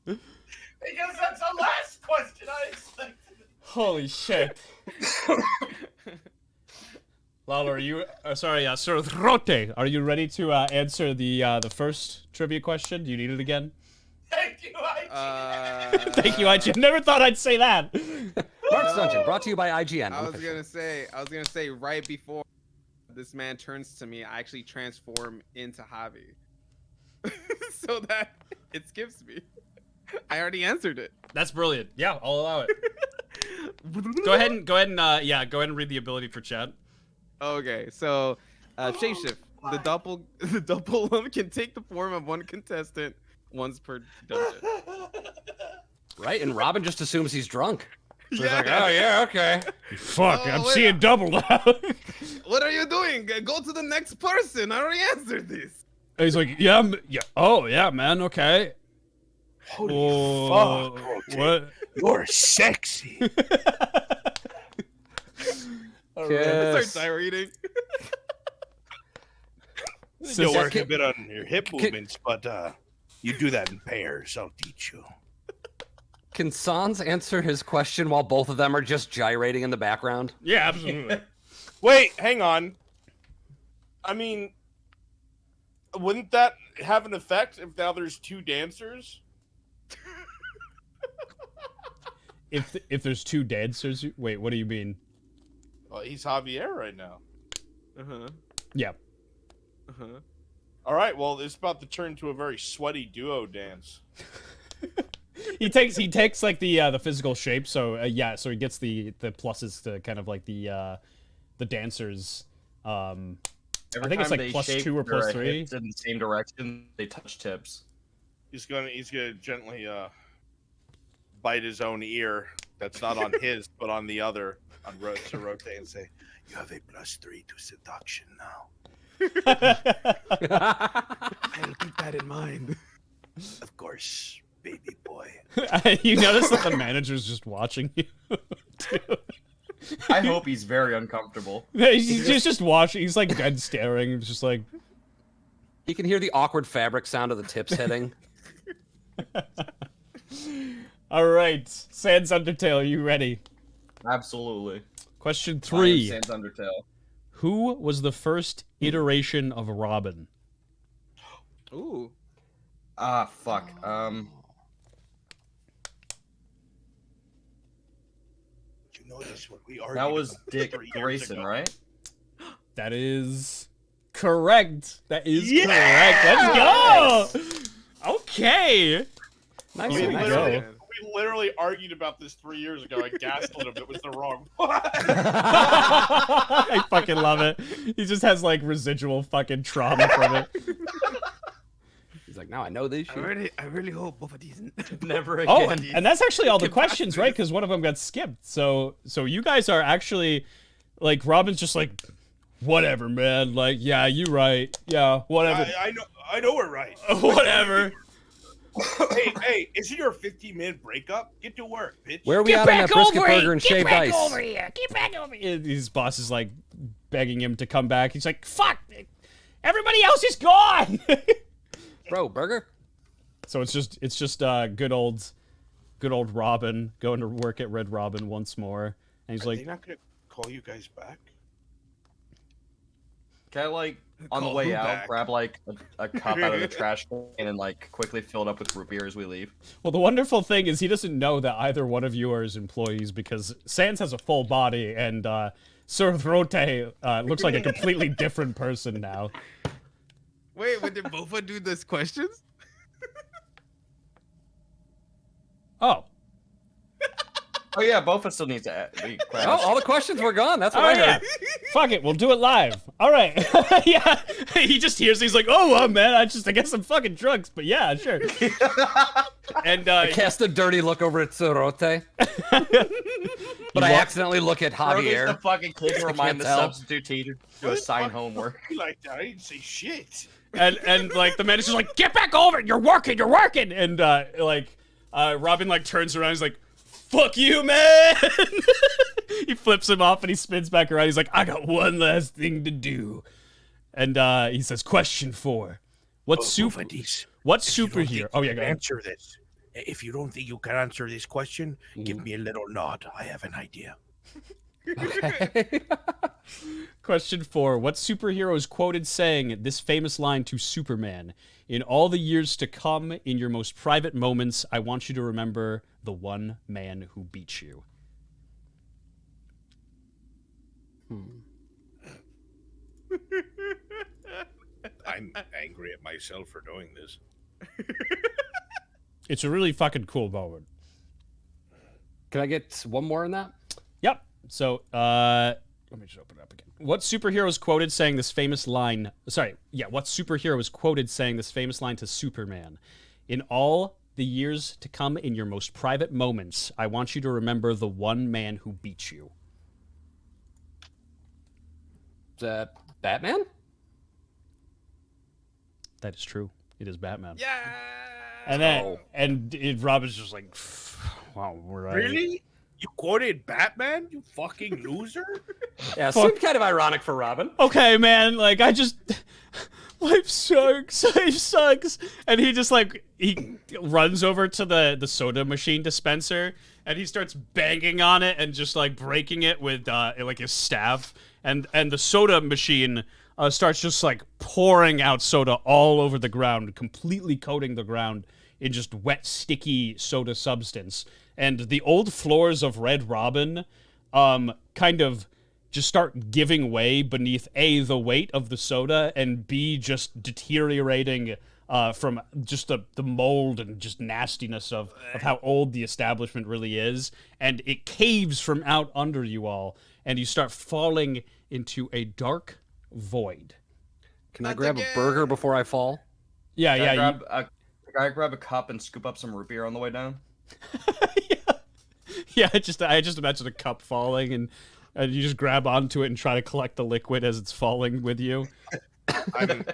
Because that's the last question I expected. Holy shit. Lalo, are you? Sir Rote, are you ready to answer the first trivia question? Do you need it again? Thank you, Thank you, IGN. Never thought I'd say that. Mark's Dungeon, brought to you by IGN. I was gonna say right before this man turns to me, I actually transform into Javi, so that it skips me. I already answered it. That's brilliant. Yeah, I'll allow it. Go ahead and read the ability for chat. Okay, so shapeshift. The doppel can take the form of one contestant once per dungeon. Right, and Robin just assumes he's drunk. So he's Yeah. like, oh yeah, okay. Fuck, Oh, I'm wait. seeing double now. What are you doing? Go to the next person. I already answered this. He's like, yeah, oh yeah, man, okay. Holy Oh, fuck, Rotate. what? You're sexy. Kiss. Start gyrating. You'll work can- a bit on your hip can- movements, but you do that in pairs. I'll teach you. Can Sans answer his question while both of them are just gyrating in the background? Yeah, absolutely. Wait, hang on. I mean, wouldn't that have an effect if now there's two dancers? If there's two dancers, wait, what do you mean? Well, he's Javier right now. Yeah. All right, well, it's about to turn to a very sweaty duo dance. He takes like the physical shape, so yeah, so he gets the pluses to kind of like the dancers. I think it's like plus 2 or plus 3 in the same direction. They touch tips. He's gonna gently bite his own ear. That's not on his, but on the other. To rotate and say, You have a +3 to seduction now. I'll keep that in mind. Of course, baby boy. You notice that the manager's just watching you. Too. I hope he's very uncomfortable. He's just watching. He's like dead staring. He's just like. You can hear the awkward fabric sound of the tips hitting. All right, Sans Undertale, are you ready? Absolutely. Question 3. Sans Undertale. Who was the first iteration of Robin? Ooh. Ah, fuck. You notice what we argued That was about Dick 3 years Grayson, ago? right? That is correct. That is Yes! correct. Let's go. Okay. Nice, There we nice. go. we literally argued about this 3 years ago. I gaslit him. It was the wrong one. I fucking love it. He just has like residual fucking trauma from it. He's like, now I know this shit. I really hope both of these Never again. Oh, and that's actually all the Get questions, back to right? this. Because one of them got skipped. So you guys are actually like Robin's just like, whatever, man. Like, yeah, you right. Yeah, whatever. I know we're right. Whatever. hey, is it your 15-minute breakup? Get to work, bitch. Where are we at on that brisket burger and shaved ice? Get back over here. His boss is like begging him to come back. He's like, fuck, everybody else is gone. Bro, burger? So it's just good old Robin going to work at Red Robin once more. And he's Are like, they not gonna call you guys back? Can I, like, on the Call way who out, back? grab, like, a cup out of the trash can and, like, quickly fill it up with root beer as we leave? well, the wonderful thing is he doesn't know that either one of you are his employees because Sans has a full body and Sir Throte looks like a completely different person now. Wait, but did Bofa do these questions? Oh. Oh, yeah, Bofa still needs to be Oh, crashed. all the questions were gone. That's what Oh I yeah. heard. Fuck it, we'll do it live. All right. Yeah. He just hears. He's like, "Oh, well, man, I guess I'm fucking drunk." But yeah, sure. And Cast a dirty look over at Sorote. But I accidentally look at Rogan's the Javier. fucking kid to remind the tell. substitute teacher to assign homework. Like that? I didn't say shit. and like the manager's like, "Get back over it. You're working. And Robin like turns around. He's like, "Fuck you, man." He flips him off and he spins back around. He's like, "I got one last thing to do." And he says, "Question 4. What Boofadis, What if you don't think superhero?" Oh you yeah, go can ahead. answer this. If you don't think you can answer this question, give me a little nod. I have an idea. Question 4. What superhero is quoted saying this famous line to Superman? In all the years to come, in your most private moments, I want you to remember the one man who beat you. I'm angry at myself for doing this. It's a really fucking cool moment. Can I get one more in that? Yep. So, let me just open it up again. What superhero is quoted saying this famous line? Sorry, yeah. What superhero is quoted saying this famous line to Superman? In all the years to come, in your most private moments, I want you to remember the one man who beat you. Is that Batman? That is true. It is Batman. Yeah. And then Robin's just like, wow, right. Really? You quoted Batman? You fucking loser! Yeah, seemed kind of ironic for Robin. Okay, man, like, life sucks, life sucks. And he just, like, he runs over to the soda machine dispenser, and he starts banging on it and just, like, breaking it with, like, his staff. And the soda machine starts just, like, pouring out soda all over the ground, completely coating the ground in just wet, sticky soda substance. And the old floors of Red Robin kind of just start giving way beneath A, the weight of the soda, and B, just deteriorating from just the mold and just nastiness of how old the establishment really is. And it caves from out under you all, and you start falling into a dark void. Can I grab a burger before I fall? Yeah, Can I grab a cup and scoop up some root beer on the way down? Yeah, I just imagine a cup falling, and you just grab onto it and try to collect the liquid as it's falling with you. I'm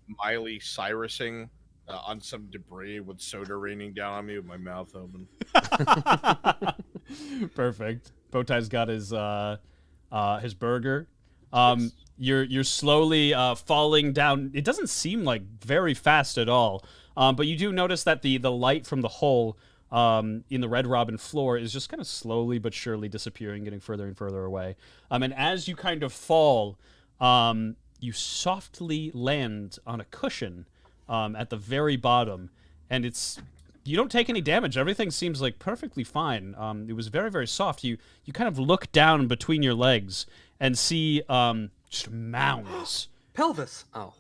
Miley Cyrusing on some debris with soda raining down on me with my mouth open. Perfect. Bowtie's got his burger. You're slowly falling down. It doesn't seem like very fast at all, but you do notice that the light from the hole in the Red Robin floor is just kind of slowly but surely disappearing, getting further and further away. And as you kind of fall, you softly land on a cushion at the very bottom, and you don't take any damage. Everything seems like perfectly fine. It was very, very soft. You kind of look down between your legs and see just mounds. Pelvis. Oh.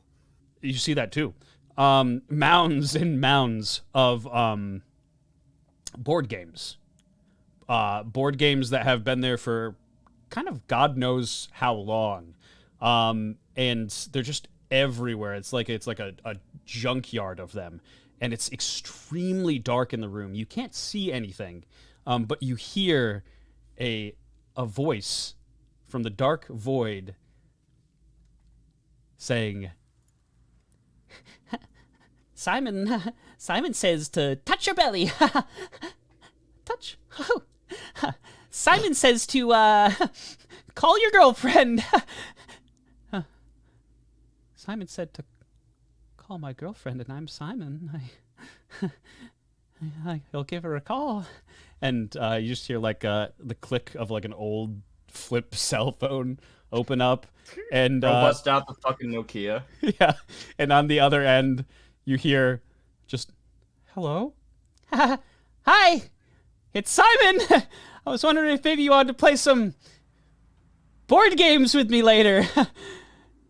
You see that too. Mounds and mounds of board games. Board games that have been there for kind of God knows how long. And they're just everywhere. It's like a junkyard of them. And it's extremely dark in the room. You can't see anything, but you hear a voice from the dark void saying, Simon says to touch your belly. Touch. Simon says to call your girlfriend. Simon said to call my girlfriend, and I'm Simon. I'll give her a call. And you just hear like the click of like an old flip cell phone open up, and bust out the fucking Nokia. Yeah, and on the other end, you hear just, hello? Hi, it's Simon. I was wondering if maybe you wanted to play some board games with me later.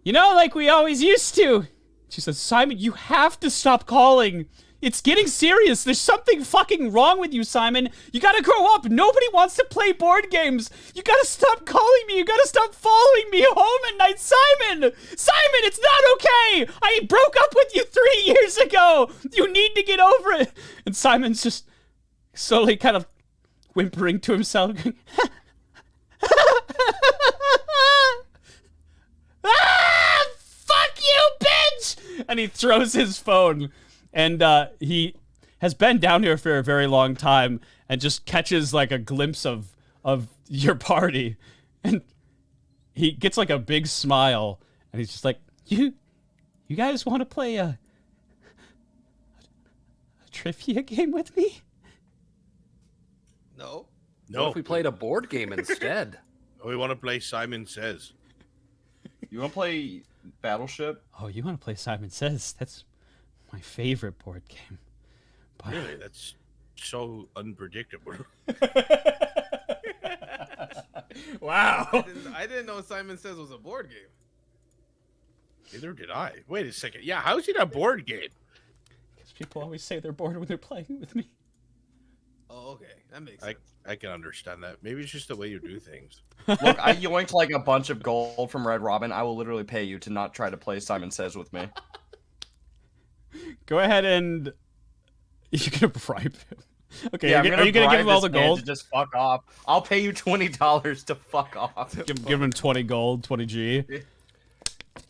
You know, like we always used to. She says, Simon, you have to stop calling. It's getting serious. There's something fucking wrong with you, Simon. You gotta grow up. Nobody wants to play board games. You gotta stop calling me. You gotta stop following me home at night. Simon! Simon, it's not okay! I broke up with you 3 years ago! You need to get over it! And Simon's just slowly kind of whimpering to himself. Ah! Fuck you, bitch! And he throws his phone. And he has been down here for a very long time and just catches like a glimpse of your party. And he gets like a big smile and he's just like, you guys want to play a trivia game with me? No. What if we played a board game instead? We want to play Simon Says. You want to play Battleship? Oh, you want to play Simon Says? That's my favorite board game. But... Really? That's so unpredictable. Wow. I didn't know Simon Says was a board game. Neither did I. Wait a second. Yeah, how is it a board game? Because people always say they're bored when they're playing with me. Oh, okay, that makes sense. I can understand that. Maybe it's just the way you do things. Look, I yoinked like a bunch of gold from Red Robin. I will literally pay you to not try to play Simon Says with me. Go ahead and you're gonna bribe him. Okay, Yeah, are you gonna give him all the gold? To just fuck off. I'll pay you $20 to fuck off. Give him 20 gold, 20 G.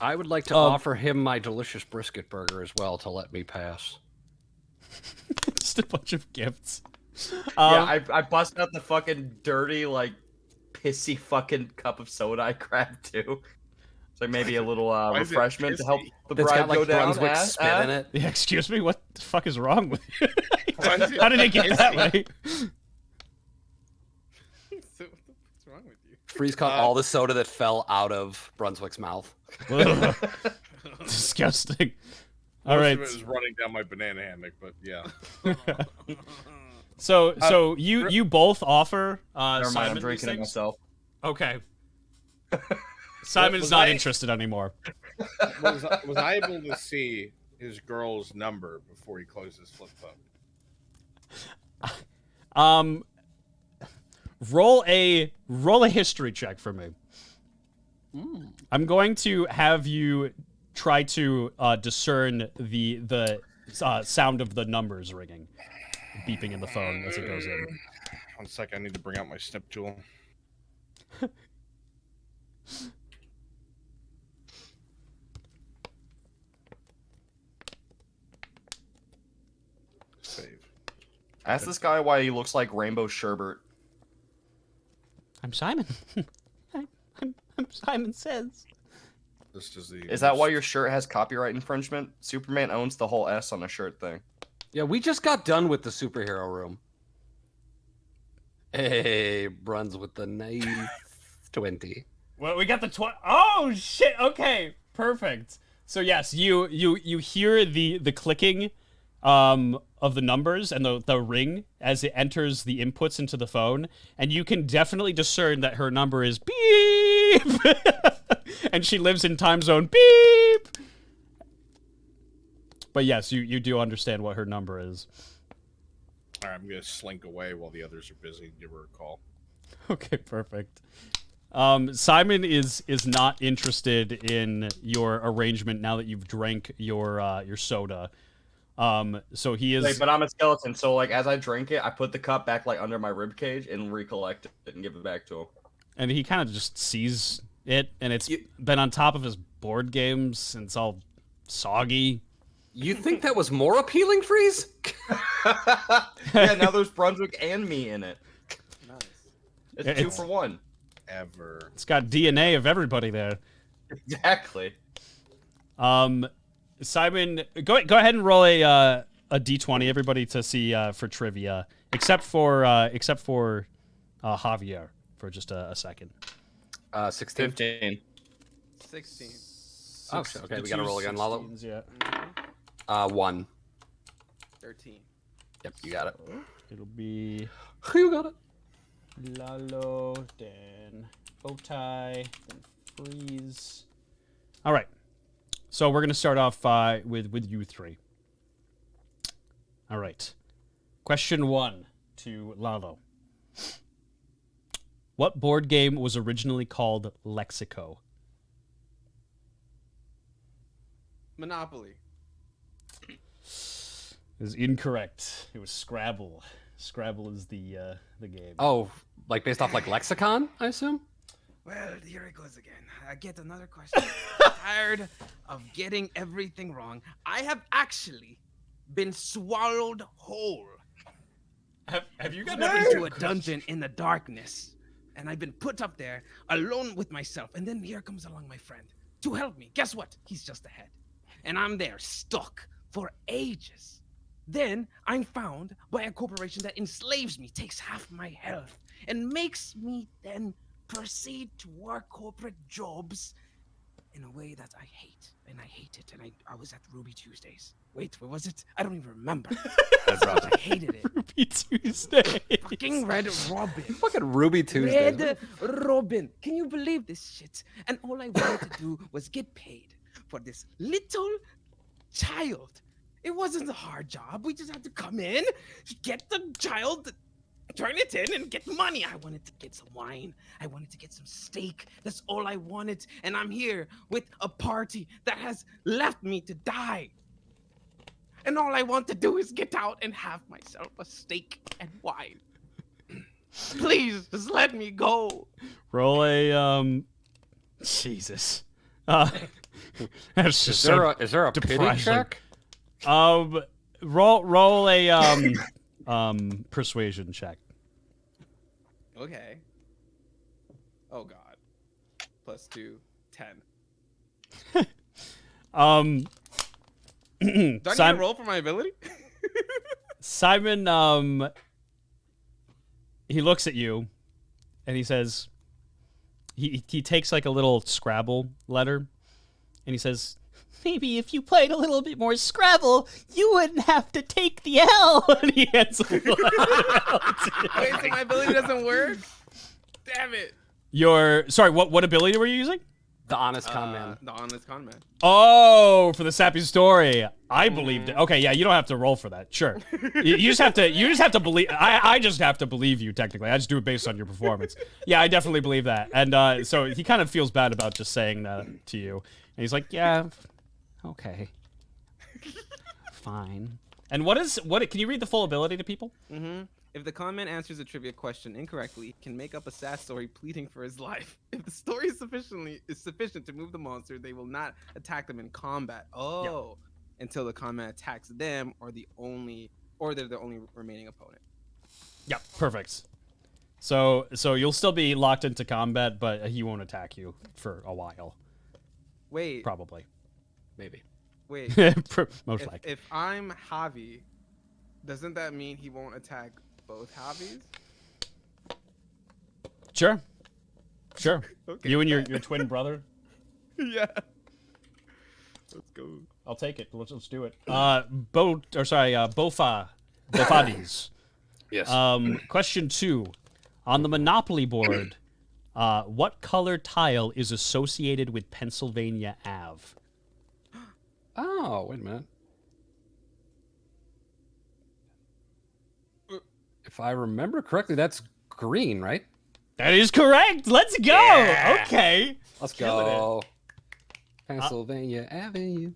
I would like to offer him my delicious brisket burger as well to let me pass. Just a bunch of gifts. Yeah, I bust out the fucking dirty, like, pissy fucking cup of soda I grabbed too. So maybe a little refreshment to help the It's bride got like go down. Brunswick spit in it. Yeah, excuse me, what the fuck is wrong with you? How did it get that way? So, what's wrong with you? Freeze caught all the soda that fell out of Brunswick's mouth. Ugh. Disgusting. All Most right. of it was running down my banana hammock, but yeah. So you both offer Never Simon mind, I'm these drinking it things? myself. Okay. Simon's Was not I- interested anymore. Was I able to see his girl's number before he closed his flip phone? Roll a history check for me. I'm going to have you try to discern the sound of the numbers ringing, beeping in the phone as it goes in. 1 sec, I need to bring out my snip tool. Save. Ask this guy why he looks like Rainbow Sherbert. I'm Simon. I'm Simon Says. This is the. Is that why your shirt has copyright infringement? Superman owns the whole S on a shirt thing. Yeah, we just got done with the superhero room. Hey, Bruns with the nice 20. Well, we got the Oh shit! Okay, perfect. So yes, you hear the clicking of the numbers and the ring as it enters the inputs into the phone, and you can definitely discern that her number is beep, and she lives in time zone beep. But yes, you do understand what her number is. All right, I'm gonna slink away while the others are busy. Give her a call. Okay, perfect. Simon is not interested in your arrangement now that you've drank your soda. So he is. Wait, but I'm a skeleton, so like as I drink it, I put the cup back like under my rib cage and recollect it and give it back to him. And he kind of just sees it, and it's been on top of his board games, and it's all soggy. You think that was more appealing, Freeze? Yeah, now there's Brunswick and me in it. Nice. It's 2 for 1. Ever. It's got DNA of everybody there. Exactly. Simon, go ahead and roll a d20, everybody, to see for trivia, except for Javier for just a second. 16. 15. 16. Oh, okay, we gotta roll again, Lalo. 16s, yeah. 1. 13. Yep, you got it. It'll be You got it. Lalo, then Bowtie, then Freeze. All right. So we're gonna start off with you three. All right. Question 1 to Lalo. What board game was originally called Lexico? Monopoly. Is incorrect. It was Scrabble. Scrabble is the game. Oh, like based off like lexicon, I assume? Well, here it goes again. I get another question. Tired of getting everything wrong. I have actually been swallowed whole. Have you got Into a dungeon in the darkness. And I've been put up there alone with myself. And then here comes along my friend to help me. Guess what? He's just ahead. And I'm there stuck for ages. Then I'm found by a corporation that enslaves me, takes half my health, and makes me then proceed to work corporate jobs in a way that I hate. And I hate it. And I was at Ruby Tuesdays. Wait, what was it? I don't even remember. I hated it. Ruby Tuesday. Fucking Red Robin. Fucking Ruby Tuesday. Red Robin. Can you believe this shit? And all I wanted to do was get paid for this little child. It wasn't a hard job. We just had to come in, get the child turn it in and get the money. I wanted to get some wine. I wanted to get some steak. That's all I wanted. And I'm here with a party that has left me to die. And all I want to do is get out and have myself a steak and wine. Please, just let me go. Roll a Jesus. That's just Is there a pity depressing. check? Roll a persuasion check. Okay. Oh God. +2, 10. Do I need to roll for my ability? Simon, he looks at you, and he says, he takes like a little Scrabble letter, and he says, maybe if you played a little bit more Scrabble, you wouldn't have to take the L. And he hands a little L to you. Wait, so my ability doesn't work? Damn it. Sorry, what ability were you using? The honest con man. The honest con man. Oh, for the sappy story. I believed it. Okay, yeah, you don't have to roll for that. Sure. You just have to believe. I just have to believe you, technically. I just do it based on your performance. Yeah, I definitely believe that. And so he kind of feels bad about just saying that to you. And he's like, yeah, okay. Fine. And what can you read the full ability to people? Mm-hmm. If the con man answers a trivia question incorrectly, he can make up a sad story pleading for his life. If the story is sufficient to move the monster, they will not attack them in combat. Oh, until the con man attacks them or they're the only remaining opponent. Yeah, perfect. So you'll still be locked into combat, but he won't attack you for a while. Wait. Probably. Maybe. Most Wait. likely. If I'm Javi, doesn't that mean he won't attack both Javis? Sure. Okay. You and your twin brother? Yeah. Let's go. I'll take it. Let's do it. Bofades. Yes. Question 2. On the Monopoly board, what color tile is associated with Pennsylvania Ave? Oh, wait a minute. If I remember correctly, that's green, right? That is correct. Let's go. Yeah. Okay. Let's go. Pennsylvania Avenue.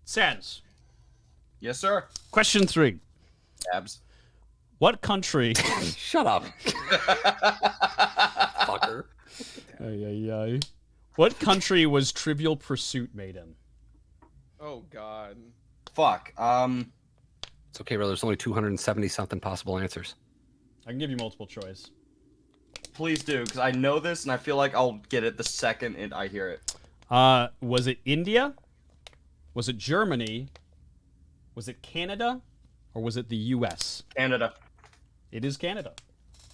Sans. Yes, sir. Question 3. Abs. What country? Shut up. Fucker. Ay. What country was Trivial Pursuit made in? Oh God. Fuck. It's okay, brother. There's only 270-something possible answers. I can give you multiple choice. Please do, because I know this and I feel like I'll get it the second I hear it. Was it India? Was it Germany? Was it Canada? Or was it the U.S.? Canada. It is Canada.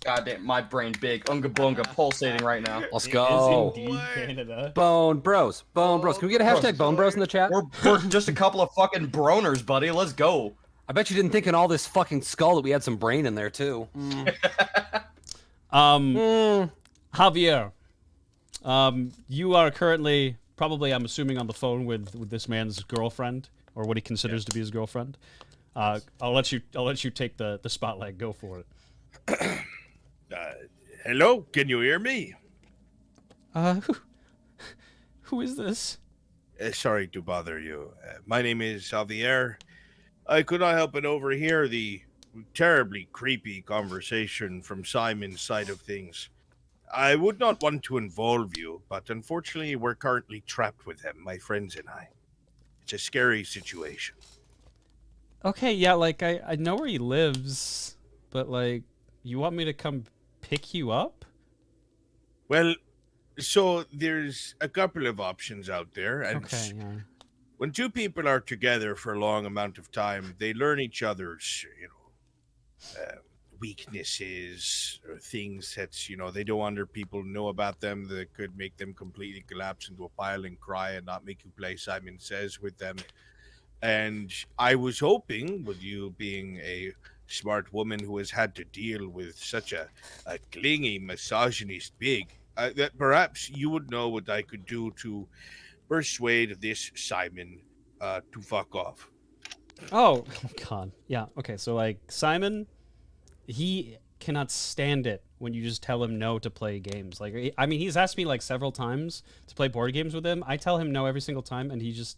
Goddamn, my brain big. Unga bunga pulsating right now. Let's go. It is indeed Canada. Bone Bros. Bone Bros. Can we get a hashtag Bone Bros in the chat? We're just a couple of fucking broners, buddy. Let's go. I bet you didn't think in all this fucking skull that we had some brain in there, too. Javier, you are currently, probably, I'm assuming, on the phone with this man's girlfriend, or what he considers to be his girlfriend. I'll let you take the spotlight. Go for it. Hello, can you hear me? Who is this? Sorry to bother you. My name is Javier. I could not help but overhear the terribly creepy conversation from Simon's side of things. I would not want to involve you, but unfortunately we're currently trapped with him, my friends and I. It's a scary situation. Okay, yeah, like, I know where he lives, but, like, you want me to come pick you up? Well, so there's a couple of options out there, and Okay, yeah. when two people are together for a long amount of time, they learn each other's, weaknesses or things that, they don't want other people to know about them that could make them completely collapse into a pile and cry and not make you play Simon Says with them. And I was hoping, with you being a smart woman who has had to deal with such a clingy, misogynist pig, that perhaps you would know what I could do to persuade this Simon to fuck off. Oh, God. Yeah, okay, so, like, Simon, he cannot stand it when you just tell him no to play games. Like, I mean, he's asked me like several times to play board games with him. I tell him no every single time, and he just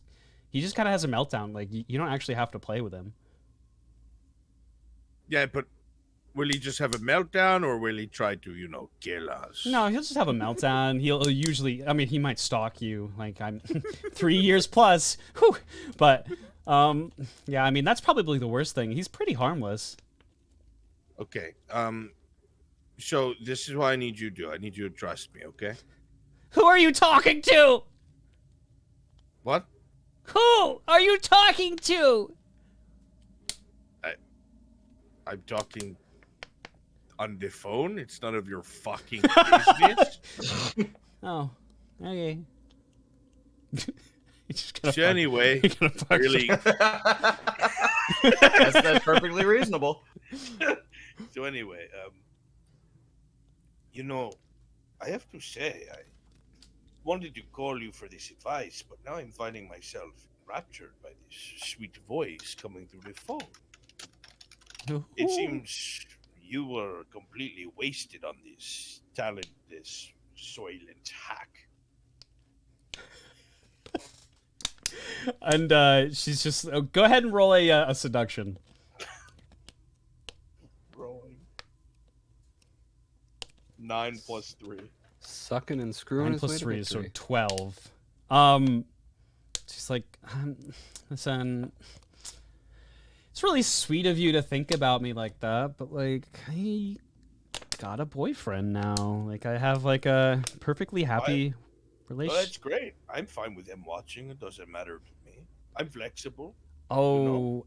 kind of has a meltdown. Like, you don't actually have to play with him. Yeah, but will he just have a meltdown, or will he try to, kill us? No, he'll just have a meltdown. He'll usually, I mean, he might stalk you. Like, I'm 3 years plus. Whew. But, yeah, I mean, that's probably the worst thing. He's pretty harmless. Okay. So this is what I need you to do. I need you to trust me, okay? Who are you talking to? What? Who are you talking to? I'm talking on the phone. It's none of your fucking business. Oh, okay. So anyway, really. That's perfectly reasonable. So anyway, I have to say, I wanted to call you for this advice, but now I'm finding myself enraptured by this sweet voice coming through the phone. It seems you were completely wasted on this talent, this Soylent hack. And she's just go ahead and roll a seduction. Rolling. 9 plus 3. Sucking and screwing 9 his plus way to 3, so victory. 12. She's like, listen, it's really sweet of you to think about me like that, but like, I got a boyfriend now. Like, I have like a perfectly happy Well, relationship. that's great. I'm fine with them watching. It doesn't matter to me. I'm flexible. Oh,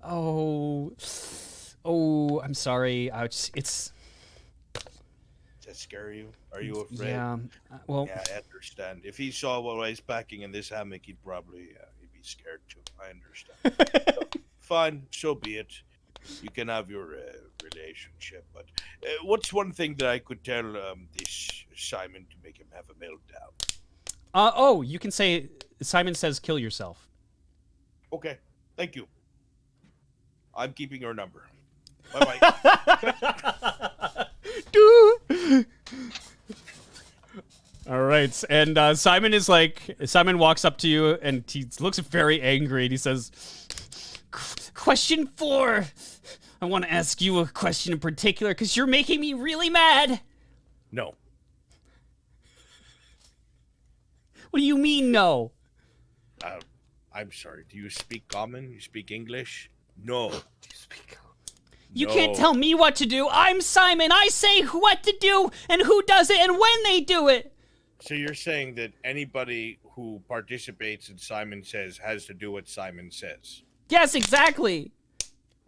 I'm sorry. Does that scare you? Are you afraid? Yeah. Well. Yeah, I understand. If he saw what I was packing in this hammock, he'd probably he'd be scared too. I understand. So, fine, so be it. You can have your relationship, but what's one thing that I could tell this Simon to make him have a meltdown? You can say Simon says kill yourself. Okay, thank you. I'm keeping your number. Bye-bye. All right, and Simon walks up to you and he looks very angry and he says, "Question 4. I want to ask you a question in particular because you're making me really mad." No. What do you mean, no? I'm sorry. Do you speak common? You speak English? No. You can't tell me what to do. I'm Simon. I say what to do and who does it and when they do it. So you're saying that anybody who participates in Simon Says has to do what Simon says? Yes, exactly.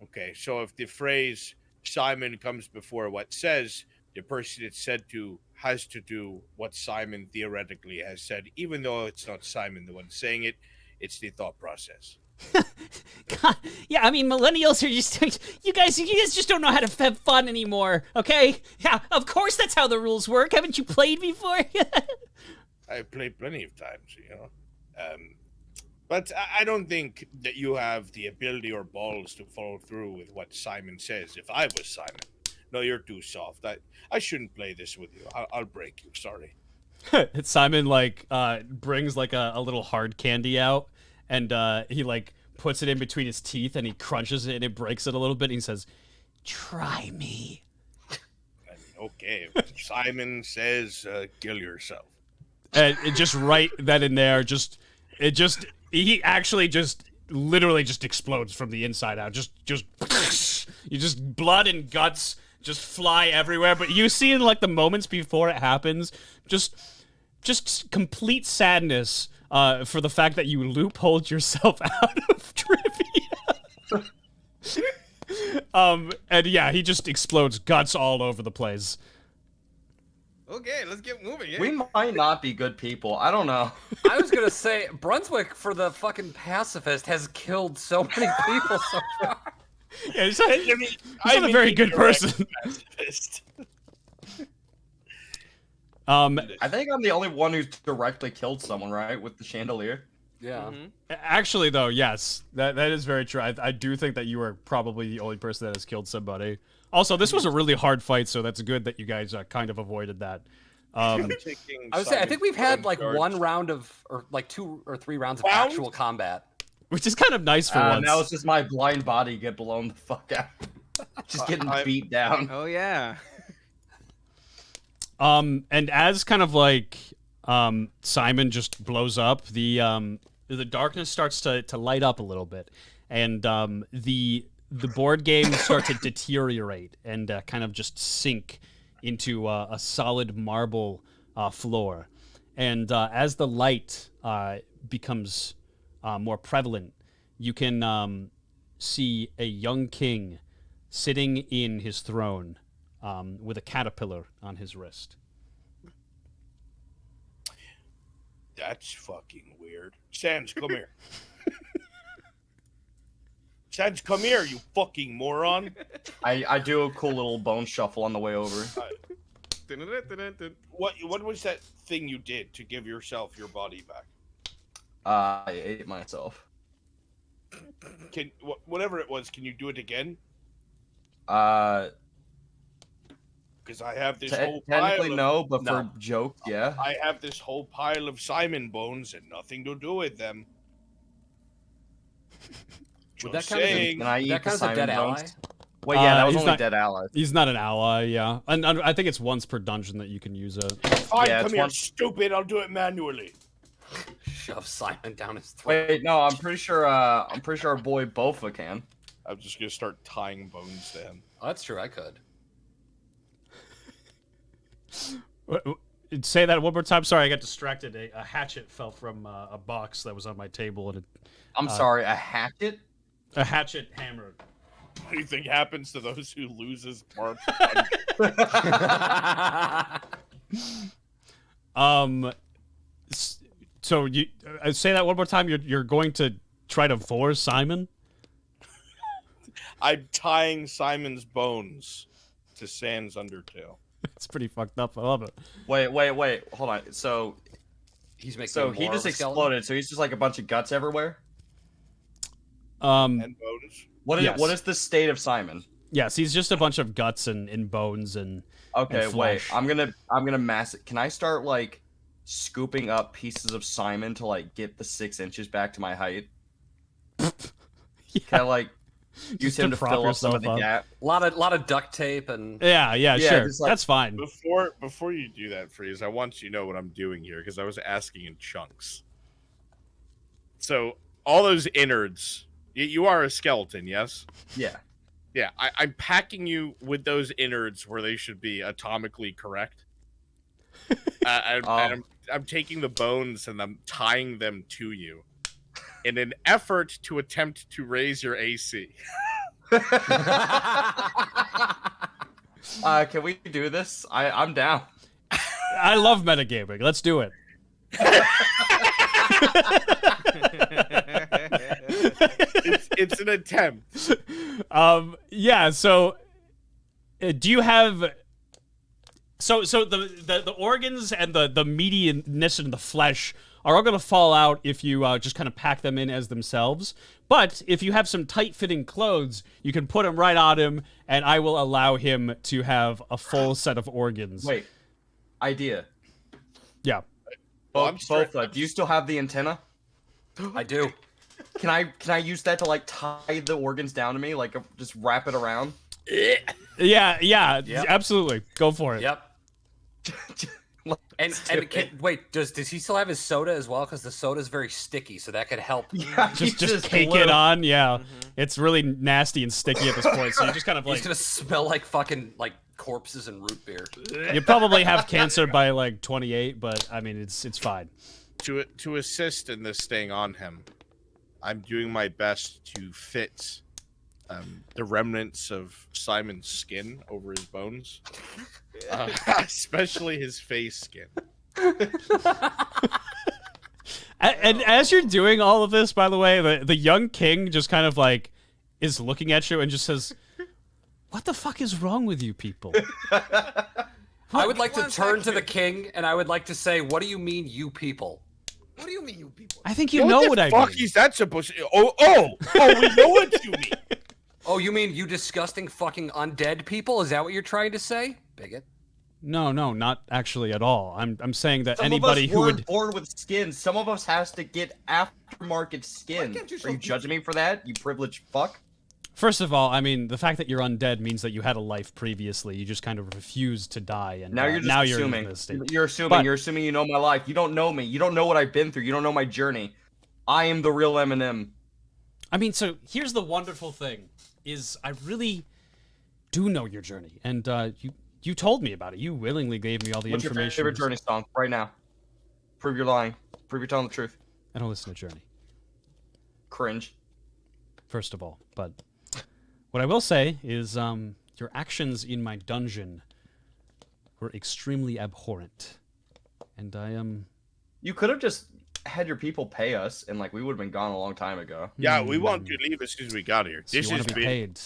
Okay, so if the phrase Simon comes before what says, the person it's said to has to do what Simon theoretically has said, even though it's not Simon the one saying it, it's the thought process. God, yeah, I mean, millennials are just, you guys just don't know how to have fun anymore, okay? Yeah, of course that's how the rules work. Haven't you played before? I've played plenty of times, but I don't think that you have the ability or balls to follow through with what Simon says. If I was Simon, no, you're too soft. I shouldn't play this with you. I'll break you. Sorry. Simon brings like a little hard candy out, and he puts it in between his teeth and he crunches it and it breaks it a little bit. And he says, "Try me." Okay, Simon says, "Kill yourself." And it just right then and there, he actually just literally just explodes from the inside out. You just blood and guts just fly everywhere. But you see in the moments before it happens, just complete sadness for the fact that you loopholed yourself out of trivia. And yeah, he just explodes guts all over the place. Okay, let's get moving. Yeah? We might not be good people. I don't know. I was gonna say Brunswick, for the fucking pacifist, has killed so many people so far. Yeah, he's not a very good person. I think I'm the only one who's directly killed someone, right, with the chandelier. Yeah. Actually, though, yes, that is very true. I do think that you were probably the only person that has killed somebody. Also, this was a really hard fight, so that's good that you guys kind of avoided that. I would say I think we've had like one round of, or like 2 or 3 rounds of actual combat, which is kind of nice for once. Now it's just my blind body get blown the fuck out, just getting beat down. Oh yeah. And as kind of like Simon just blows up, the darkness starts to light up a little bit, and the board game starts to deteriorate and kind of just sink into a solid marble floor. And as the light becomes more prevalent, you can see a young king sitting in his throne with a caterpillar on his wrist. That's fucking weird. Sans, come here. Sans, come here, you fucking moron. I do a cool little bone shuffle on the way over. What was that thing you did to give yourself your body back? I ate myself. Whatever it was, can you do it again? Because I have this whole pile technically no, but for joke, yeah. I have this whole pile of Simon bones and nothing to do with them. Would that count as a dead ally? Wait, yeah, that was only dead allies. He's not an ally, yeah. And I think it's once per dungeon that you can use it. Fine, come here, stupid. I'll do it manually. Shove Simon down his throat. Wait, no, I'm pretty sure our boy Bofa can. I'm just gonna start tying bones to him. Oh, that's true. I could. Say that one more time. Sorry, I got distracted. A hatchet fell from a box that was on my table, and I'm sorry, a hatchet? A hatchet hammered. What do you think happens to those who loses Marth? So you say that one more time. You're going to try to force Simon? I'm tying Simon's bones to Sans Undertale. It's pretty fucked up. I love it. Wait. Hold on. So he's making. So he just exploded. So he's just like a bunch of guts everywhere. And bones. What is the state of Simon? Yes, he's just a bunch of guts and bones and. Okay, and wait. flesh. I'm gonna mass it. Can I start like scooping up pieces of Simon to like get the 6 inches back to my height? Yeah. Can I like use him to prop fill up some of yourself the up. gap? A lot of duct tape and. Yeah, sure. just, like, that's fine. Before you do that, Freeze, I want you to know what I'm doing here because I was asking in chunks. So all those innards, you are a skeleton, yes? Yeah. Yeah, I'm packing you with those innards where they should be atomically correct. I'm taking the bones and I'm tying them to you in an effort to attempt to raise your AC. Can we do this? I'm down. I love metagaming. Let's do it. It's an attempt. Yeah. So, do you have? So the organs and the meatiness and the flesh are all going to fall out if you just kind of pack them in as themselves. But if you have some tight-fitting clothes, you can put them right on him, and I will allow him to have a full set of organs. Wait. Idea. Yeah. Bofa, do you still have the antenna? I do. Can I use that to like tie the organs down to me, like just wrap it around? Yeah, absolutely. Go for it. Yep. Wait, does he still have his soda as well? Because the soda is very sticky, so that could help. Yeah, just cake it on. Yeah, it's really nasty and sticky at this point. So you just kind of like. He's gonna smell like fucking like corpses and root beer. You probably have cancer by like 28, but I mean it's fine. To assist in this staying on him, I'm doing my best to fit the remnants of Simon's skin over his bones, especially his face skin. And as you're doing all of this, by the way, the young king just kind of like is looking at you and just says, "What the fuck is wrong with you people?" I would like to turn to the king and I would like to say, "What do you mean, you people?" What do you mean, you people? I think you know what I mean. What the fuck is that supposed to... Oh, we know what you mean. Oh, you mean you disgusting fucking undead people? Is that what you're trying to say, bigot? No, not actually at all. I'm saying that Some anybody of us who weren't would born with skins. Some of us has to get aftermarket skin. can't you Are you judging me for that, you privileged fuck? First of all, I mean, the fact that you're undead means that you had a life previously. You just kind of refused to die, and Now you're just now assuming. you're in this state. You're assuming. But- You're assuming you know my life. You don't know me. You don't know what I've been through. You don't know my journey. I am the real Eminem. I mean, so here's the wonderful thing: is I really do know your journey, and you told me about it. You willingly gave me all the What's your information. favorite Journey song right now? Prove you're lying. Prove you're telling the truth. I don't listen to Journey, Cringe. first of all. But what I will say is, your actions in my dungeon were extremely abhorrent, and I am. You could have just had your people pay us, and like we would have been gone a long time ago. Yeah, we want to leave as soon as we got here. So This you is want to be paid.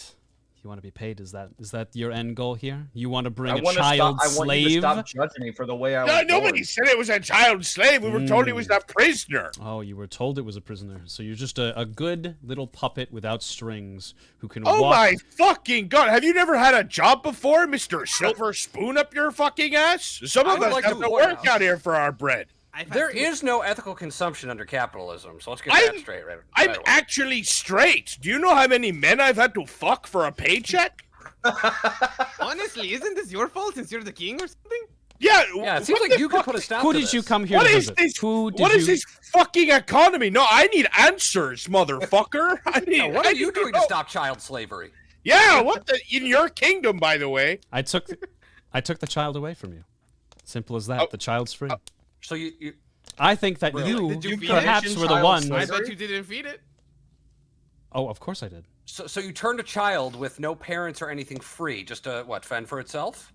You want to be paid? Is that your end goal here? You want to bring I a want child I want you to slave? stop judging me for the way I was No, nobody born. said it was a child slave. We were told he was a prisoner. Oh, you were told it was a prisoner. So you're just a good little puppet without strings who can Oh walk. my fucking god! Have you never had a job before, Mr. Silver Spoon up your fucking ass? Some I of would us like have to to point work out- out here for our bread. There is no ethical consumption under capitalism, so let's get I'm- that straight. Right I'm away. actually straight. Do you know how many men I've had to fuck for a paycheck? Honestly, isn't this your fault since you're the king or something? Yeah. Yeah, it seems what like the you could fuck- put a stop Who to did you this. come here What to is visit? this? Who did What you? is this fucking economy? No, I need answers, motherfucker. I need. Yeah, what I are you need doing to know. stop child slavery? Yeah, what the? In your kingdom, by the way. I took the child away from you. Simple as that. Oh. The child's free. So you I think that Really? you Did you feed perhaps it? were the Child one. slavery? I bet you didn't feed it. Oh, of course I did. so you turned a child with no parents or anything free, just to fend for itself?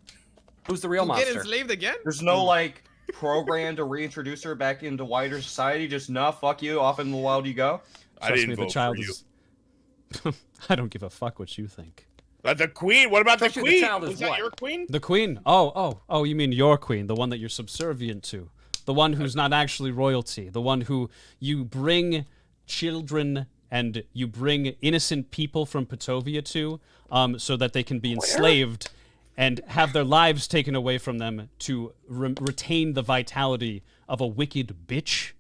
Who's the real You get monster? enslaved again? There's no like program to reintroduce her back into wider society. Just nah, fuck you. Off in the wild you go. I Trust didn't me, vote the child for you. is. I don't give a fuck what you think. But the queen. What about the Especially the queen? child is Was that what? your queen? The queen. Oh, you mean your queen, the one that you're subservient to. The one who's not actually royalty. The one who you bring children and you bring innocent people from Petovia to, so that they can be enslaved and have their lives taken away from them to retain the vitality of a wicked bitch.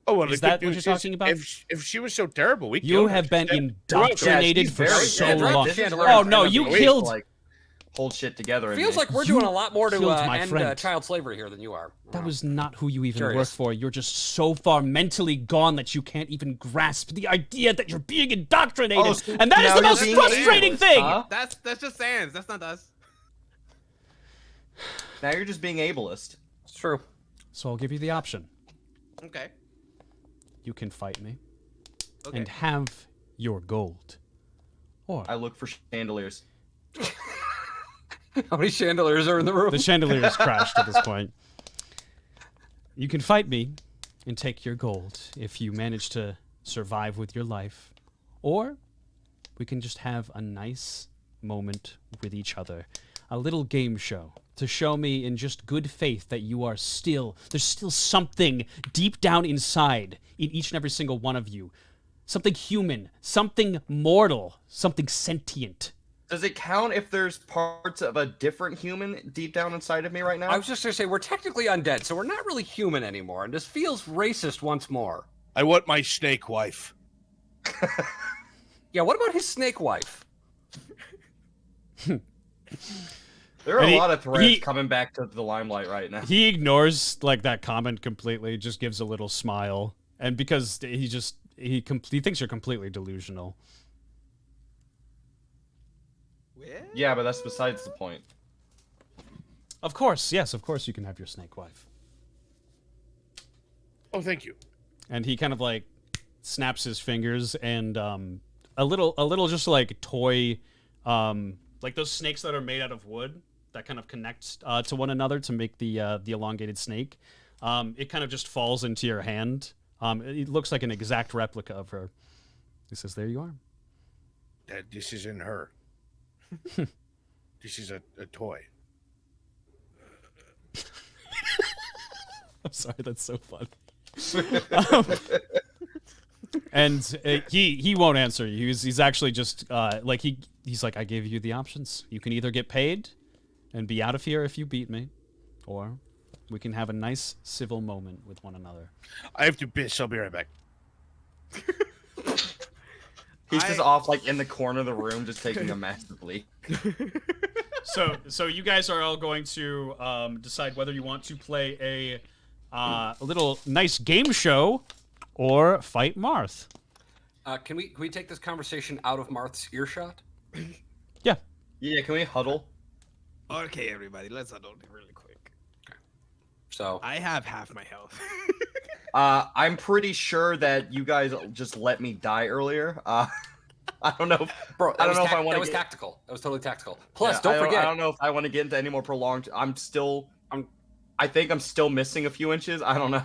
Oh, well, Is the good that what news you're is, talking about? If she was so terrible, we You killed her. have been She's dead. You're welcome. indoctrinated she's for very so dead. long. This is where Oh I'm no, kind of you waiting killed. to, like, hold shit together. in Feels me. like we're You doing a lot more to killed my end friend. child slavery here than you are. That was not who you even work Curious. for. You're just so far mentally gone that you can't even grasp the idea that you're being indoctrinated. Oh, so and that is now the you're most being frustrating ableist, thing. huh? That's just Sans. That's not us. Now you're just being ableist. It's true. So I'll give you the option. Okay. You can fight me Okay. and have your gold. Or I look for chandeliers. How many chandeliers are in the room? the chandelier is crashed at this point. You can fight me and take your gold if you manage to survive with your life. Or we can just have a nice moment with each other. A little game show to show me in just good faith that you are there's still something deep down inside in each and every single one of you. Something human, something mortal, something sentient. Does it count if there's parts of a different human deep down inside of me right now? I was just gonna say we're technically undead, so we're not really human anymore, and this feels racist once more. I want my snake wife. Yeah, what about his snake wife? There are And a he- lot of threads he- coming back to the limelight right now. He ignores like that comment completely, just gives a little smile. And because he thinks you're completely delusional. Well, Yeah, but that's besides the point. Of course, yes, of course you can have your snake wife. Oh, thank you. And he kind of like snaps his fingers and a little just like toy like those snakes that are made out of wood that kind of connect to one another to make the elongated snake. It kind of just falls into your hand. It looks like an exact replica of her. He says, "There you are." This isn't her. This is a toy. I'm sorry, that's so funny. And he won't answer you. He's actually just he's like, I gave you the options. You can either get paid and be out of here if you beat me, or we can have a nice civil moment with one another. I have to piss. I'll be right back. He's just off like in the corner of the room, just taking a massive leak. So you guys are all going to decide whether you want to play a little nice game show or fight Marth. Can we take this conversation out of Marth's earshot? Yeah. Yeah, can we huddle? Okay, everybody, let's huddle really quick. So I have half my health. I'm pretty sure that you guys just let me die earlier. I don't know, bro. I don't know if I want to. That was tactical. That was totally tactical. Plus, Yeah, don't forget. I don't know if I want to get into any more prolonged. I think I'm still missing a few inches. I don't know.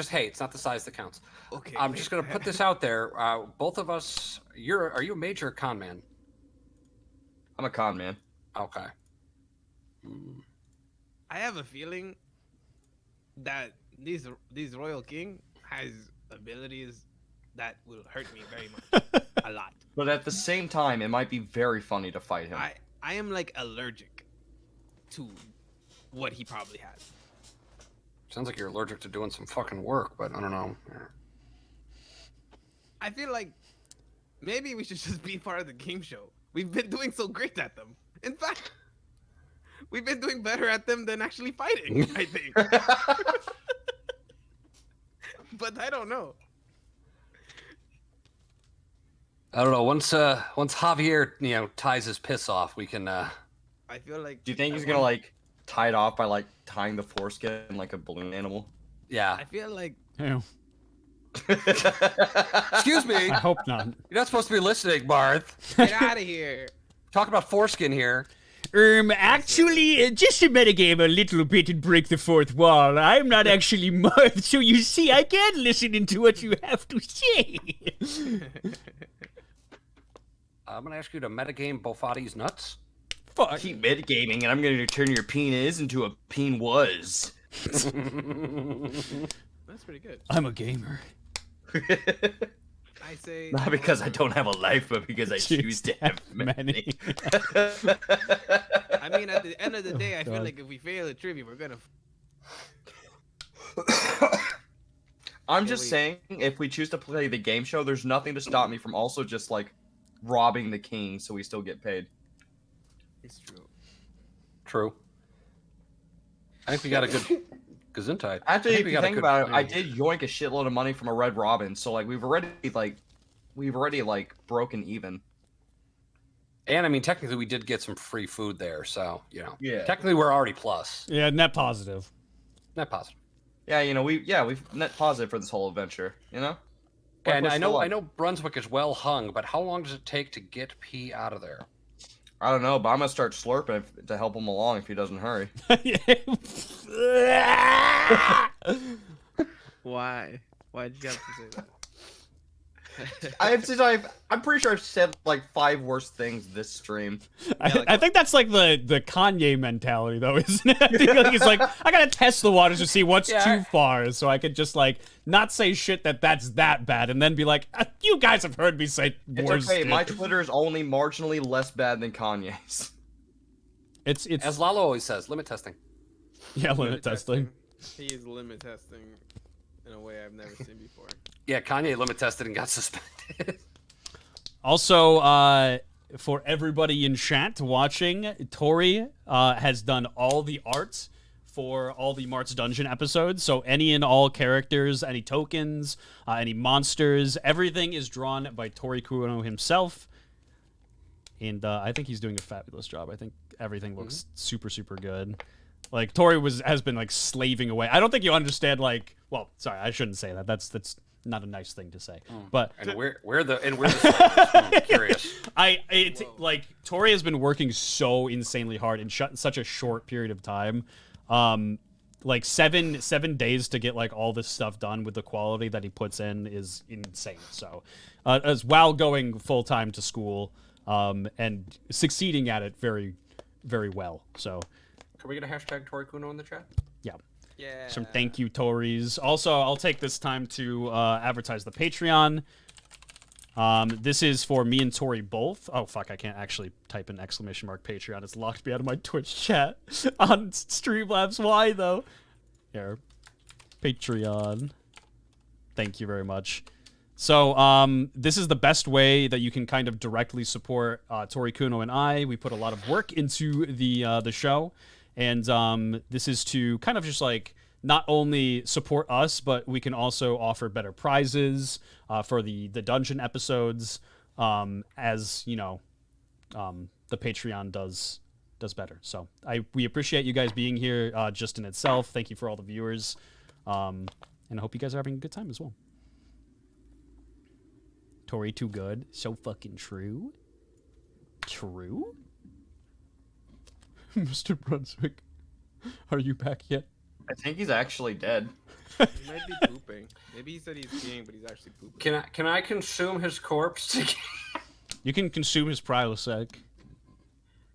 Hey, it's not the size that counts. Okay. I'm just gonna put this out there. Both of us. Are you a mage or a con man? I'm a con man. Okay. I have a feeling that this royal king has abilities that will hurt me very much, a lot. But at the same time, it might be very funny to fight him. I am like allergic to what he probably has. Sounds like you're allergic to doing some fucking work, but I don't know. I feel like maybe we should just be part of the game show. We've been doing so great at them. In fact, we've been doing better at them than actually fighting, I think. But I don't know. I don't know. Once Javier, ties his piss off, we can. I feel like. Do you think he's gonna like tie it off by like tying the foreskin like a balloon animal? Yeah. I feel like. Ew. Excuse me. I hope not. You're not supposed to be listening, Marth. Get out of here. Talk about foreskin here. Actually, just to metagame a little bit and break the fourth wall. I'm not actually Marth, so you see, I can listen into what you have to say. I'm gonna ask you to metagame Bofati's nuts. Fuck. Keep metagaming, and I'm gonna turn your penis into a peen was. That's pretty good. I'm a gamer. I say. Not because I don't have a life, but because I choose to have many. I mean, at the end of the day, I feel like if we fail at trivia, we're gonna. I'm just saying, if we choose to play the game show, there's nothing to stop me from also just like robbing the king, so we still get paid. It's true. True. I think we got a good gesundheit. Actually, if you think about it, I yeah. did yoink a shitload of money from a Red Robin, so like we've already broken even. And I mean, technically, we did get some free food there, so Yeah. Technically, we're already plus. Yeah, net positive. Net positive. Yeah, we've net positive for this whole adventure, And What's I the luck? know Brunswick is well hung, but how long does it take to get P out of there? I don't know, but I'm gonna start slurping to help him along if he doesn't hurry. Why? Why'd you have to say that? I'm pretty sure I've said like 5 worse things this stream. I think that's like the Kanye mentality, though, isn't it? I think like he's like, I gotta test the waters to see what's too far, so I could just like not say shit that's that bad, and then be like, you guys have heard me say It's worse. okay. shit." My Twitter is only marginally less bad than Kanye's. It's As Lalo always says, limit testing. yeah, limit testing. He is limit testing in a way I've never seen before. Yeah, Kanye limit tested and got suspended. Also, for everybody in chat watching, Tori has done all the art for all the Marth's Dungeon episodes. So any and all characters, any tokens, any monsters, everything is drawn by Tori Kuno himself. And I think he's doing a fabulous job. I think everything looks super, super good. Like, Tori has been, like, slaving away. I don't think you understand, like... Well, sorry, I shouldn't say that. That's not a nice thing to say. But... And we're the I'm curious. Like, Tori has been working so insanely hard in such a short period of time. Like, seven days to get, like, all this stuff done with the quality that he puts in is insane. So, as while going full-time to school, and succeeding at it very, very well. So... Can we get a hashtag Tori Kuno in the chat? Yeah. Yeah. Some thank you Tories. Also, I'll take this time to advertise the Patreon. This is for me and Tori both. Oh, fuck, I can't actually type in ! Patreon. It's locked me out of my Twitch chat on Streamlabs. Why, though? Here. Patreon. Thank you very much. So, this is the best way that you can kind of directly support Tori Kuno and I. We put a lot of work into the show. And this is to kind of just like not only support us, but we can also offer better prizes for the dungeon episodes, as you know, the Patreon does better. So we appreciate you guys being here just in itself. Thank you for all the viewers, and I hope you guys are having a good time as well. Tori too good, so fucking true. True. Mr. Brunswick, are you back yet? I think he's actually dead. He might be pooping. Maybe he said he's peeing, but he's actually pooping. Can I consume his corpse? You can consume his Prilosec.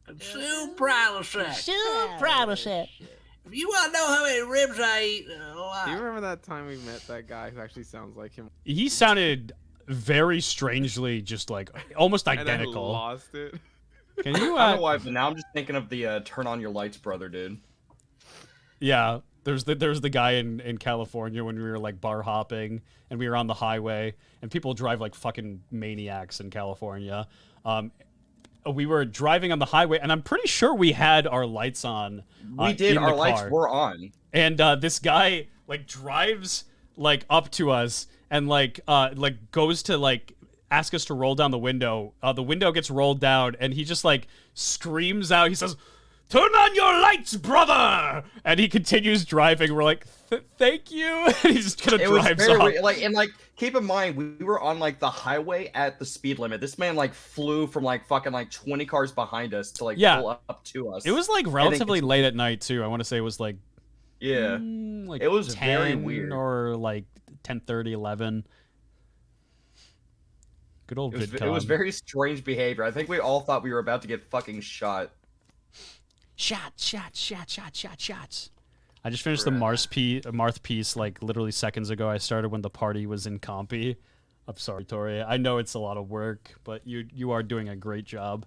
Consume Prilosec. Consume Prilosec. If you want to know how many ribs I eat, Do you remember that time we met that guy who actually sounds like him? He sounded very strangely just like almost And I identical. lost it. Can you I don't know why, but now I'm just thinking of the turn on your lights brother, dude. Yeah, there's the guy in California when we were like bar hopping and we were on the highway and people drive like fucking maniacs in California. We were driving on the highway and I'm pretty sure we had our lights on. We did. In Our the lights car. were on. And this guy like drives like up to us and like goes to like ask us to roll down the window. The window gets rolled down and he just like screams out. He says, "Turn on your lights, brother!" And he continues driving. We're like, "Thank you." And he just kind of It was drives very off. weird. Like, keep in mind, we were on like the highway at the speed limit. This man like flew from like fucking like 20 cars behind us to like pull up to us. It was like relatively late at night too. I want to say it was like like it was 10 very weird. or like 10:30, 11. Good old VidCon. It was very strange behavior. I think we all thought we were about to get fucking shot. Shots. I just finished the Marth piece like literally seconds ago. I started when the party was in Compy. I'm sorry, Tori. I know it's a lot of work, but you are doing a great job.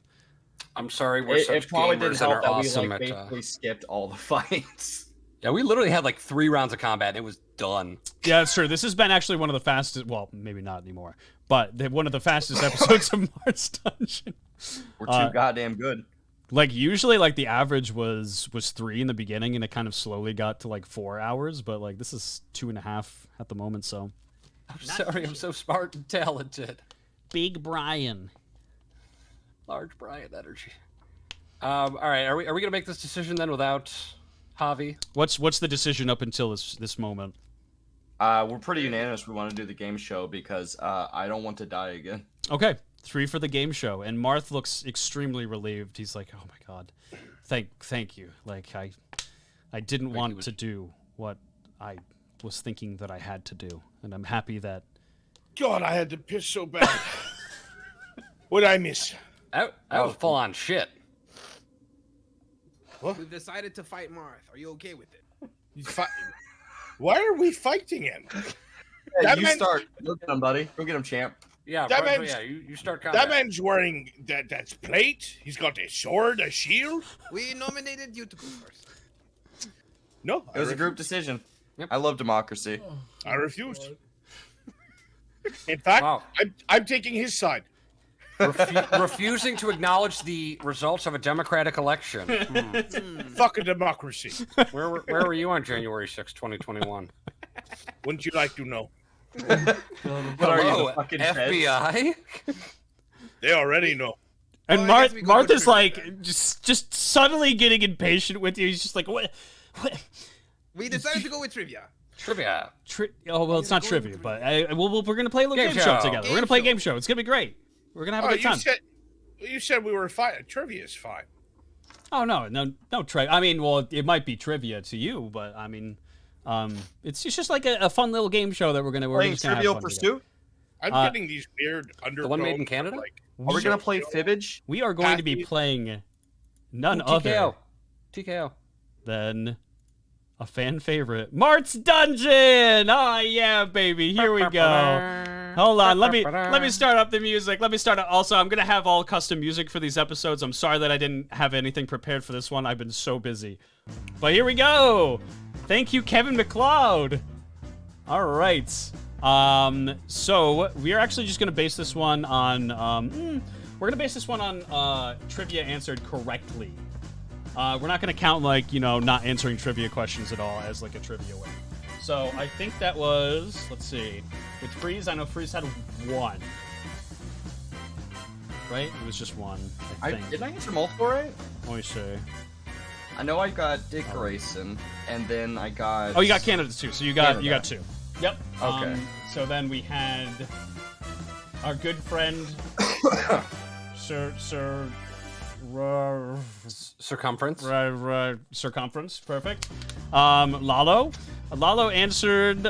I'm sorry, we're such It probably gamers didn't and help are that awesome we like at, basically skipped all the fights. Yeah, we literally had like 3 rounds of combat and it was done. Yeah, that's true. This has been actually one of the fastest. Well, maybe not anymore, but one of the fastest episodes of Marth's Dungeon. We're too goddamn good. Like usually, like the average was 3 in the beginning, and it kind of slowly got to like 4 hours. But like this is 2.5 at the moment. So I'm sorry, I'm so smart and talented. Big Brian, Large Brian energy. All right, are we gonna make this decision then without Javi? what's the decision up until this moment? We're pretty unanimous. We want to do the game show because I don't want to die again. Okay, 3 for the game show, and Marth looks extremely relieved. He's like, "Oh my god, thank you. Like I didn't want to do what I was thinking that I had to do, and I'm happy that." God, I had to piss so bad. What'd I miss? That was full on shit. We've decided to fight Marth. Are you okay with it? Why are we fighting him? Yeah, you start. Go get him, buddy. Go get him, champ. Yeah, That right, man's- yeah, you start combat. That man's wearing that's plate. He's got a sword, a shield. We nominated you to go first. No, It was a group decision. I love democracy. I refused. In fact, Wow. I'm taking his side. Refusing to acknowledge the results of a democratic election. Fuck a democracy. Where were you on January 6, 2021? Wouldn't you like to know? What are you, Hello, the fucking feds? FBI? They already know. And Well, I guess we go Marth with is trivia like then. just suddenly getting impatient with you. He's just like, what? We decided to go with trivia. Trivia. Oh well, it's not trivia, but we're gonna play a little game, Game show show. together. We're gonna play a game show. It's gonna be great. We're gonna have a good time. You said we were fine. Trivia's fine. Oh no trivia. I mean, well, it might be trivia to you, but I mean, it's just like a fun little game show that we're Playing just gonna have Trivial fun Pursuit? I'm getting these weird undertones. The one made in Canada? Like, Are we going to play Fibbage? We are going to be Happy- playing none Ooh, other TKO. TKO. than a fan favorite, Marth's Dungeon. Oh yeah, baby. Here we go. Hold on. Let me start up the music. Also, I'm gonna have all custom music for these episodes. I'm sorry that I didn't have anything prepared for this one. I've been so busy. But here we go. Thank you, Kevin McLeod. All right. So we are actually just gonna base this one on trivia answered correctly. We're not gonna count like, not answering trivia questions at all as like a trivia win. So I think that was, let's see, with Freeze, I know Freeze had 1. Right? It was just 1, I think. Didn't I answer multiple right? Let me see. I know I got Dick Grayson, and then I got... Oh, you got Canada too, so you got 2. Yep. Okay. So then we had our good friend, Circumference. Circumference, perfect. Lalo answered,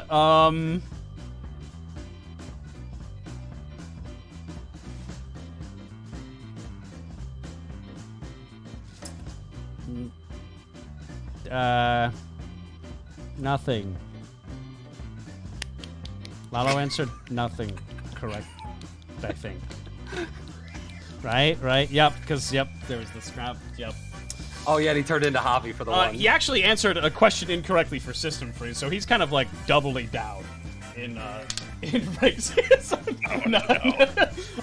nothing. Lalo answered nothing correct, I think. Right? Yep, because, there was the scrap. Yep. Oh, yeah, and he turned into Javi for the one. He actually answered a question incorrectly for System Freeze, so he's kind of like doubly down in races.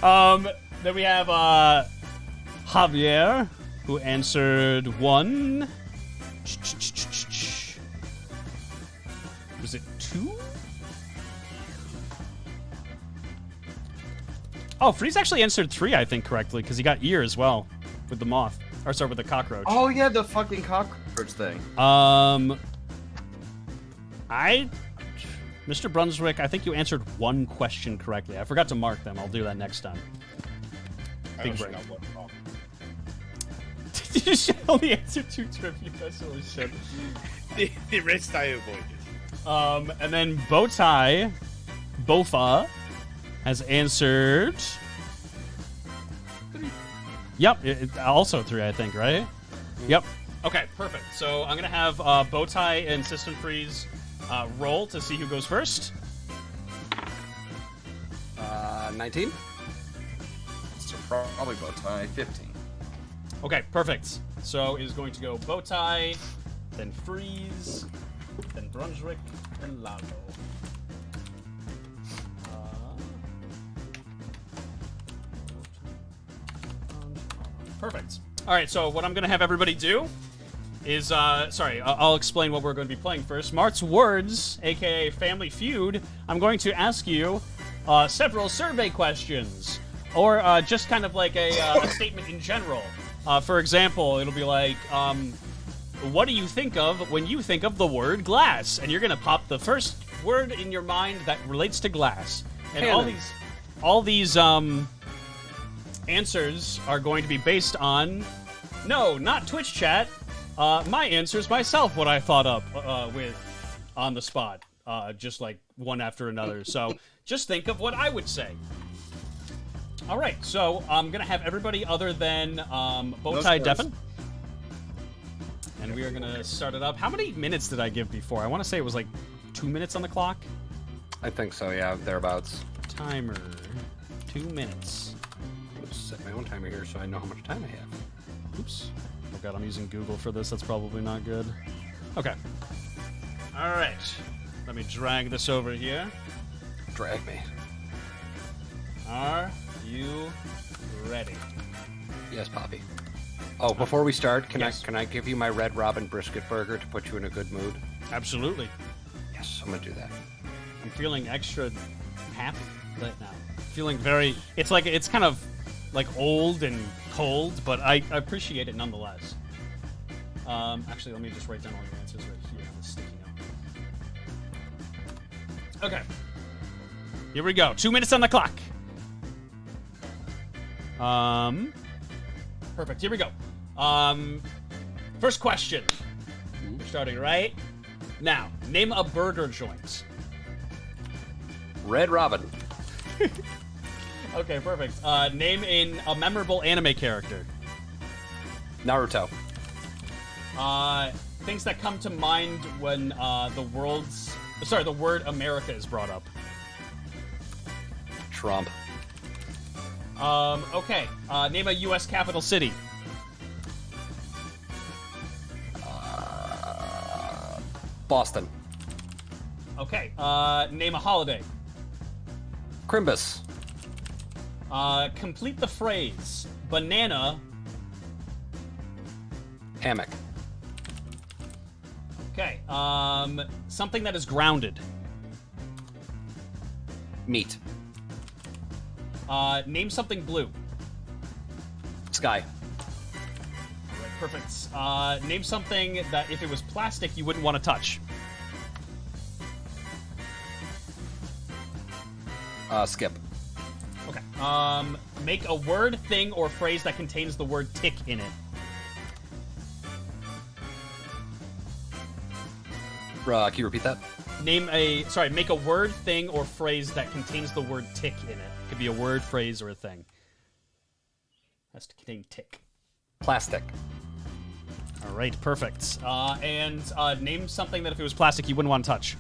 Then we have Javier, who answered 1. Was it 2? Oh, Freeze actually answered 3, I think, correctly, because he got ear as well with the moth. Or sorry, with the cockroach. Oh yeah, the fucking cockroach thing. Mr. Brunswick, I think you answered 1 question correctly. I forgot to mark them. I'll do that next time. Big break. Did you only answer 2 trivia questions? Holy shit. The rest I avoided. And then Bofa has answered 3. Yep, also 3, I think, right? Yep. Okay, perfect. So I'm gonna have Bowtie and System Freeze roll to see who goes first. 19. So probably Bowtie. 15. Okay, perfect. So it is going to go Bowtie, then Freeze, then Brunswick, then Lalo. Perfect. All right, so what I'm going to have everybody do is, I'll explain what we're going to be playing first. Marth's Words, a.k.a. Family Feud. I'm going to ask you several survey questions, or just kind of like a statement in general. For example, it'll be like, what do you think of when you think of the word glass? And you're going to pop the first word in your mind that relates to glass. And all these answers are going to be based on, no, not Twitch chat, my answers myself, what I thought up with on the spot, just like one after another. So just think of what I would say. All right, so I'm gonna have everybody other than Bowtie Devin, and we are gonna start it up. How many minutes did I give before? I want to say it was like 2 minutes on the clock. I think so, yeah, thereabouts. Timer, 2 minutes. Set my own timer here so I know how much time I have. Oops. Oh god, I'm using Google for this. That's probably not good. Okay. All right. Let me drag this over here. Drag me. Are you ready? Yes, Poppy. Oh, before we start, can Yes. I give you my Red Robin brisket burger to put you in a good mood? Absolutely. Yes, I'm gonna do that. I'm feeling extra happy right now. Feeling very. It's kind of like old and cold, but I appreciate it nonetheless. Actually, let me just write down all your answers right here on the sticky note. Okay. Here we go. 2 minutes on the clock. Perfect. Here we go. First question. We're starting right now. Name a burger joint. Red Robin. Okay, perfect. Name a memorable anime character. Naruto. things that come to mind when the word America is brought up. Trump. Okay. Name a U.S. capital city. Boston. Okay. Name a holiday. Crimbus. Complete the phrase. Banana. Hammock. Okay. Something that is grounded. Meat. Name something blue. Sky. Alright, perfect. Name something that if it was plastic you wouldn't want to touch. Skip. Okay. Make a word, thing, or phrase that contains the word tick in it. Can you repeat that? Make a word, thing, or phrase that contains the word tick in it. Could be a word, phrase, or a thing. Has to contain tick. Plastic. All right, perfect. And name something that if it was plastic you wouldn't want to touch.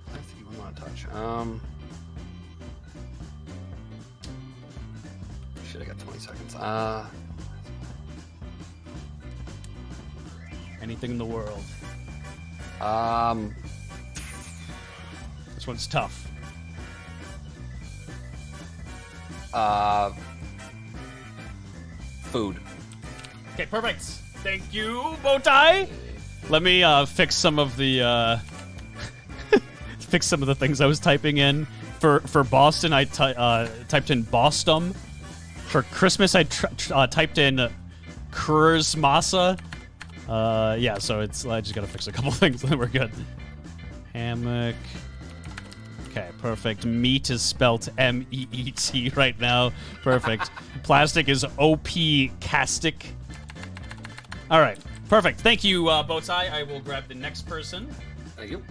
Plastic you wouldn't want to touch. Shit, I got 20 seconds. Anything in the world. This one's tough. Food. Okay, perfect. Thank you, Bowtie. Let me fix some of the fix some of the things I was typing in. For Boston, I typed in Boston. For Christmas, I typed in Christmasa. Yeah, so I just gotta fix a couple things, then we're good. Hammock. Okay, perfect. Meat is spelt M-E-E-T right now. Perfect. Plastic is O-P-castic. All right, perfect. Thank you, Bowtie. I will grab the next person. Thank you.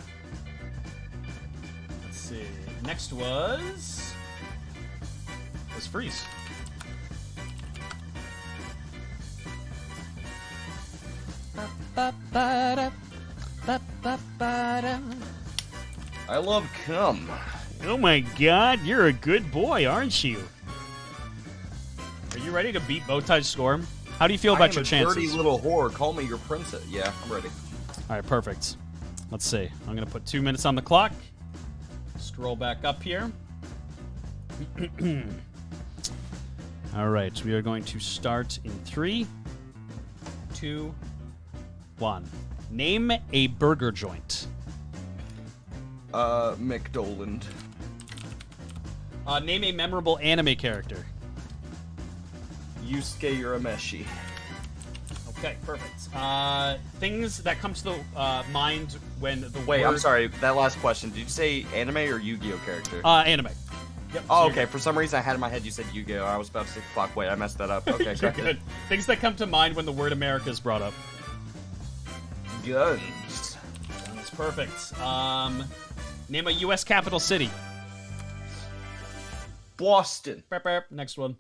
Let's see. Next was Freeze. I love cum. Oh my god, you're a good boy, aren't you? Are you ready to beat Bowtie's score? How do you feel about your chances? Dirty little whore. Call me your princess. Yeah, I'm ready. All right, perfect. Let's see. I'm going to put 2 minutes on the clock. Scroll back up here. All right, we are going to start in 3, 2, 1. Name a burger joint. McDoland. Name a memorable anime character. Yusuke Urameshi. Okay, perfect. Things that come to the mind when the Wait, word... I'm sorry. That last question. Did you say anime or Yu-Gi-Oh character? Anime. Yep, Oh, so okay. For some reason, I had in my head you said Yu-Gi-Oh. I was about to say, fuck, wait, I messed that up. Okay, you're good. good. Things that come to mind when the word America is brought up. Guns. That's perfect. Name a U.S. capital city. Boston. Burp, burp. Next one.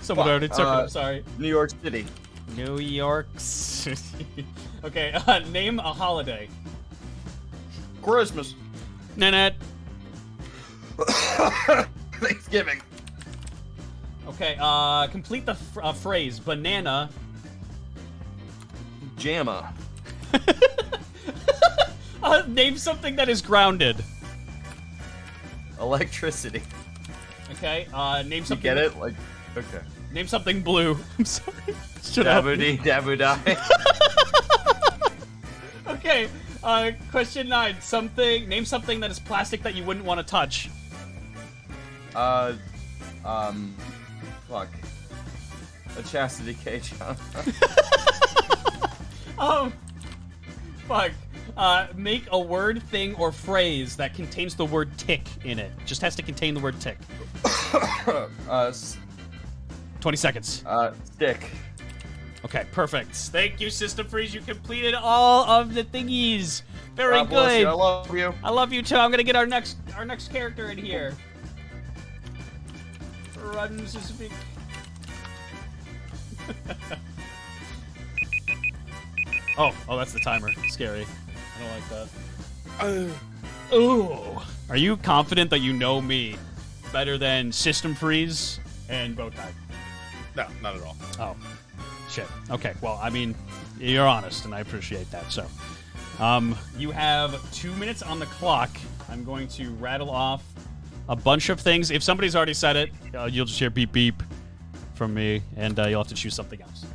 Someone already took it. I'm sorry. New York City. New York City. Okay, name a holiday. Christmas. Nanette. Thanksgiving. Okay, complete the phrase. Banana. Jamma. Name something that is grounded. Electricity. Okay, name You something... get it? Like, okay. Name something blue. I'm sorry. Shut up. Dabudi, dabudai. Okay, question 9. Name something that is plastic that you wouldn't want to touch. Fuck. A chastity cage. Fuck. Make a word, thing, or phrase that contains the word tick in it. Just has to contain the word tick. 20 seconds. Stick. Okay, perfect. Thank you, System Freeze. You completed all of the thingies. Very God bless good. you. I love you. I love you too. I'm gonna get our next character in here. unsuspecting. Oh, that's the timer. Scary. I don't like that. Ooh. Are you confident that you know me better than System Freeze and Bowtie? No, not at all. Oh, shit. Okay, well, I mean, you're honest, and I appreciate that. So, you have 2 minutes on the clock. I'm going to rattle off a bunch of things. If somebody's already said it, you'll just hear beep beep from me, and you'll have to choose something else.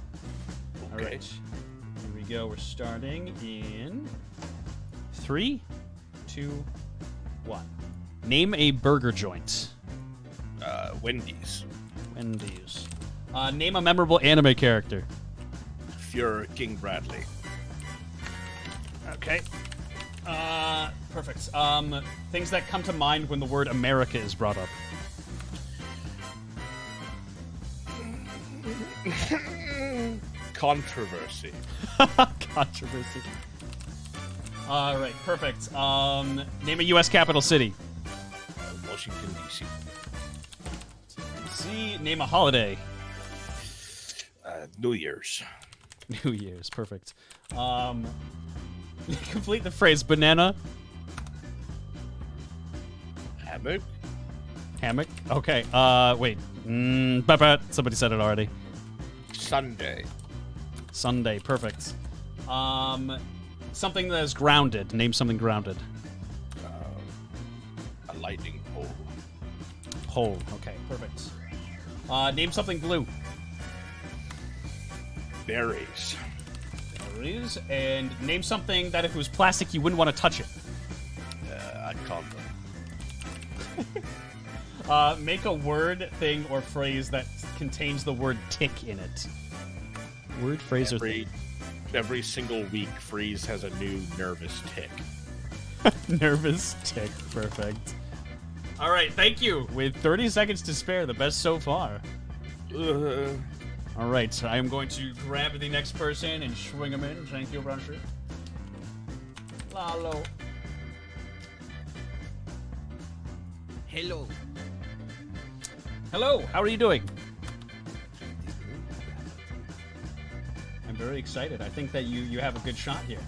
Okay. All right. Here we go. We're starting in 3, 2, 1. Name a burger joint. Wendy's. Wendy's. Name a memorable anime character. Fuhrer King Bradley. Okay. Perfect. Things that come to mind when the word America is brought up. Controversy. Controversy. All right, perfect. Name a U.S. capital city. Washington, D.C. Name a holiday. New Year's. New Year's, perfect. Complete the phrase banana. Hammock. Hammock. Okay. Wait. Somebody said it already. Sunday. Sunday, perfect. Something that is grounded. Name something grounded. A lightning pole. Pole. Okay, perfect. Name something blue. Berries. Berries. And name something that if it was plastic, you wouldn't want to touch it. A condom. Make a word, thing, or phrase that contains the word tick in it. Word, phrase, or thing. Every single week, Freeze has a new nervous tick. Nervous tick. Perfect. All right, thank you. With 30 seconds to spare, the best so far. All right, I am going to grab the next person and swing him in. Thank you, Bruncher. Lalo. Hello. Hello, how are you doing? I'm very excited. I think that you have a good shot here.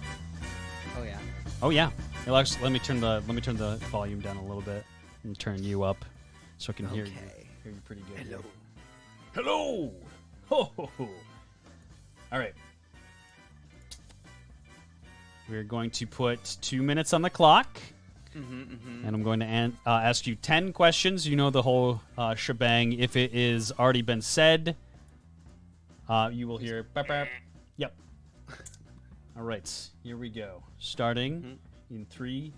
Oh yeah. Oh yeah. Alex, let me turn the volume down a little bit and turn you up so I can hear you pretty good. Hello. Hello. Ho, ho, ho. All right. We're going to put 2 minutes on the clock. And I'm going to ask you 10 questions. You know the whole shebang. If it is already been said, you will hear burp, burp. Yep. All right, here we go. Starting in 3,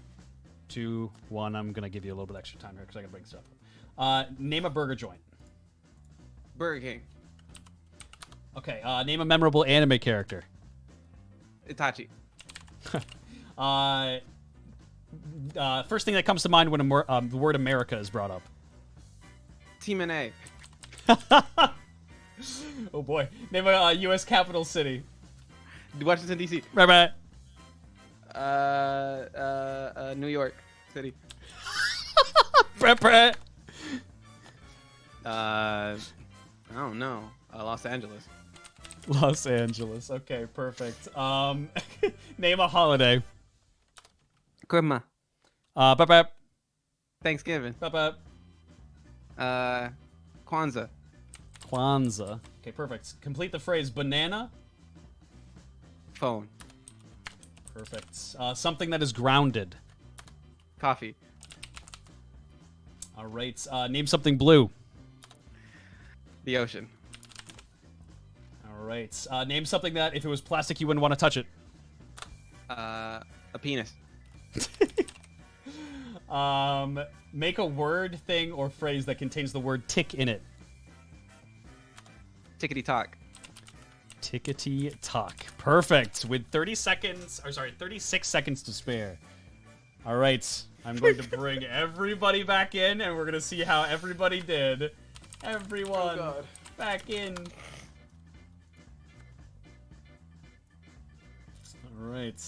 2, 1. I'm going to give you a little bit extra time here because I got to bring stuff up. Name a burger joint. Burger King. Okay, name a memorable anime character. Itachi. First thing that comes to mind when the word America is brought up. Team NA. Oh boy. Name a U.S. capital city. Washington D.C. Right. New York City. Brett. I don't know. Los Angeles. Los Angeles. Okay, perfect. Name a holiday. Christmas. Bap. Thanksgiving. Bap. Kwanzaa. Kwanzaa. Okay, perfect. Complete the phrase banana. Phone. Perfect. Something that is grounded. Coffee. All right. Name something blue. The ocean. All right. Name something that if it was plastic, you wouldn't want to touch it. A penis. Make a word, thing, or phrase that contains the word tick in it. Tickety talk. Tickety talk. Perfect. With 36 seconds to spare. All right. I'm going to bring everybody back in, and we're going to see how everybody did. Everyone back in. All right.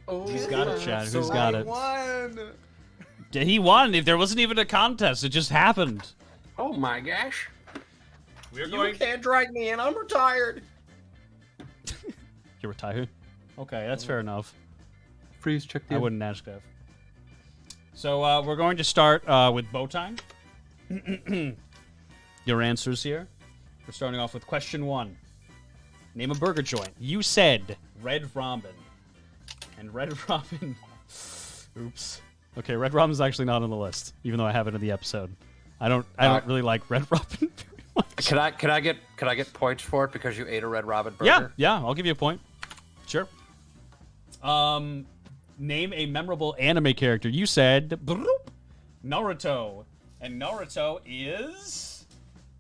Oh, Who's got it, Chad? Who's got it? Won. He won. There wasn't even a contest. It just happened. Oh my gosh. We're You going. can't drag me in. I'm retired. You're retired. Okay, that's fair enough. Freeze, check I wouldn't ask that. So we're going to start with Bowtime. Your answers here. We're starting off with question 1. Name a burger joint. You said Red Robin. And Red Robin... Oops. Okay, Red Robin's actually not on the list, even though I have it in the episode. I don't really like Red Robin very much. Can I get points for it because you ate a Red Robin burger? Yeah, I'll give you a point. Sure. Name a memorable anime character. You said Naruto. And Naruto is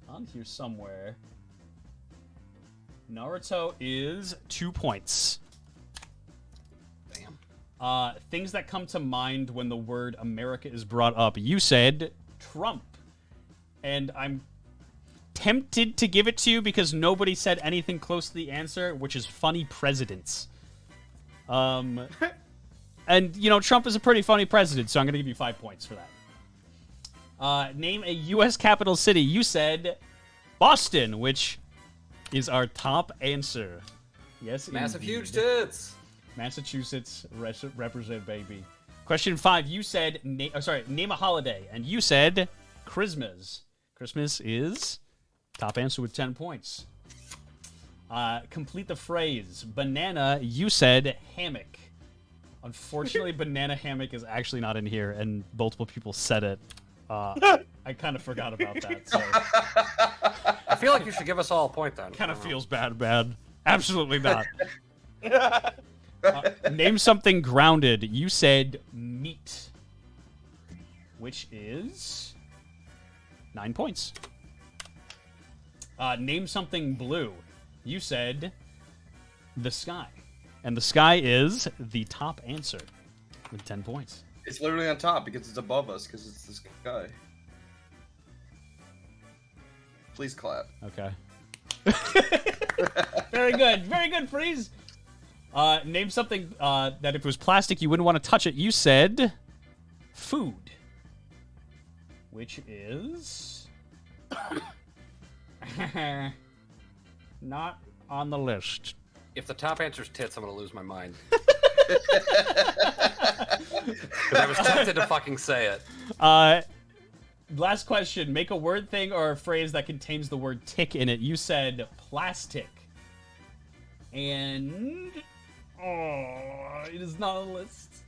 on here somewhere. Naruto is 2 points. Damn. Things that come to mind when the word America is brought up. You said Trump. And I'm tempted to give it to you because nobody said anything close to the answer, which is funny presidents. And, you know, Trump is a pretty funny president, so I'm going to give you 5 points for that. Name a U.S. capital city. You said Boston, which is our top answer. Yes, Massive indeed. huge tits. Massachusetts represent, baby. Question 5. You said, name a holiday. And you said Christmas. Christmas is top answer with 10 points. Complete the phrase. Banana, you said hammock. Unfortunately, banana hammock is actually not in here, and multiple people said it. I kind of forgot about that. So. I feel like you should give us all a point then. Kind of feels bad. Absolutely not. Name something grounded. You said meat, which is 9 points. Name something blue. You said the sky. And the sky is the top answer with 10 points. It's literally on top because it's above us because it's the sky. Please clap. Okay. Very good, Freeze. Name something that if it was plastic you wouldn't want to touch it. You said food, which is not on the list. If the top answer's tits, I'm gonna lose my mind. Because I was tempted to fucking say it. Last question. Make a word, thing, or a phrase that contains the word tick in it. You said plastic. And... it is not on the list.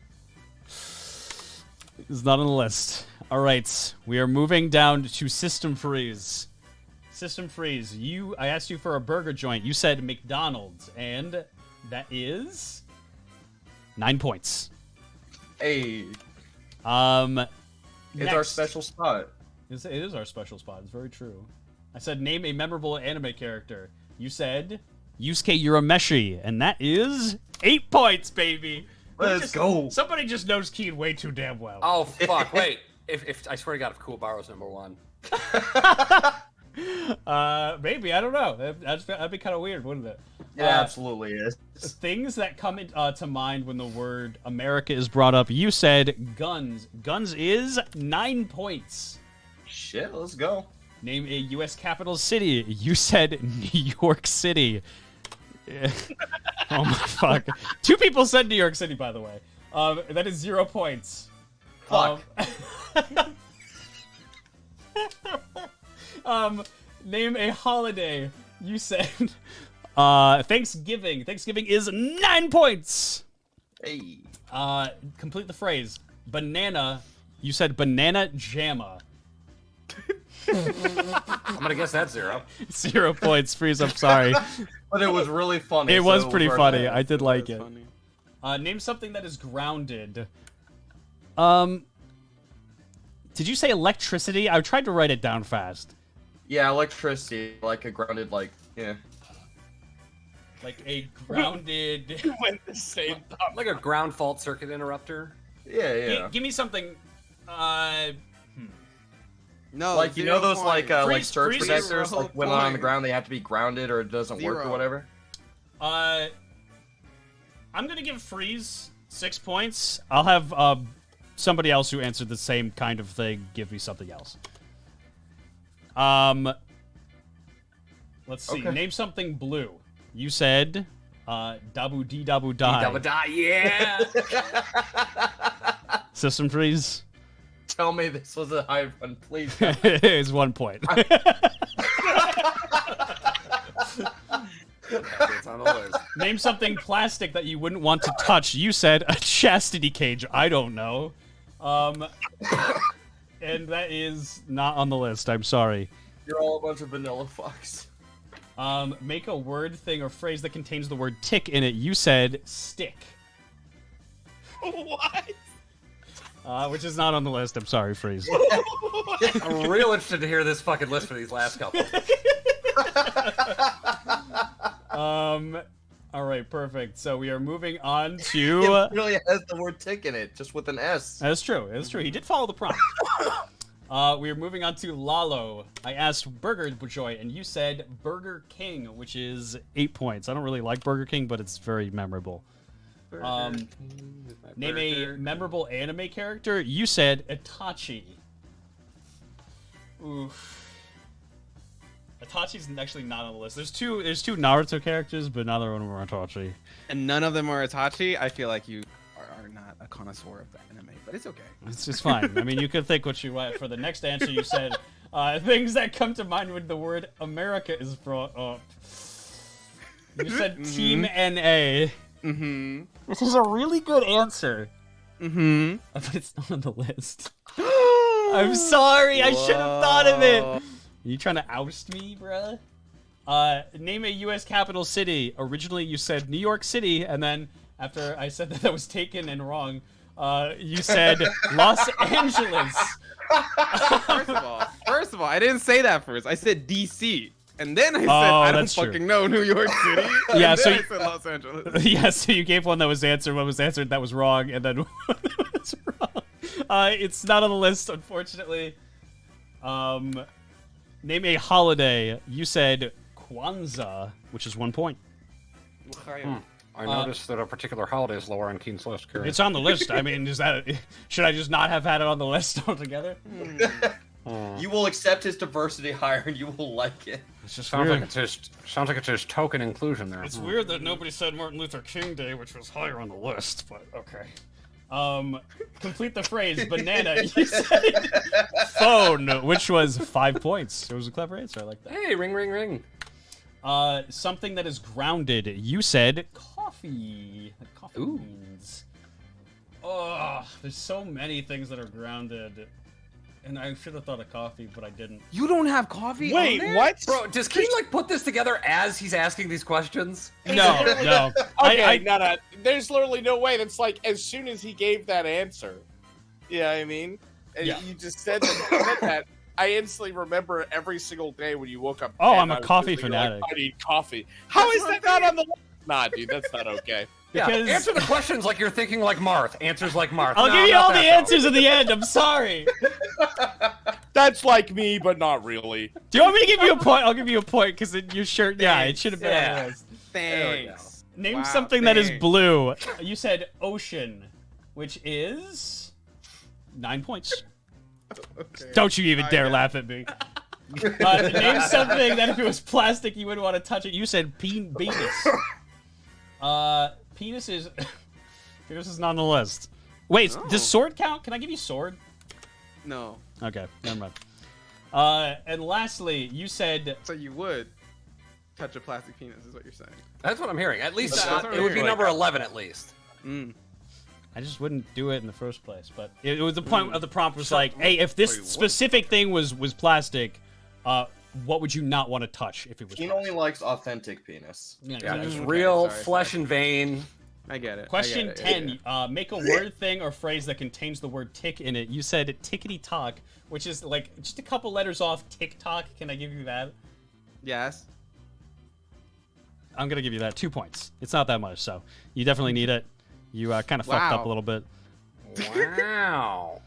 It is not on the list. Alright. We are moving down to System Freeze. System Freeze. I asked you for a burger joint. You said McDonald's. And that is... 9 points. Hey. It's Next. our special spot. It is our special spot. It's very true. I said, name a memorable anime character. You said, Yusuke Urameshi. And that is 8 points, baby. Let's go. Somebody just knows Keen way too damn well. Oh, fuck. Wait. If I swear to God, if Kuwabaro's number 1. Maybe. I don't know. That'd be kind of weird, wouldn't it? It absolutely is. Things that come to mind when the word America is brought up. You said guns. Guns is 9 points. Shit, let's go. Name a U.S. capital city. You said New York City. Oh my fuck. 2 people said New York City, by the way. That is 0 points. Fuck. Name a holiday. You said Thanksgiving. Thanksgiving is 9 points. Hey. Complete the phrase. Banana. You said banana jamma. I'm gonna guess that's 0. 0 points. Freeze. I'm sorry. But it was really funny. It was so pretty worth funny. it. I did like it. Name something that is grounded. Did you say electricity? I tried to write it down fast. Yeah, electricity, like a grounded, yeah. Like a grounded... Went the same time. Like a ground fault circuit interrupter. Yeah, yeah. Give me something... No, Like, you know those, like surge freeze, protectors? zero Like, when they're on the point. ground, they have to be grounded or it doesn't work or 0. whatever? I'm gonna give Freeze 6 points. I'll have somebody else who answered the same kind of thing give me something else. Let's see. Okay. Name something blue. You said dabu dee dabu die. Double die, yeah. System freeze. Tell me this was a high run, please. It's 1 point. It's on the list. Name something plastic that you wouldn't want to touch. You said a chastity cage. I don't know. And that is not on the list. I'm sorry. You're all a bunch of vanilla fucks. Make a word, thing, or phrase that contains the word tick in it. You said stick. What? Which is not on the list. I'm sorry, Freeze. I'm real interested to hear this fucking list for these last couple. All right, perfect. So we are moving on to. It really has the word tick in it, just with an S. That's true. That's true. He did follow the prompt. We are moving on to Lalo. I asked Burger Joy, and you said Burger King, which is 8 points. I don't really like Burger King, but it's very memorable. Name a memorable anime character. You said Itachi. Oof. Itachi's actually not on the list. There's two Naruto characters, but neither one of them are Itachi. And none of them are Itachi. I feel like you are not a connoisseur of the anime, but it's okay. It's just fine. I mean, you could think what you want. For the next answer, you said things that come to mind when the word America is brought up. You said Team NA. Mm-hmm. Which is a really good answer. Mm-hmm. But it's not on the list. I'm sorry. I should have thought of it. Are you trying to oust me, bruh? Name a U.S. capital city. Originally, you said New York City, and then after I said that was taken and wrong, you said Los Angeles. First of all, I didn't say that first. I said D.C. And then I said, I don't fucking know New York City. Yeah, and so then I said Los Angeles. Yeah, so you gave one that was answered, one was answered that was wrong, and then one that was wrong. It's not on the list, unfortunately. Name a holiday. You said Kwanzaa, which is 1 point. I noticed that a particular holiday is lower on Keen's list. Curious. It's on the list. I mean, should I just not have had it on the list altogether? You will accept his diversity higher, and you will like it. It's just sounds weird. like it's just token inclusion there. It's weird that nobody said Martin Luther King Day, which was higher on the list, but okay. Complete the phrase, banana. You said phone, which was 5 points. It was a clever answer. I like that. Hey, ring, ring, ring. Something that is grounded. You said coffee. Like coffee beans. Oh, there's so many things that are grounded. And I should have thought of coffee, but I didn't. You don't have coffee? Wait, on there? what? Bro, does Keen like put this together as he's asking these questions? No. Okay, no. There's literally no way. That's like as soon as he gave that answer. Yeah, I mean, and Yeah. you just said that. I instantly remember every single day when you woke up. Oh, and I'm a I was coffee just like, fanatic. I need coffee. How is that not on the list? Nah, dude, that's not okay. Because- Yeah, answer the questions like you're thinking like Marth. Answers like Marth. I'll No, give you not all the that, though. answers at the end. I'm sorry. That's like me, but not really. Do you want me to give you a point? I'll give you a point because you're sure. Yeah, it should have been on the list. Thanks. Name Wow, something that is thanks. blue. You said ocean, which is 9 points. Okay. Don't you even dare laugh at me. Name something that if it was plastic you wouldn't want to touch it. You said penis. Penis is not on the list. Wait, does sword count? Can I give you sword? No. Okay, never mind. And lastly, you said So you would touch a plastic penis, is what you're saying. That's what I'm hearing. At least That's what it would be I'm hearing. number 11 at least. I just wouldn't do it in the first place. But it was the point of the prompt was like, hey, if this specific thing was plastic, what would you not want to touch if it was He plastic? only likes authentic penis. Yeah, exactly. just real sorry, flesh and vein. I get it. Question I get it. 10. Make a word, thing, or phrase that contains the word tick in it. You said tickety-tock, which is like just a couple letters off TikTok. Can I give you that? Yes. I'm going to give you that. 2 points. It's not that much, so you definitely need it. You kind of fucked up Wow. a little bit. Wow.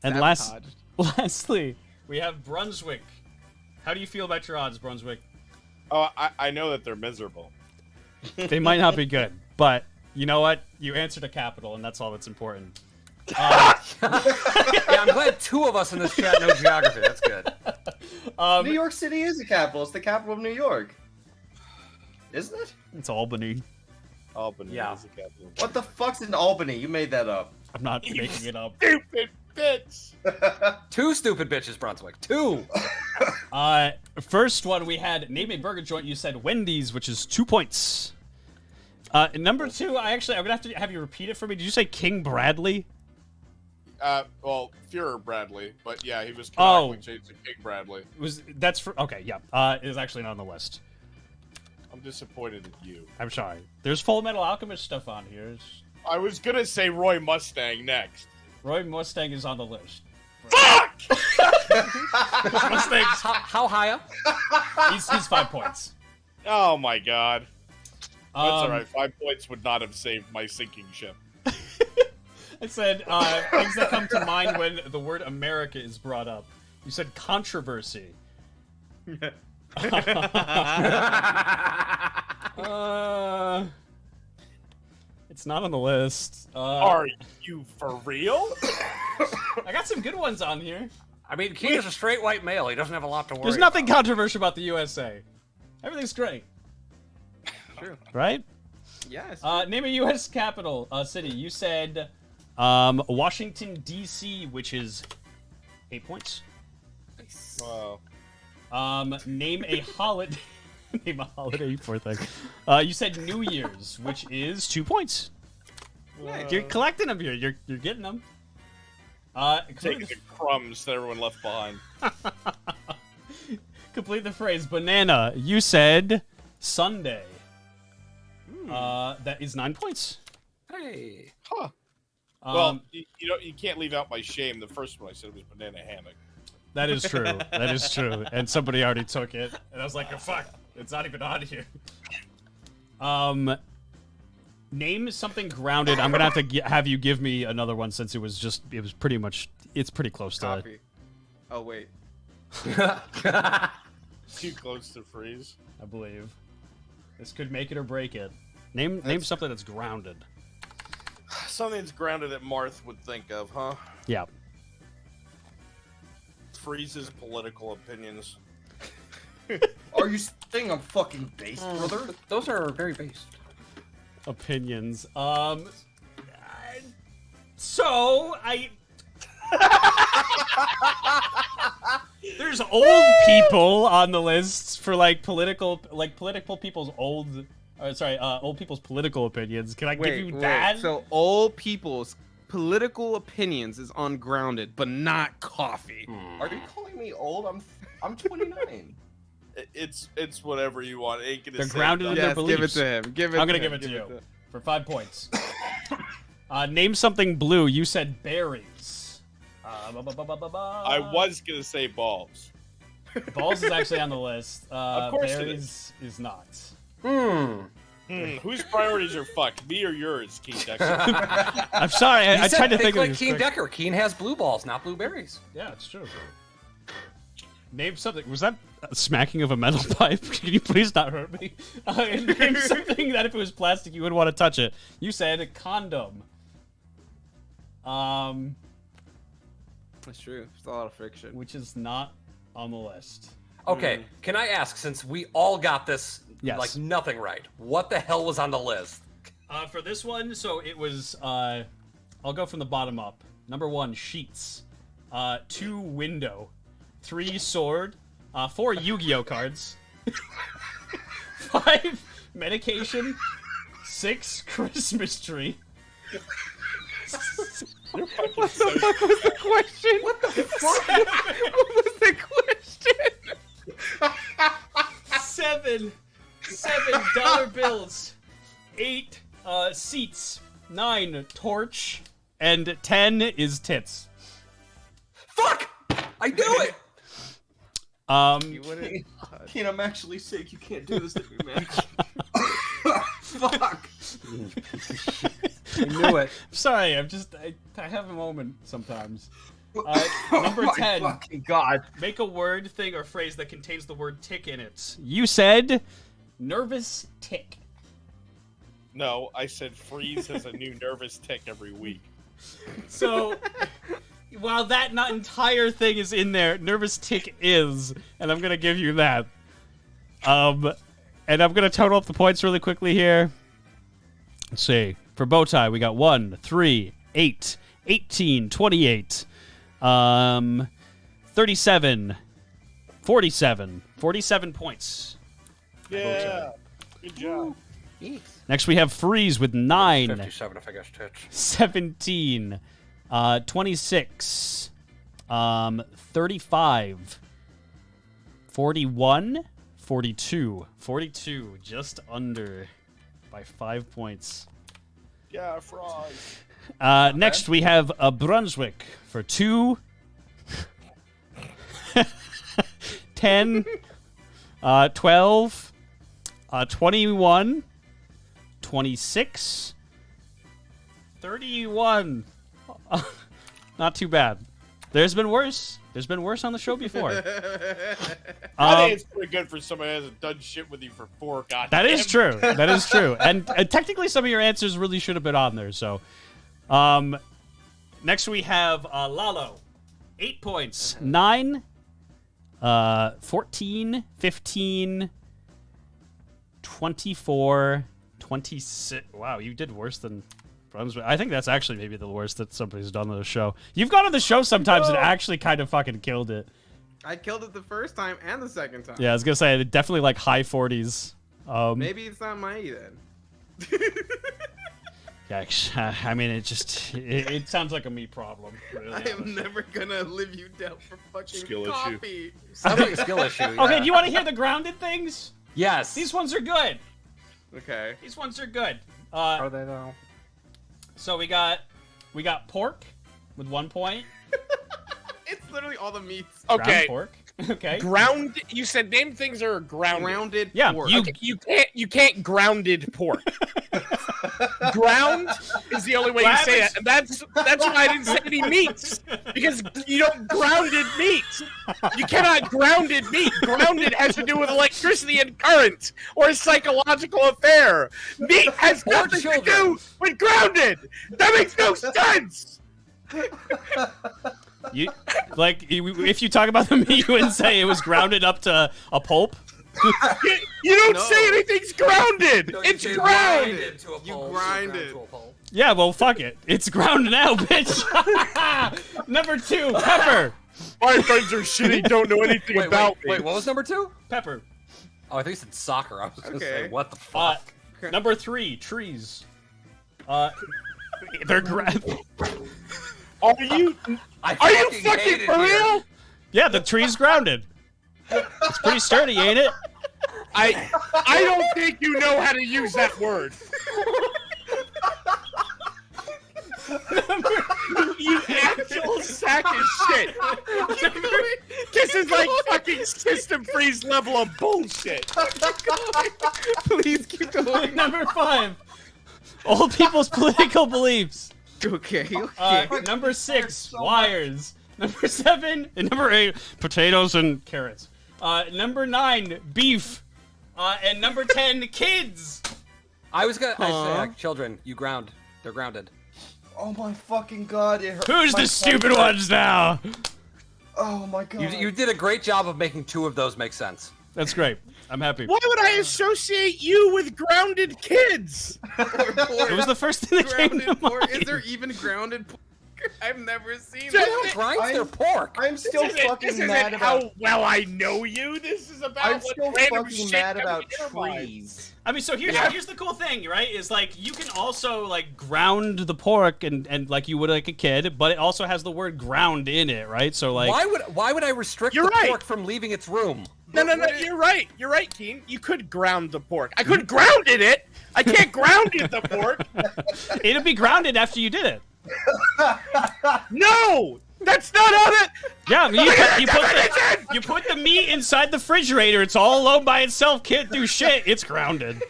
And Sabotaged. lastly, we have Brunswick. How do you feel about your odds, Brunswick? Oh, I know that they're miserable. They might not be good, but you know what? You answered a capital, and that's all that's important. Yeah, I'm glad 2 of us in this chat know geography. That's good. New York City is the capital. It's the capital of New York. Isn't it? It's Albany. Albany Yeah. is the capital. What the fuck's in Albany? You made that up. I'm not making it up. Stupid bitch! 2 stupid bitches, Brunswick. 2. First one we had name a burger joint. You said Wendy's, which is 2 points. Number 2, I'm gonna have to have you repeat it for me. Did you say King Bradley? Well, Führer Bradley, but yeah, he was Oh. canonically changed to King Bradley. That's for okay? Yeah. It is actually not on the list. I'm disappointed at you. I'm sorry. There's Full Metal Alchemist stuff on here. I was gonna say Roy Mustang next. Roy Mustang is on the list. Fuck! Mustang's How high up? he's 5 points. Oh my god. That's alright. 5 points would not have saved my sinking ship. I said things that come to mind when the word America is brought up. You said controversy. It's not on the list. Are you for real? I got some good ones on here. I mean, King is a straight white male. He doesn't have a lot to worry There's nothing controversial about the USA. Everything's great. True. Right? Yes. Name a U.S. capital city. You said Washington, D.C., which is 8 points. Wow. Name a holiday. Name a holiday, poor thing. You said New Year's, which is 2 points. You're collecting them here. You're getting them. Taking the crumbs that everyone left behind. Complete the phrase. Banana. You said Sunday. That is 9 points. Hey. Huh. Well, you can't leave out my shame. The first one I said was banana hammock. That is true. That is true. And somebody already took it, and I was like, oh, "Fuck! It's not even on here." Name something grounded. I'm gonna have to have you give me another one since it was pretty much. It's pretty close to. Coffee. Oh wait. Too close to freeze. I believe. This could make it or break it. Name something that's grounded. Something that's grounded that Marth would think of, huh? Yeah. Freeze's political opinions. Are you saying I'm fucking based, brother? Those are very based. Opinions. So there's old people on the list for political people's old people's political opinions. Can I give you that? So old people's political opinions is on grounded, but not coffee. Are you calling me old? I'm 29. It's whatever you want. It ain't gonna They're say grounded in nothing. their Give it beliefs. to him. I'm gonna give it to you for 5 points. Name something blue. You said berries. I was gonna say balls. Balls is actually on the list. Of course it berries is not. Whose priorities are fucked? Me or yours, Keen Decker? I'm sorry. I tried to think like of Keen Decker. Keen has blue balls, not blueberries. Yeah, it's true. Name something. Was that a smacking of a metal pipe? Can you please not hurt me? Name something that if it was plastic, you would want to touch it. You said a condom. That's true. It's a lot of friction. Which is not on the list. Okay, can I ask, since we all got this Yes. like nothing right, what the hell was on the list? For this one, so it was. I'll go from the bottom up. Number 1, sheets. 2, window. 3, sword. 4, Yu-Gi-Oh cards. 5, medication. 6, Christmas tree. What the fuck was the question? What the fuck? What was the question? 7 $7 bills. 8 seats. 9 torch. And 10 is tits. Fuck! I knew it! You wouldn't. Keen, I'm actually sick. You can't do this to me, man. Fuck. I knew it. Sorry, I have a moment sometimes. Number 10. Fucking God. Make a word, thing, or phrase that contains the word tick in it. You said nervous tick. No, I said Freeze has a new nervous tick every week. So while that not entire thing is in there, nervous tick is, and I'm gonna give you that. And I'm gonna total up the points really quickly here. Let's see. For Bowtie, we got 1, 3, 8, 18, 28, 37, 47. 47 points. Yeah. Good job. Next, we have Freeze with 9. 57 if I guess tits. 17, 26, 35, 41, 42. 42, just under by 5 points. Yeah, frogs. Next, we have Brunswick for 2, 10, 12, 21, 26, 31. Not too bad. There's been worse. There's been worse on the show before. I think it's pretty good for somebody who hasn't done shit with you for 4 goddamn. That is true. That is true. And technically, some of your answers really should have been on there. So, next we have Lalo, 8 points, 9, 14, 15, 24, 26. Wow, you did worse than Brunswick. I think that's actually maybe the worst that somebody's done on the show. You've gone on the show sometimes and actually kind of fucking killed it. I killed it the first time and the second time. Yeah, I was gonna say definitely like high 40s. Maybe it's not my then. Yeah, I mean, it sounds like a me problem. Really, I am never gonna live you down for fucking Skill issue. coffee. Sounds like a skill issue. Okay, yeah. do you want to hear the grounded things? Yes. These ones are good. Okay. These ones are good. Are they though? So we got pork with 1 point. It's literally all the meats. Ground Okay. pork. Okay. Ground. You said name things that are grounded. Grounded Yeah, pork. you- Okay, you can't grounded pork. Ground is the only way you say it, and that's why I didn't say any meats, because you don't grounded meat. You cannot grounded meat. Grounded has to do with electricity and current, or a psychological affair. Meat has nothing to do with grounded. That makes no sense. You if you talk about the meat, you wouldn't say it was grounded up to a pulp. You don't say anything's grounded. No, you It's say ground. grind it to a You pulp, grind ground it. to a pulp. Yeah, well, fuck it. It's ground now, bitch. Number 2, pepper. My friends are shitty. Don't know anything about me. Wait, what was number 2? Pepper. Oh, I think you said soccer. I was gonna say, Okay. what the fuck? Number 3, trees. They're Are you I you fucking fucking hate it for here. real? Yeah, the tree's grounded. It's pretty sturdy, ain't it? I don't think you know how to use that word. You actual sack of shit. This is like fucking System Freeze level of bullshit. Please keep going. Number 5, old people's political beliefs. Okay. Number 6, wires. Number 7 and number 8, potatoes and carrots. Number 9, beef. And number 10, kids. I was gonna I say, children, you ground. They're grounded. Oh my fucking god, it hurt. Who's my the stupid fucking- ones now? Oh my god. You did a great job of making 2 of those make sense. That's great. I'm happy. Why would I associate you with grounded kids? It was the first thing that came to Grounded pork. mind. Is there even grounded pork? I've never seen They that. don't grind their pork. I'm still This fucking isn't mad how about. well I know you. This is about I'm what still random fucking shit mad comes about to your mind. trees. I mean, so here's the cool thing, right? Is like you can also like ground the pork and like you would like a kid, but it also has the word ground in it, right? So like Why would I restrict You're the right. pork from leaving its room? No, you're right. You're right, Keen. You could ground the pork. I could grounded it. I can't grounded the pork. it'll be grounded after you did it. No, that's not how that. Yeah, I mean, you put the meat inside the refrigerator. It's all alone by itself. Can't do shit. It's grounded.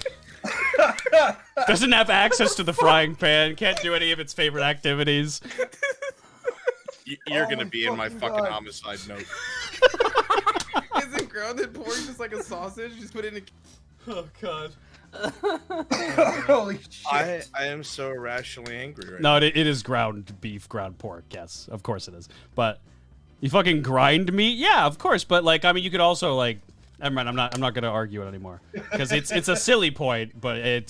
Doesn't have access to the frying pan. Can't do any of its favorite activities. You're Oh gonna my be in my fucking fucking God. homicide note. Isn't grounded pork just like a sausage? Just put it in a... Oh God. Holy shit. I am so irrationally angry right No, it is ground beef, ground pork. Yes, of course it is. But you fucking grind meat? Yeah, of course. But like, I mean, you could also like. Never mind. I'm not gonna argue it anymore because it's a silly point, but it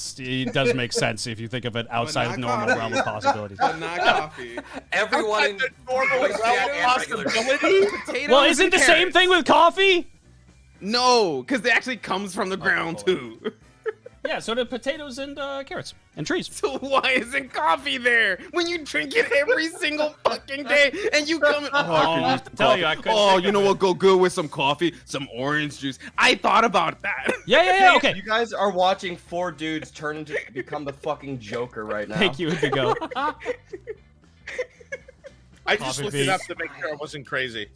does make sense if you think of it outside of normal realm of possibilities. But not coffee. Everyone in normal Boy Scout and regular. Potatoes Well, isn't and the same carrots. thing with coffee? No, because it actually comes from the ground too. Yeah, so do potatoes and carrots and trees. So why isn't coffee there when you drink it every single fucking day and you come in? Oh, I could use some tell coffee. you, I couldn't Oh, think you of know it. what? Go good with some coffee, some orange juice. I thought about that. Yeah, okay. You guys are watching 4 dudes turn into become the fucking Joker right now. Thank you, Indigo. I just Coffee looked it up beans. to make sure I wasn't crazy.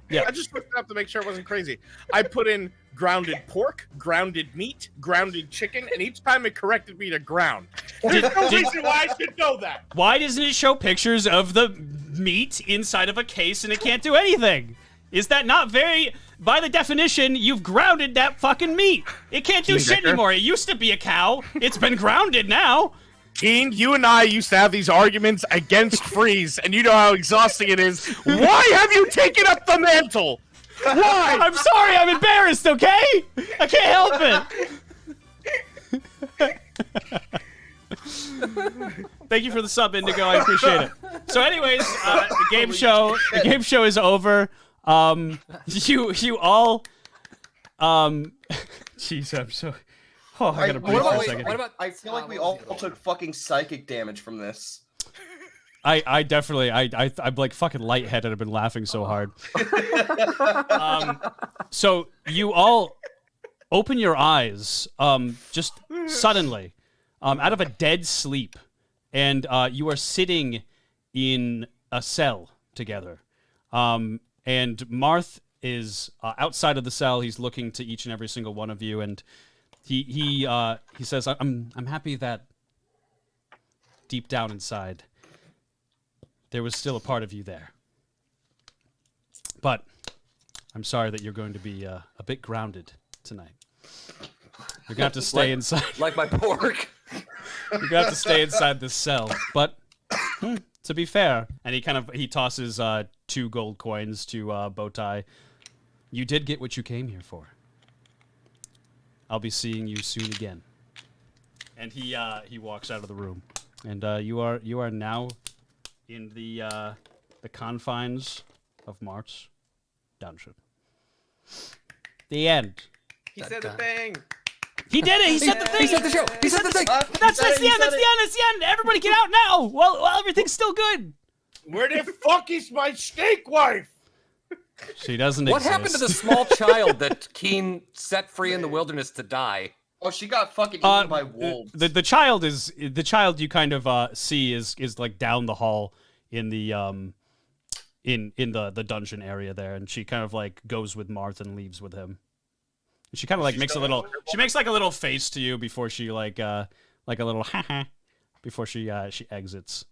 Yeah. I just looked it up to make sure I wasn't crazy. I put in grounded pork, grounded meat, grounded chicken, and each time it corrected me to ground. There's no reason why I should know that. Why doesn't it show pictures of the meat inside of a case and it can't do anything? Is that not very... By the definition, you've grounded that fucking meat. It can't do shit anymore. It used to be a cow. It's been grounded now. Keen, you and I used to have these arguments against freeze, and you know how exhausting it is. Why have you taken up the mantle? Why? I'm sorry, I'm embarrassed, okay? I can't help it. Thank you for the sub, Indigo. I appreciate it. So, anyways, the game show is over. You all, jeez, I'm so. Oh, I gotta breathe for a second. What about? I feel like we all took fucking psychic damage from this. I definitely, I'm like fucking lightheaded. I've been laughing so hard. So you all open your eyes, just suddenly, out of a dead sleep, and you are sitting in a cell together. And Marth is outside of the cell. He's looking to each and every single one of you, and he says, "I'm happy that deep down inside, there was still a part of you there. But I'm sorry that you're going to be a bit grounded tonight. You're gonna have to stay inside. Like my pork. You're gonna have to stay inside this cell. But to be fair," and he tosses 2 gold coins to Bowtie. "You did get what you came here for. I'll be seeing you soon again." And he walks out of the room. And you are now in the confines of Marth's dungeon. The end. He said the thing. He did it. He said the thing. He said the show. He said the thing. That's the end. That's the end. Everybody get out now. Well, everything's still good. Where the fuck is my snake wife? She doesn't What exist. happened to the small child that Keen set free in the wilderness to die? Oh, she got fucking eaten by wolves. The child you kind of see is like down the hall in the in the dungeon area there, and she kind of like goes with Marth and leaves with him. And she kind of like makes a little face to you before she like a little haha before she exits.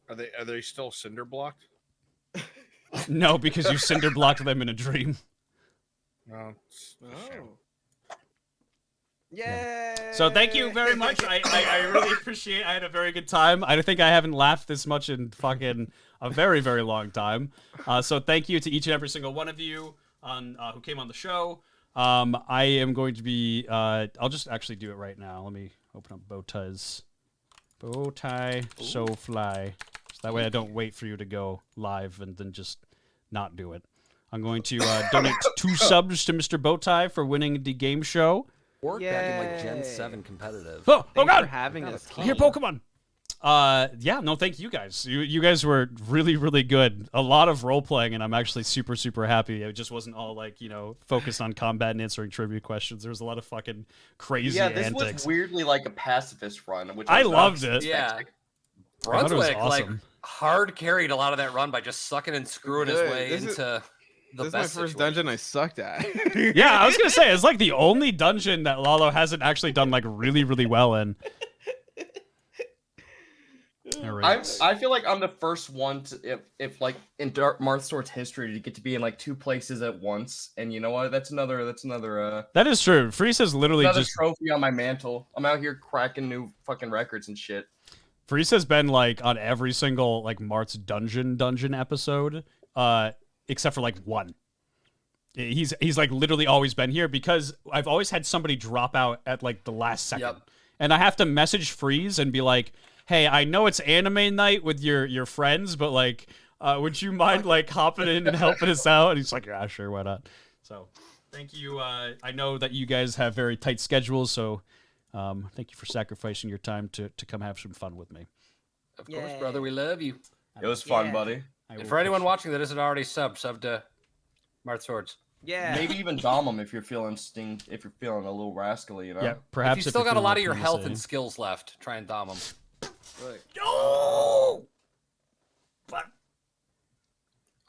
Are they still cinder blocked? No, because you cinder blocked them in a dream. No. Yay! So thank you very much. I really appreciate. I had a very good time. I think I haven't laughed this much in fucking a very, very long time. So thank you to each and every single one of you who came on the show. I am going to be. I'll just actually do it right now. Let me open up Bowtie's Bowtie So Fly. So that way I don't wait for you to go live and then just not do it. I'm going to donate 2 subs to Mr. Bowtie for winning the game show. Or back in like Gen 7 competitive. Oh Thanks God! for having us. Here, Pokemon. Yeah, no, thank you guys. You guys were really, really good. A lot of role playing, and I'm actually super, super happy. It just wasn't all like focused on combat and answering trivia questions. There was a lot of fucking crazy this antics. was weirdly like a pacifist run, which I was not loved it. Yeah. expecting. I thought it was Brunswick like awesome. hard carried a lot of that run by just sucking and screwing his Good. way This is- into the This is my best first situation. dungeon I sucked at. Yeah, I was gonna say it's like the only dungeon that Lalo hasn't actually done like really, really well in. All right. I feel like I'm the first one to, if like in Marth Sword's history, to get to be in like two places at once. And you know what? That's another That is true. Freeze has literally another just trophy on my mantle. I'm out here cracking new fucking records and shit. Freeze has been like on every single like Marth's dungeon episode, except for like one. He's like literally always been here because I've always had somebody drop out at like the last second. Yep. And I have to message Freeze and be like, "Hey, I know it's anime night with your friends, but like, would you mind like hopping in and helping us out?" And he's like, "Yeah, sure, why not?" So, thank you. I know that you guys have very tight schedules, so thank you for sacrificing your time to come have some fun with me. Of course, brother, we love you. It was fun, buddy. And for anyone watching that isn't already sub to Marth Swords. Yeah. Maybe even dom him if you're feeling if you're feeling a little rascally, you know. Yeah, perhaps If you still got a lot of your feeling health PSA. and skills left, try and dom them. No!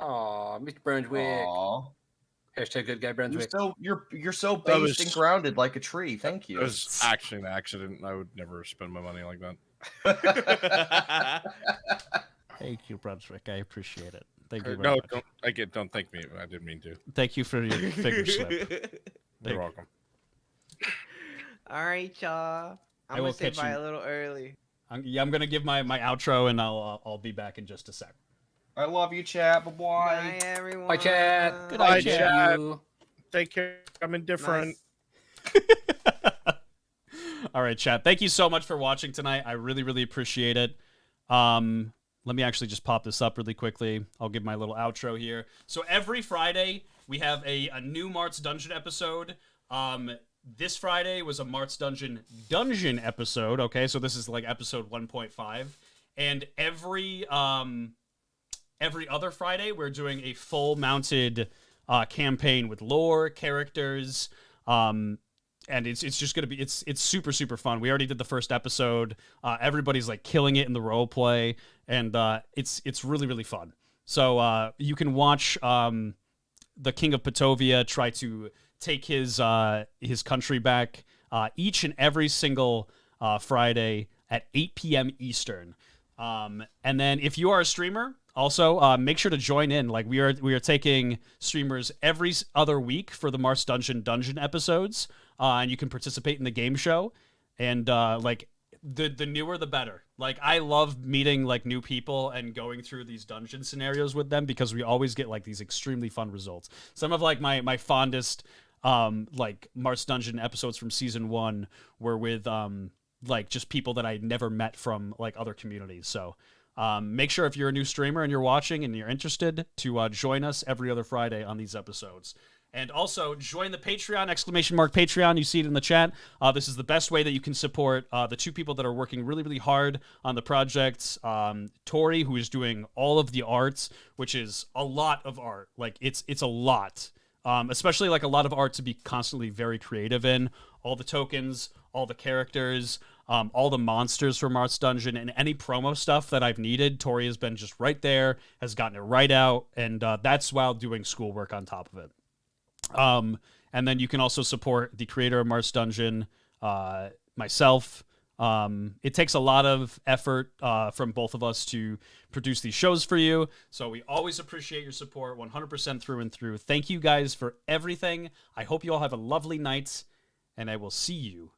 Aw, Mr. Brunswick. Aw. Hashtag good guy Brunswick. You're so That based was- and grounded like a tree. Thank It you. was actually an accident. I would never spend my money like that. Thank you, Brunswick. I appreciate it. Thank you very No, much. don't thank me. I didn't mean to. Thank you for your figure slip. You're welcome. All right, y'all. I I'm will gonna say catch bye you. a little early. I'm gonna give my outro and I'll be back in just a sec. I love you, chat. Bye Bye, bye. everyone. Bye, chat. Good Bye, night, chat. You. Take care. I'm indifferent. Nice. All right, chat. Thank you so much for watching tonight. I really, really appreciate it. Let me actually just pop this up really quickly. I'll give my little outro here. So every Friday, we have a new Marth's Dungeon episode. This Friday was a Marth's Dungeon episode, okay? So this is like episode 1.5. And every other Friday, we're doing a full-mounted campaign with lore, characters, and it's just gonna be it's super, super fun. We already did the first episode. Everybody's like killing it in the role play, and it's really, really fun. So you can watch the King of Patovia try to take his country back each and every single Friday at 8 p.m. Eastern. And then if you are a streamer, also make sure to join in. Like we are taking streamers every other week for the Marth's Dungeon episodes, and you can participate in the game show. And like the newer the better. Like I love meeting like new people and going through these dungeon scenarios with them because we always get like these extremely fun results. Some of like my fondest like Marth's Dungeon episodes from season 1 were with like just people that I never met from like other communities. So make sure if you're a new streamer and you're watching and you're interested to join us every other Friday on these episodes. And also join the Patreon, !Patreon. You see it in the chat. This is the best way that you can support the two people that are working really, really hard on the project. Tori, who is doing all of the arts, which is a lot of art. Like it's a lot. Especially like a lot of art to be constantly very creative in. All the tokens, all the characters, all the monsters from Marth's Dungeon, and any promo stuff that I've needed. Tori has been just right there, has gotten it right out, and that's while doing schoolwork on top of it. And then you can also support the creator of Marth's Dungeon, myself. It takes a lot of effort from both of us to produce these shows for you. So we always appreciate your support 100% through and through. Thank you guys for everything. I hope you all have a lovely night, and I will see you